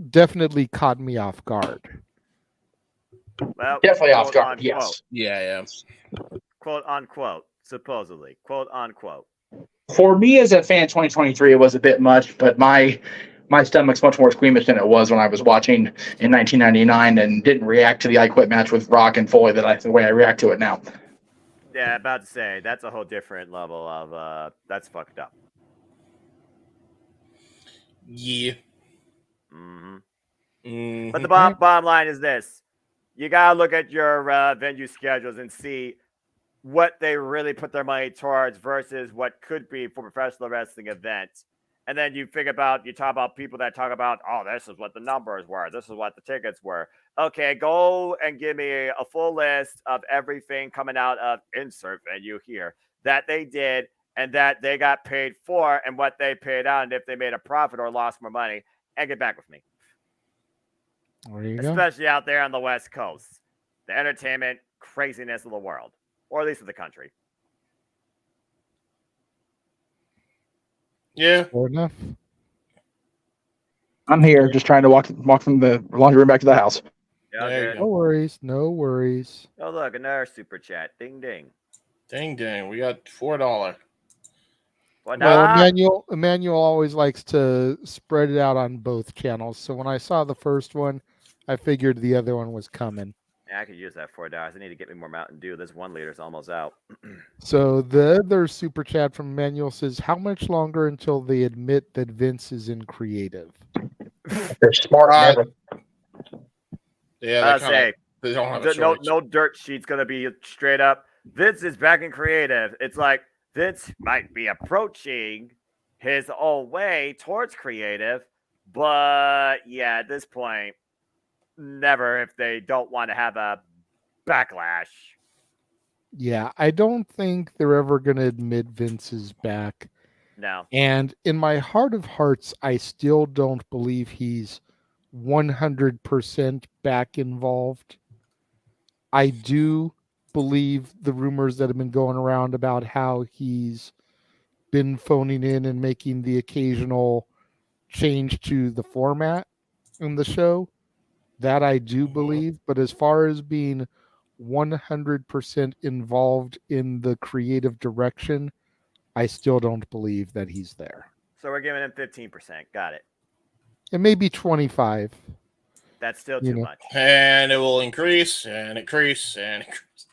definitely caught me off guard. Well, definitely off guard, yes. Yeah. Quote unquote, supposedly, quote unquote. For me as a fan, 2023, it was a bit much, but my stomach's much more squeamish than it was when I was watching in 1999 and didn't react to the I Quit match with Rock and Foley the way I react to it now. Yeah, about to say that's a whole different level of that's fucked up. Yeah. But the bottom line is this: you gotta look at your venue schedules and see what they really put their money towards versus what could be for professional wrestling events. And then you talk about people that talk about, oh, this is what the numbers were. This is what the tickets were. Okay, go and give me a full list of everything coming out of insert venue here that they did and that they got paid for and what they paid out and if they made a profit or lost more money, and get back with me. There you go. Especially out there on the West Coast. The entertainment craziness of the world. Or at least of the country. Yeah. Fair enough. I'm here just trying to walk from the laundry room back to the house. Yeah, No worries. No worries. Oh, look, another super chat. Ding, ding. Ding, ding. We got $4. Well, Emmanuel always likes to spread it out on both channels. So when I saw the first one, I figured the other one was coming. Yeah, I could use that $4. I need to get me more Mountain Dew. This 1 liter's almost out. So the other super chat from Emmanuel says, how much longer until they admit that Vince is in creative? They're smart. Yeah, they don't have a choice. No dirt sheet's going to be straight up. Vince is back in creative. It's like Vince might be approaching his own way towards creative, but yeah, at this point, never if they don't want to have a backlash. Yeah, I don't think they're ever going to admit Vince is back. No. And in my heart of hearts, I still don't believe he's 100% back involved. I do believe the rumors that have been going around about how he's been phoning in and making the occasional change to the format in the show. That I do believe. But as far as being 100% involved in the creative direction, I still don't believe that he's there. So we're giving him 15%. Got it. It may be 25. That's still too much. And it will increase and increase and increase.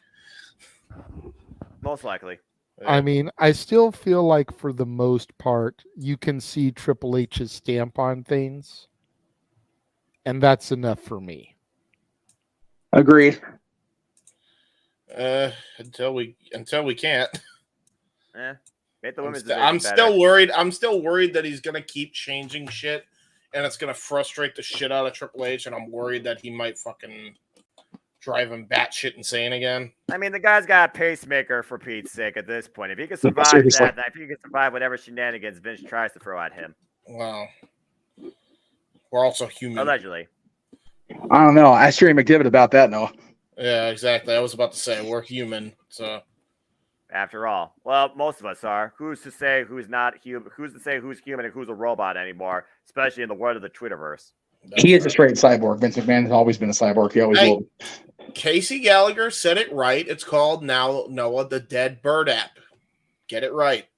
Most likely. I mean, I still feel like for the most part, you can see Triple H's stamp on things. And that's enough for me. Agreed. Until we can't. Make the women's I'm still worried. I'm still worried that he's gonna keep changing shit, and it's gonna frustrate the shit out of Triple H. And I'm worried that he might fucking drive him batshit insane again. I mean, the guy's got a pacemaker for Pete's sake at this point. If he can survive that, if he can survive whatever shenanigans Vince tries to throw at him. Well, we're also human. Allegedly. I don't know. Ask Jerry McDivitt about that, Noah. Yeah, exactly. I was about to say we're human, so. After all, well, most of us are. Who's to say who's not human? Who's to say who's human and who's a robot anymore? Especially in the world of the Twitterverse. He is a straight cyborg. Vince McMahon has always been a cyborg. He always will. Casey Gallagher said it right. It's called now, Noah, the Dead Bird app. Get it right.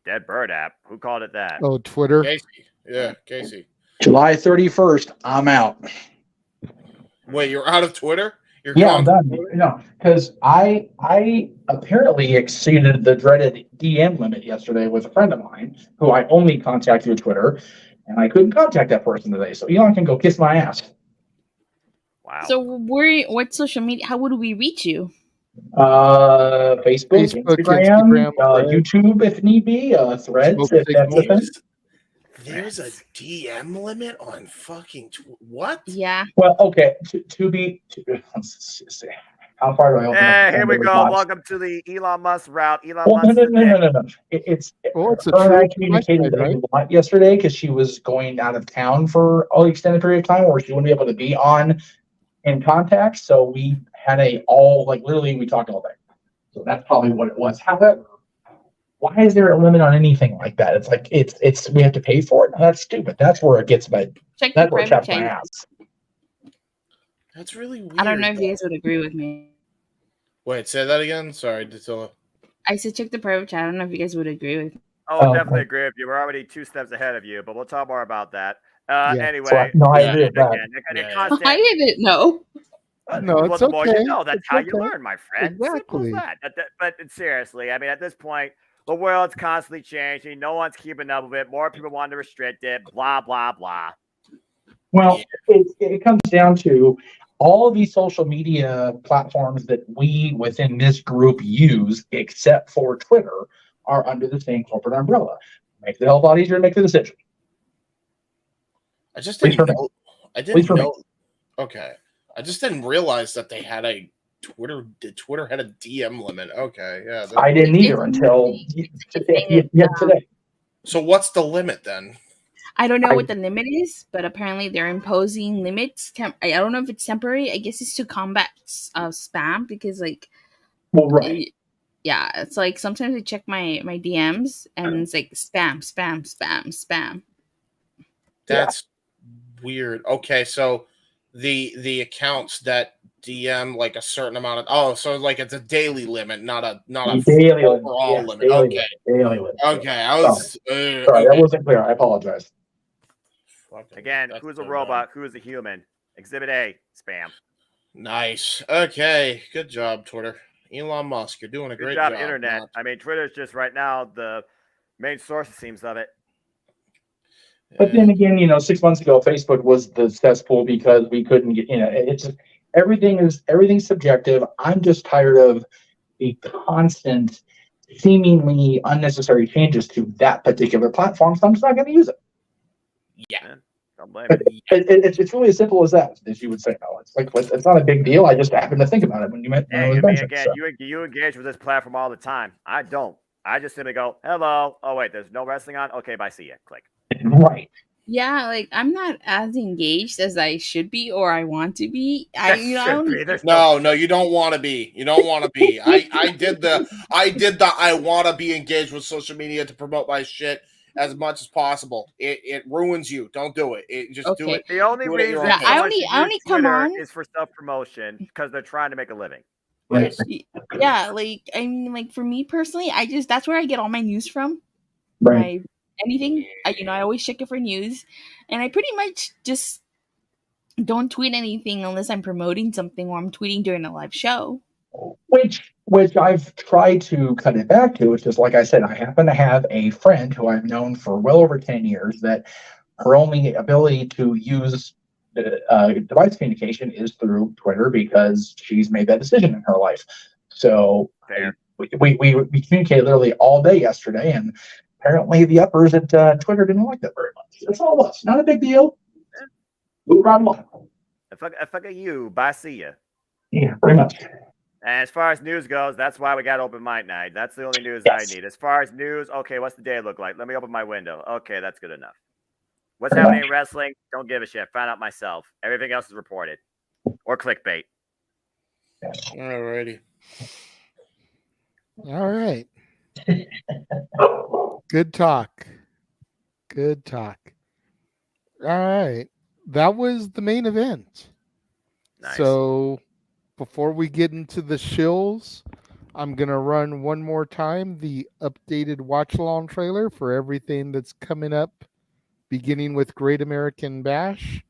Dead Bird app. Who called it that? Oh, Twitter. Casey. Yeah, Casey. July 31st. I'm out. Wait, you're out of Twitter? I'm done. No, because I apparently exceeded the dreaded DM limit yesterday with a friend of mine who I only contact through Twitter, and I couldn't contact that person today. So Elon can go kiss my ass. Wow. So what social media? How would we reach you? Facebook, Instagram, YouTube if need be, Threads if that's a thing. There's a DM limit on fucking what? Yeah. Well, okay. Let's see. How far do I open up? Here we go. Bots? Welcome to the Elon Musk route. Elon Well, Musk. No. It's her and I communicated a lot yesterday because she was going out of town for all the extended period of time where she wouldn't be able to be on in contact. So we had literally we talked all day. So that's probably what it was. However, why is there a limit on anything like that? It's like it's we have to pay for it. No, that's stupid. That's where it gets my. That's where it chaps my ass. That's really weird. I don't know if you guys would agree with me. Wait, say that again. Sorry, Datilla. I said check the private chat. I don't know if you guys would agree with me. Oh, definitely agree with you. We're already 2 steps ahead of you, but we'll talk more about that. Anyway, I agree with that. I didn't know. No, well, it's the more okay. you know, that's It's how you okay. learn, my friend. Simple as Exactly. that. But seriously, I mean, at this point, the world's constantly changing. No one's keeping up with it. More people want to restrict it. Blah blah blah. Well, it comes down to all of these social media platforms that we within this group use, except for Twitter, are under the same corporate umbrella. Makes it a hell lot easier to make the decision. I just didn't know. Okay. I just didn't realize that they had a Twitter. Twitter had a DM limit. Okay, yeah. I didn't either until today. So what's the limit then? I don't know what the limit is, but apparently they're imposing limits. I don't know if it's temporary. I guess it's to combat spam because, like, well, right. Yeah, it's like sometimes I check my DMs and it's like spam. That's weird. Okay, so the accounts that DM like a certain amount of so like it's a daily limit, not a daily overall limit. Daily limit. Okay, I was sorry, that wasn't clear. I apologize. Again, who's a robot? Who's a human? Exhibit A, spam. Nice. Okay, good job, Twitter. Elon Musk, you're doing a great job. Internet. I mean, Twitter's just right now the main source, it seems, of it. But then again, 6 months ago, Facebook was the cesspool because we couldn't get, it's just, everything's subjective. I'm just tired of the constant, seemingly unnecessary changes to that particular platform, so I'm just not going to use it. Yeah. Don't blame it's really as simple as that, as you would say. No, it's not a big deal. I just happened to think about it when you mentioned it. You engage with this platform all the time. I don't. I just simply go, hello. Oh, wait, there's no wrestling on? Okay, bye, see ya. Click. Right. Yeah, like I'm not as engaged as I should be or I want to be. No, you don't want to be. You don't want to be. I did the I want to be engaged with social media to promote my shit as much as possible. It ruins you. Don't do it. Do it. The only reason I only come on is for self-promotion because they're trying to make a living. Right. Yeah, like I mean, like for me personally, that's where I get all my news from. Right. Anything, I always check it for news, and I pretty much just don't tweet anything unless I'm promoting something or I'm tweeting during a live show. Which I've tried to cut it back to. It's just like I said, I happen to have a friend who I've known for well over 10 years that her only ability to use device communication is through Twitter because she's made that decision in her life. So we communicated literally all day yesterday, and apparently the uppers at Twitter didn't like that very much. That's all it was. Not a big deal. Move right along. If I get you, bye, see ya. Yeah, pretty much. And as far as news goes, that's why we got open mic night. That's the only news I need. As far as news, okay, what's the day look like? Let me open my window. Okay, that's good enough. What's happening in wrestling? Don't give a shit. Find out myself. Everything else is reported. Or clickbait. Alrighty. All right. Good talk. Good talk. All right. That was the main event. Nice. So before we get into the shills, I'm going to run one more time the updated watch along trailer for everything that's coming up, beginning with Great American Bash.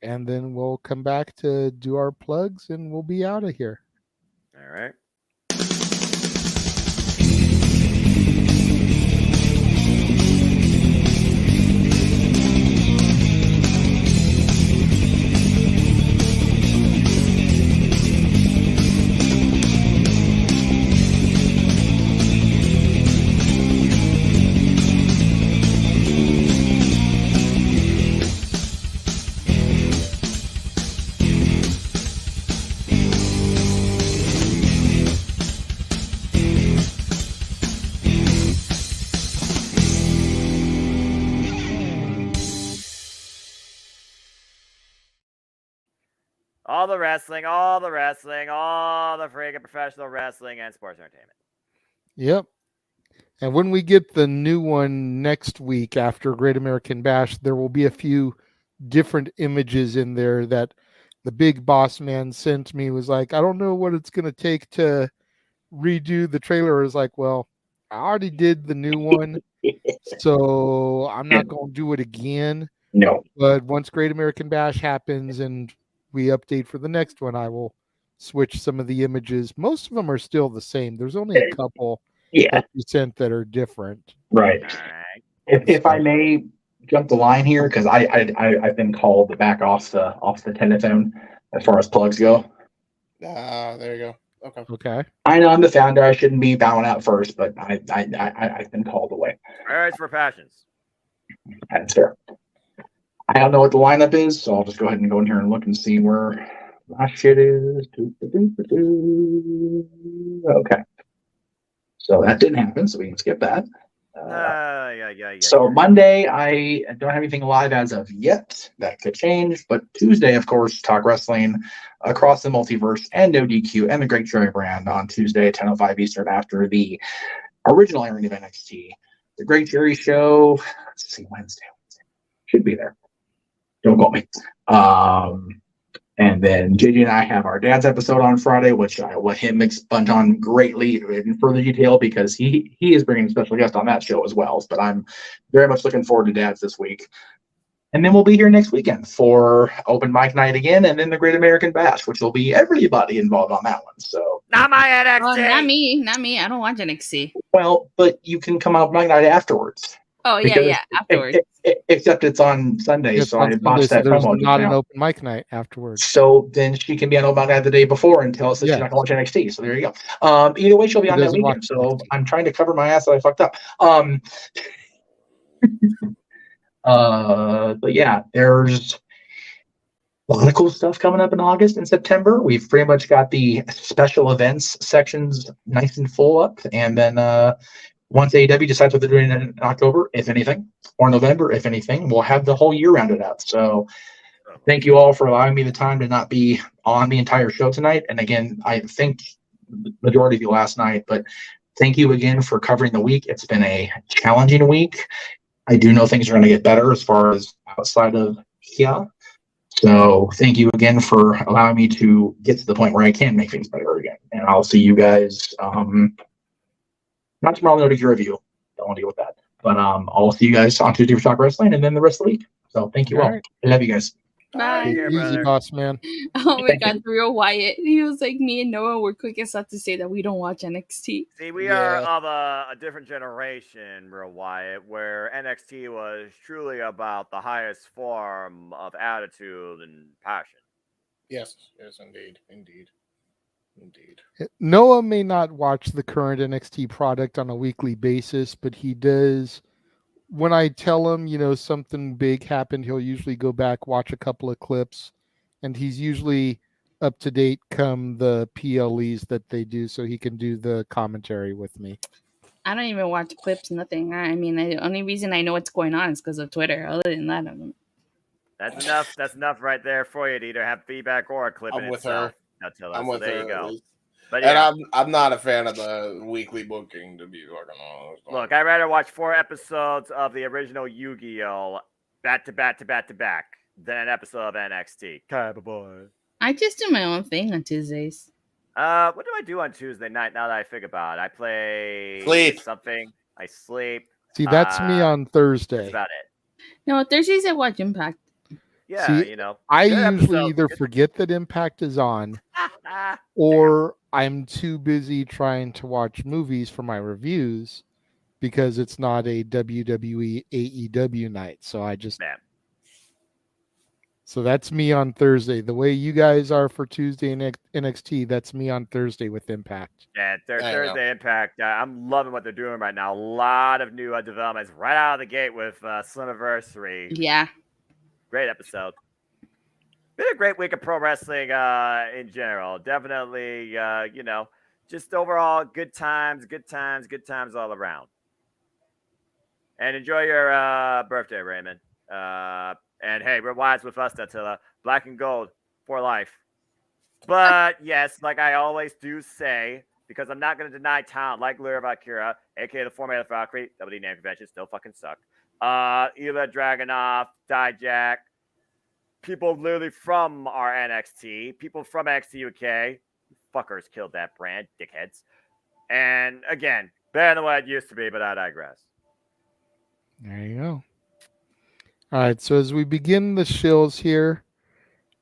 And then we'll come back to do our plugs and we'll be out of here. All right. All the wrestling, all the freaking professional wrestling and sports entertainment. Yep. And when we get the new one next week after Great American Bash, there will be a few different images in there that the big boss man sent me. Was like, I don't know what it's going to take to redo the trailer. Is like, well, I already did the new one, so I'm not going to do it again. No. But once Great American Bash happens and we update for the next one, I will switch some of the images. Most of them are still the same. There's only a couple that you sent that are different. Right. If I may jump the line here, because I've been called back off the telephone as far as plugs go. There you go. Okay. I know I'm the founder. I shouldn't be bowing out first, but I've been called away. Words for passions. That's fair. I don't know what the lineup is, so I'll just go ahead and go in here and look and see where my shit is. Okay. So that didn't happen, so we can skip that. So Monday, I don't have anything live as of yet. That could change. But Tuesday, of course, talk wrestling across the multiverse and No DQ and the Great Cherry Brand on Tuesday, 10:05 Eastern, after the original airing of NXT. The Great Cherry Show, let's see, Wednesday. Should be there. Don't call me. And then JJ and I have our dad's episode on Friday, which I will let him expand on greatly in further detail because he is bringing a special guest on that show as well. But I'm very much looking forward to dad's this week. And then we'll be here next weekend for open mic night again, and then the Great American Bash, which will be everybody involved on that one. So not my NXT. Oh, not me. I don't watch NXT. Well, but you can come out mic night afterwards. Oh yeah, afterwards. Except it's on Sunday, so I botched that there's promo. not an open mic night afterwards. So then she can be on open mic night the day before and tell us that she's not going to watch NXT. So there you go. Either way, she'll be on that weekend. So I'm trying to cover my ass that I fucked up. But yeah, there's a lot of cool stuff coming up in August and September. We've pretty much got the special events sections nice and full up, and then once AEW decides what they're doing in October, if anything, or November, if anything, we'll have the whole year rounded out. So thank you all for allowing me the time to not be on the entire show tonight. And again, I think the majority of you last night, but thank you again for covering the week. It's been a challenging week. I do know things are going to get better as far as outside of here. So thank you again for allowing me to get to the point where I can make things better again. And I'll see you guys. Not tomorrow, no to review. Don't want to deal with that. But I'll see you guys on Tuesday for Talk Wrestling and then the rest of the week. So thank you all. Right. I love you guys. Bye. Easy, boss man. Oh my God, the real Wyatt. He was like, me and Noah were quick as to say that we don't watch NXT. See, we are of a different generation, real Wyatt, where NXT was truly about the highest form of attitude and passion. Yes, indeed. Noah may not watch the current NXT product on a weekly basis, but he does. When I tell him, something big happened, he'll usually go back, watch a couple of clips, and he's usually up to date come the PLEs that they do, so he can do the commentary with me. I don't even watch clips, nothing. I mean, the only reason I know what's going on is because of Twitter. Other than that, I don't. That's enough. That's enough right there for you to either have feedback or a clip. I'm with her. I'm with her. There you go. But and I'm not a fan of the weekly booking, to be fucking honest. Look, I'd rather watch 4 episodes of the original Yu-Gi-Oh! back to back than an episode of NXT. Boy. I just do my own thing on Tuesdays. What do I do on Tuesday night now that I think about it? I play something. I sleep. See, that's me on Thursday. That's about it. No, Thursdays I watch Impact. Yeah, See, I usually either forget that Impact is on or I'm too busy trying to watch movies for my reviews because it's not a WWE AEW night. So I just... So that's me on Thursday. The way you guys are for Tuesday and NXT, that's me on Thursday with Impact. Yeah, Thursday Impact. I'm loving what they're doing right now. A lot of new developments right out of the gate with Slammiversary. Yeah. Great episode. Been a great week of pro wrestling in general. Definitely, just overall good times all around. And enjoy your birthday, Raymond. And hey, we're wise with us, Attila. Black and gold for life. But yes, like I always do say, because I'm not going to deny talent like Lyra Valkyria, aka the format of Valkyrie, WD name convention still fucking suck. Ila Dragunov, Dijak, people literally from our NXT, people from NXT UK. Fuckers killed that brand, dickheads. And again, Better than what it used to be, but I digress. There you go. All right, so as we begin the shills here,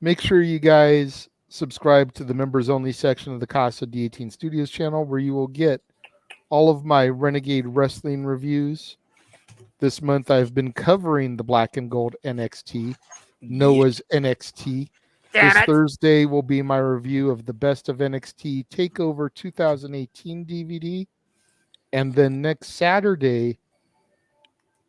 make sure you guys subscribe to the members only section of the Casa D18 Studios channel, where you will get all of my Renegade Wrestling reviews. This month I've been covering the Black and Gold NXT, Noah's NXT. This Thursday will be my review of the Best of NXT TakeOver 2018 DVD. And then next Saturday,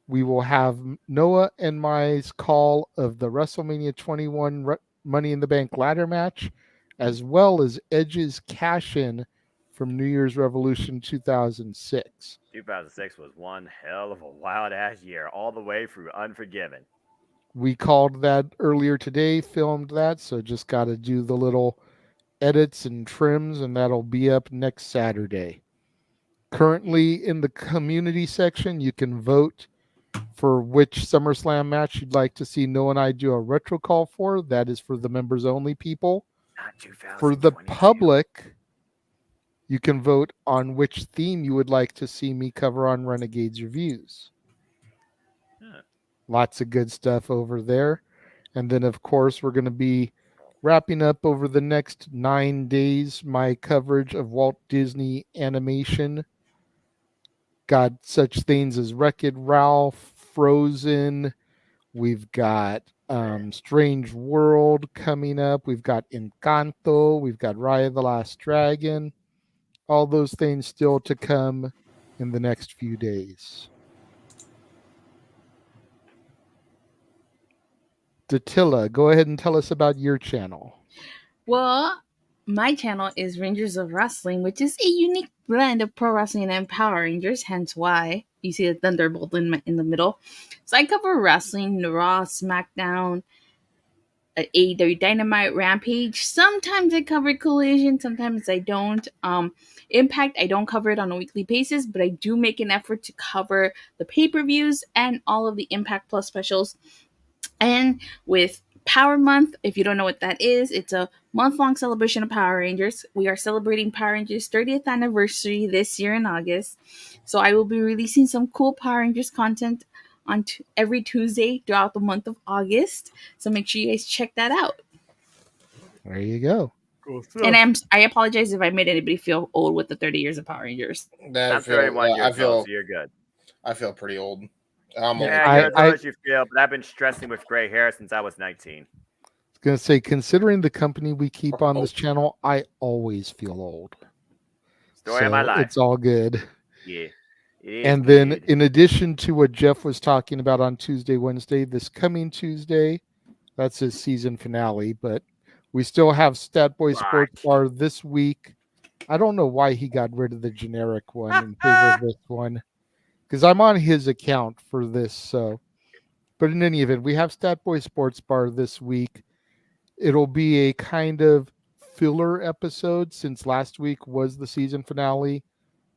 we will have Noah and my's call of the WrestleMania 21 Money in the Bank ladder match, as well as Edge's cash-in from New Year's Revolution 2006. 2006 was one hell of a wild-ass year, all the way through Unforgiven. We called that earlier today, filmed that, so just got to do the little edits and trims, and that'll be up next Saturday. Currently in the community section, you can vote for which SummerSlam match you'd like to see Noah and I do a retro call for. That is for the members only people. For the public, you can vote on which theme you would like to see me cover on Renegades Reviews. Lots of good stuff over there. And then, of course, we're going to be wrapping up over the next 9 days my coverage of Walt Disney animation. Got such things as Wreck-It Ralph, Frozen. We've got Strange World coming up. We've got Encanto. We've got Raya the Last Dragon. All those things still to come in the next few days. Datilla, go ahead and tell us about your channel. Well, my channel is Rangers of Wrestling, which is a unique blend of pro wrestling and Power Rangers, hence why you see a Thunderbolt in the middle. So I cover wrestling, Raw, SmackDown, AEW Dynamite, Rampage. Sometimes I cover Collision, sometimes I don't. Impact, I don't cover it on a weekly basis, but I do make an effort to cover the pay-per-views and all of the Impact Plus specials. And with Power Month, if you don't know what that is, it's a month-long celebration of Power Rangers. We are celebrating Power Rangers' 30th anniversary this year in August. So I will be releasing some cool Power Rangers content on every Tuesday throughout the month of August. So make sure you guys check that out. There you go. Cool. And I apologize if I made anybody feel old with the 30 years of Power Rangers. I'm 31 years old, so you're good. I feel pretty old. You're as old as you feel, but I've been stressing with gray hair since I was 19. I was going to say, considering the company we keep on this channel, I always feel old. Story of my life. It's all good. Yeah. And then, in addition to what Jeff was talking about on Tuesday, Wednesday, this coming Tuesday, that's his season finale, but we still have Stat Boy Sports Bar this week. I don't know why he got rid of the generic one in favor of this one, because I'm on his account for this. So, but in any event, we have Stat Boy Sports Bar this week. It'll be a kind of filler episode since last week was the season finale,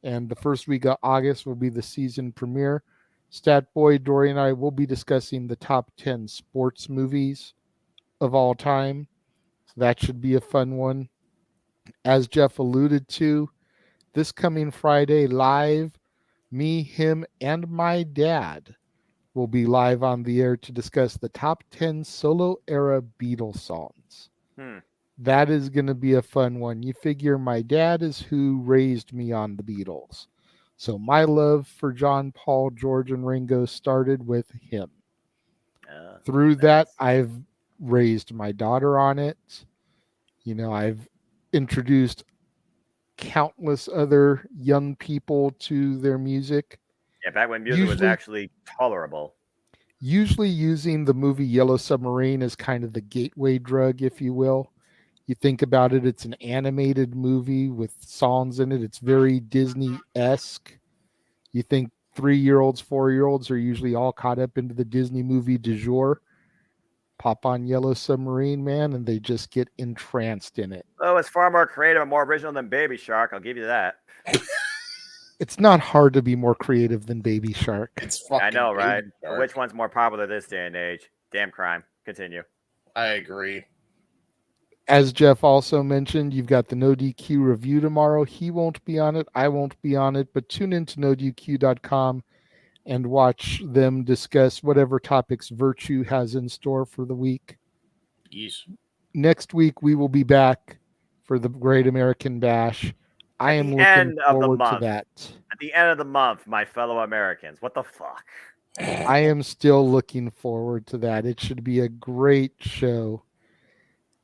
and the first week of August will be the season premiere. Stat Boy, Dory, and I will be discussing the top 10 sports movies of all time. So that should be a fun one. As Jeff alluded to, this coming Friday live, me, him, and my dad will be live on the air to discuss the top 10 solo era Beatles songs. That is going to be a fun one. You figure my dad is who raised me on the Beatles. So my love for John, Paul, George, and Ringo started with him. Through that, I've raised my daughter on it. You know, I've introduced countless other young people to their music. Yeah, back when music was actually tolerable. Usually using the movie Yellow Submarine as kind of the gateway drug, if you will. You think about it, it's an animated movie with songs in it. It's very Disney-esque. You think 3-year-olds, 4-year-olds are usually all caught up into the Disney movie du jour. Pop on Yellow Submarine, man, and they just get entranced in it. Oh, it's far more creative and more original than Baby Shark. I'll give you that. It's not hard to be more creative than Baby Shark. I know, right? But which one's more popular this day and age? Damn crime. Continue. I agree. As Jeff also mentioned, you've got the No DQ review tomorrow. He won't be on it. I won't be on it. But tune into NoDQ.com and watch them discuss whatever topics Virtue has in store for the week. Yes. Next week, we will be back for the Great American Bash. I am looking forward to that. At the end of the month, my fellow Americans. What the fuck? I am still looking forward to that. It should be a great show.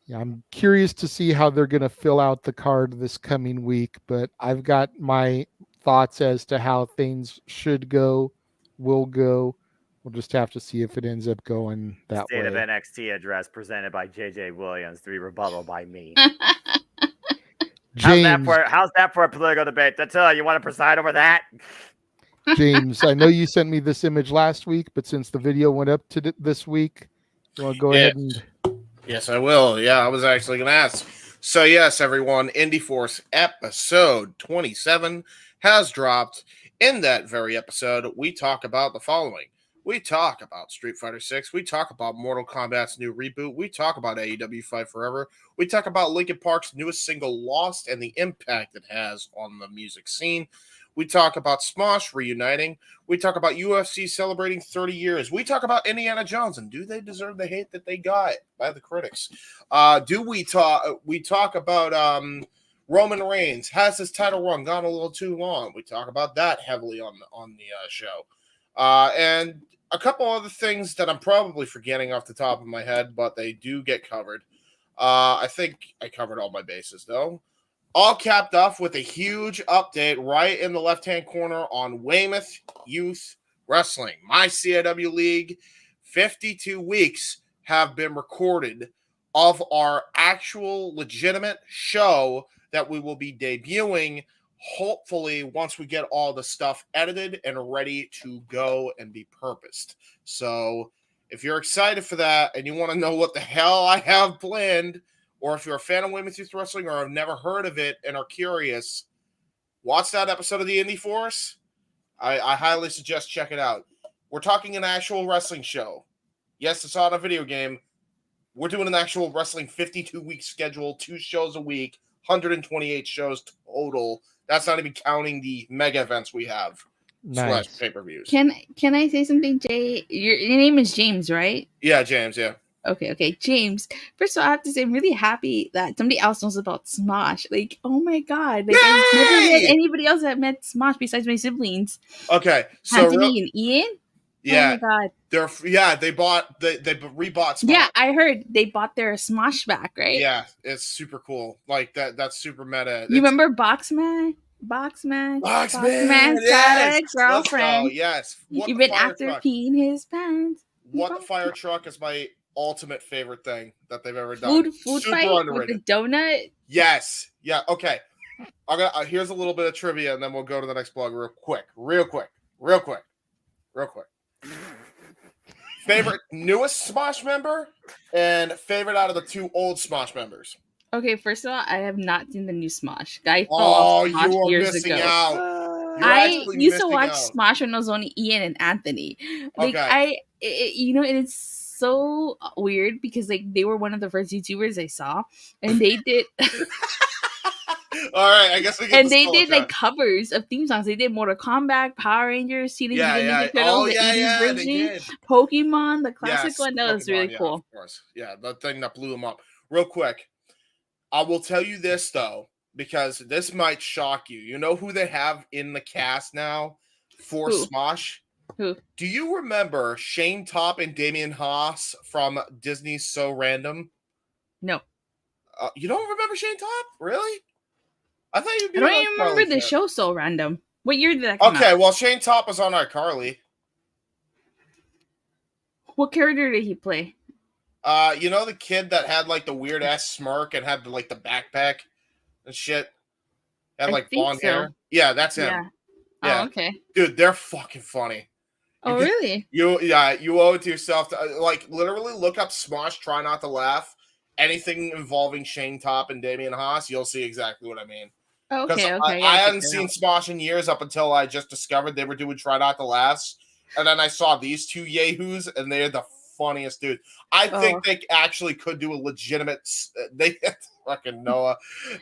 Yeah, I'm curious to see how they're going to fill out the card this coming week, but I've got my thoughts as to how things should go, will go. We'll just have to see if it ends up going that State way. of NXT address presented by JJ Williams, 3 rebuttal by me. James, how's that for a political debate? You want to preside over that? James, I know you sent me this image last week, but since the video went up to this week, you want to go ahead and... Yes, I will. Yeah, I was actually going to ask. So, yes, everyone, Indie Force episode 27 has dropped. In that very episode, we talk about the following. We talk about Street Fighter 6. We talk about Mortal Kombat's new reboot. We talk about AEW Fight Forever. We talk about Linkin Park's newest single, Lost, and the impact it has on the music scene. We talk about Smosh reuniting. We talk about UFC celebrating 30 years. We talk about Indiana Jones, and do they deserve the hate that they got by the critics? We talk about Roman Reigns. Has his title run gone a little too long? We talk about that heavily on the show. And a couple other things that I'm probably forgetting off the top of my head, but they do get covered. I think I covered all my bases, though. All capped off with a huge update right in the left-hand corner on Weymouth Youth Wrestling. My CIW League, 52 weeks have been recorded of our actual legitimate show that we will be debuting, hopefully, once we get all the stuff edited and ready to go and be purposed. So if you're excited for that and you want to know what the hell I have planned, or if you're a fan of Women's Youth Wrestling or have never heard of it and are curious, watch that episode of the Indie Force. I highly suggest check it out. We're talking an actual wrestling show. Yes, it's on a video game. We're doing an actual wrestling 52-week schedule, 2 shows a week, 128 shows total. That's not even counting the mega events we have. Nice. / pay-per-views. Can I say something, Jay? Your name is James, right? Yeah, James, yeah. Okay, James. First of all, I have to say I'm really happy that somebody else knows about Smosh. Like, oh my god. Like, I've never met anybody else that met Smosh besides my siblings. Okay. So Anthony and Ian? Yeah. Oh my god. They rebought Smosh. Yeah, I heard they bought their Smosh back, right? Yeah, it's super cool. Like that's super meta. You remember Boxman? Boxman's got a girlfriend. Yes. You've been after peeing his pants. What the Fire Truck is my ultimate favorite thing that they've ever done. Food super fight underrated. with the donut. Yes. Yeah. Okay. Here's a little bit of trivia, and then we'll go to the next blog real quick. Favorite newest Smosh member and favorite out of the 2 old Smosh members. Okay, first of all, I have not seen the new Smosh. I fell off Smosh you are years missing ago. out. I used to watch Smosh when it was only Ian and Anthony. Like okay. And it's so weird because like they were one of the first YouTubers I saw, and they did. All right, I guess we can. And they did like covers of theme songs. They did Mortal Kombat, Power Rangers, Teenage Mutant Ninja Turtles, the 80s version, Pokemon, the classic one. That was really cool. Of course, yeah, the thing that blew them up. Real quick, I will tell you this though, because this might shock you. You know who they have in the cast now for Smosh? Who? Do you remember Shane Top and Damian Haas from Disney's So Random? No. You don't remember Shane Top? Really? I thought you'd be. I don't even remember the show So Random. What year did that come out? Okay, well, Shane Top was on iCarly. What character did he play? You know the kid that had like the weird ass smirk and had the backpack and shit? Had like blonde hair? Yeah, that's him. Yeah. Oh, okay. Dude, they're fucking funny. Oh, really? You owe it to yourself to literally look up Smosh, Try Not to Laugh. Anything involving Shane Top and Damian Haas, you'll see exactly what I mean. Okay. I hadn't seen Smosh in years up until I just discovered they were doing Try Not to Laugh. And then I saw these 2 yahoos, and they're the funniest dudes. I think they actually could do a legitimate. They fucking Noah.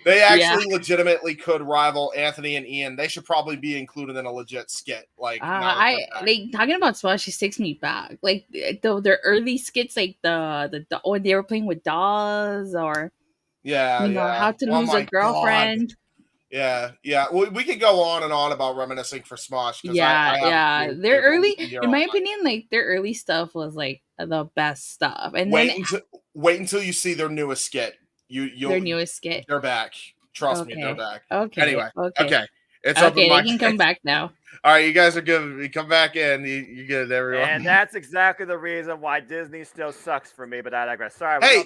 They actually legitimately could rival Anthony and Ian. They should probably be included in a legit skit. Like I like talking about Smash. Just takes me back. Like their early skits, like the when they were playing with dolls, or how to lose a girlfriend. God. Yeah. We could go on and on about reminiscing for Smosh. Yeah. Their early, in my opinion, like their early stuff was like the best stuff. And wait until you see their newest skit. Their newest skit. They're back. Trust me, they're back. Okay. Anyway. Okay. It's okay. Open They Mic can come back now. All right, you guys are good. You come back in. You good, everyone. And that's exactly the reason why Disney still sucks for me. But I digress. Sorry, hey,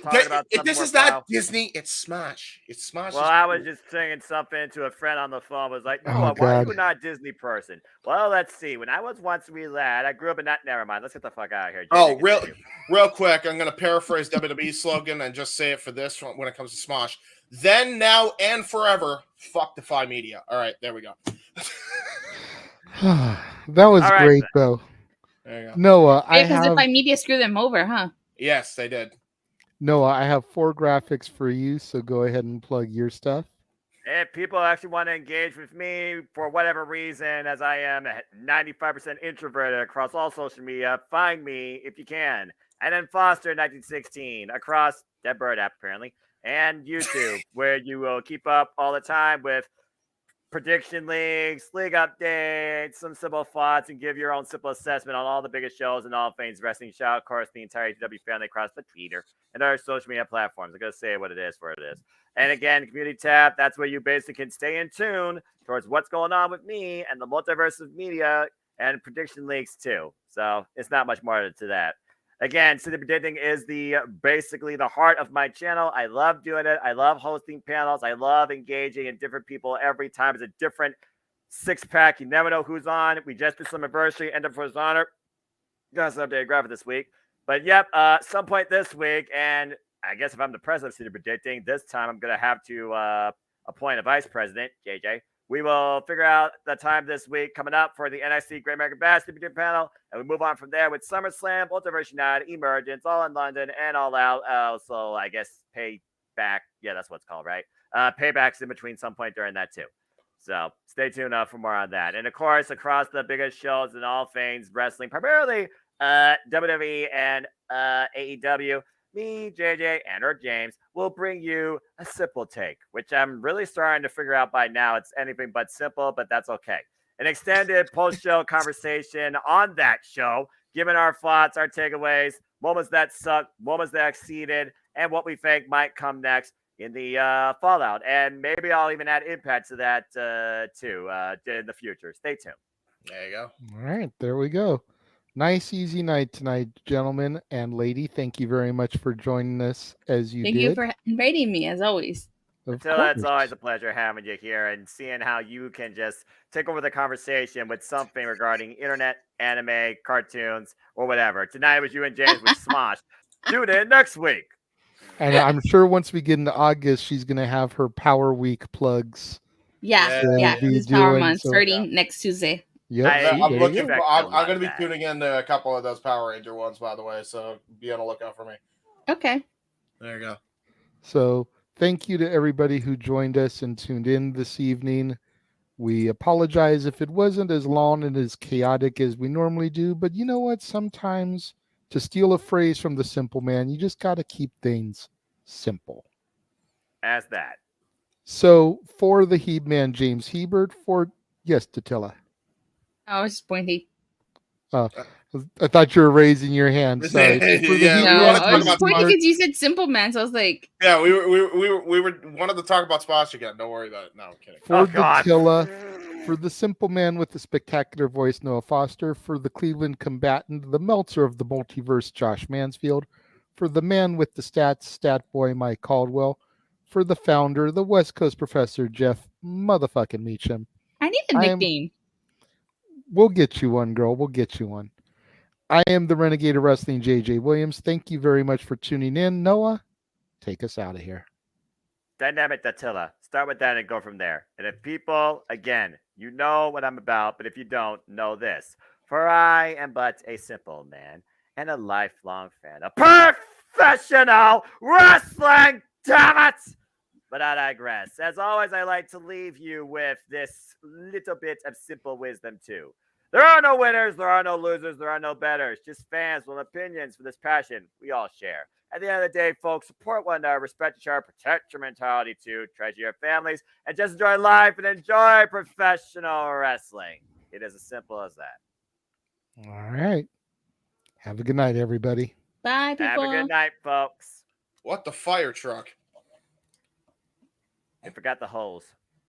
this is not Disney. It's Smosh. It's Smosh. Well, I was just saying something to a friend on the phone. Was like, why are you not a Disney person? Well, let's see. When I was once a wee lad, I grew up in that. Never mind. Let's get the fuck out of here. Real quick. I'm gonna paraphrase WWE's slogan and just say it for this when it comes to Smosh. Then, now, and forever, fuck Defy Media. All right, there we go. That was great, though. There you go. Noah, because Defy Media screwed them over, huh? Yes, they did. Noah, I have 4 graphics for you, so go ahead and plug your stuff. If people actually want to engage with me for whatever reason, as I am 95% introverted across all social media, find me if you can. And then Foster 1916 across Dead Bird app, apparently, and YouTube, where you will keep up all the time with prediction leagues, league updates, some simple thoughts, and give your own simple assessment on all the biggest shows and all things wrestling. Shout out, of course, the entire AEW family across the Twitter and our social media platforms. I'm going to say what it is for it is. And again, community tab, that's where you basically can stay in tune towards what's going on with me and the Multiverse of Media and prediction leagues too. So it's not much more to that. Again, City Predicting is basically the heart of my channel. I love doing it. I love hosting panels. I love engaging in different people every time. It's a different 6-pack. You never know who's on. We just did some anniversary, end up for his honor. Got some updated graphic this week. But yep, some point this week, and I guess if I'm the president of City Predicting, this time I'm going to have to appoint a vice president, JJ. We will figure out the time this week coming up for the NXT Great American Bash panel, and we move on from there with SummerSlam, Multiverse United, Emergence, All in London, and All Out. So I guess Payback. Yeah, that's what it's called, right? Paybacks in between some point during that too. So stay tuned for more on that. And of course, across the biggest shows in all things wrestling, primarily WWE and AEW, me, JJ, and or James will bring you a simple take, which I'm really starting to figure out by now. It's anything but simple, but that's okay. An extended post-show conversation on that show, giving our thoughts, our takeaways, moments that sucked, moments that exceeded, and what we think might come next in the fallout. And maybe I'll even add Impact to that too in the future. Stay tuned. There you go. All right, there we go. Nice, easy night tonight, gentlemen and lady. Thank you very much for joining us as you did. Thank you for inviting me, as always. Until it's always a pleasure having you here and seeing how you can just take over the conversation with something regarding internet, anime, cartoons, or whatever. Tonight was you and James with Smosh. Tune in next week. And I'm sure once we get into August, she's going to have her Power Week plugs. Yeah. This Power Month starting next Tuesday. Yep. I'm going to be tuning in to a couple of those Power Ranger ones, by the way, so be on the lookout for me. Okay. There you go. So thank you to everybody who joined us and tuned in this evening. We apologize if it wasn't as long and as chaotic as we normally do, but you know what? Sometimes, to steal a phrase from the Simple Man, you just got to keep things simple. As that. So for the He-Man, James Hebert, yes, Tatilla. I was just pointing. I thought you were raising your hand. Sorry. I was pointing because you said Simple Man, so I was like, yeah, we wanted to talk about Smosh again. Don't worry about it. No, I'm kidding. For Tatilla, for the Simple Man with the spectacular voice, Noah Foster, for the Cleveland combatant, the Meltzer of the multiverse, Josh Mansfield, for the man with the stats, Stat Boy, Mike Caldwell, for the founder, the West Coast professor, Jeff motherfucking Meacham. I need a nickname. We'll get you one, girl. We'll get you one. I am the Renegade of Wrestling, JJ Williams. Thank you very much for tuning in. Noah, take us out of here. Dynamic Datilla. Start with that and go from there. And if people, again, you know what I'm about, but if you don't, know this. For I am but a simple man, and a lifelong fan of professional wrestling. Damn it! But I digress. As always, I like to leave you with this little bit of simple wisdom, too. There are no winners, there are no losers, there are no betters. Just fans with opinions for this passion we all share. At the end of the day, folks, support one another, respect each other, protect your mentality, too, treasure your families, and just enjoy life and enjoy professional wrestling. It is as simple as that. All right. Have a good night, everybody. Bye, people. Have a good night, folks. What the fire truck? I forgot the hose.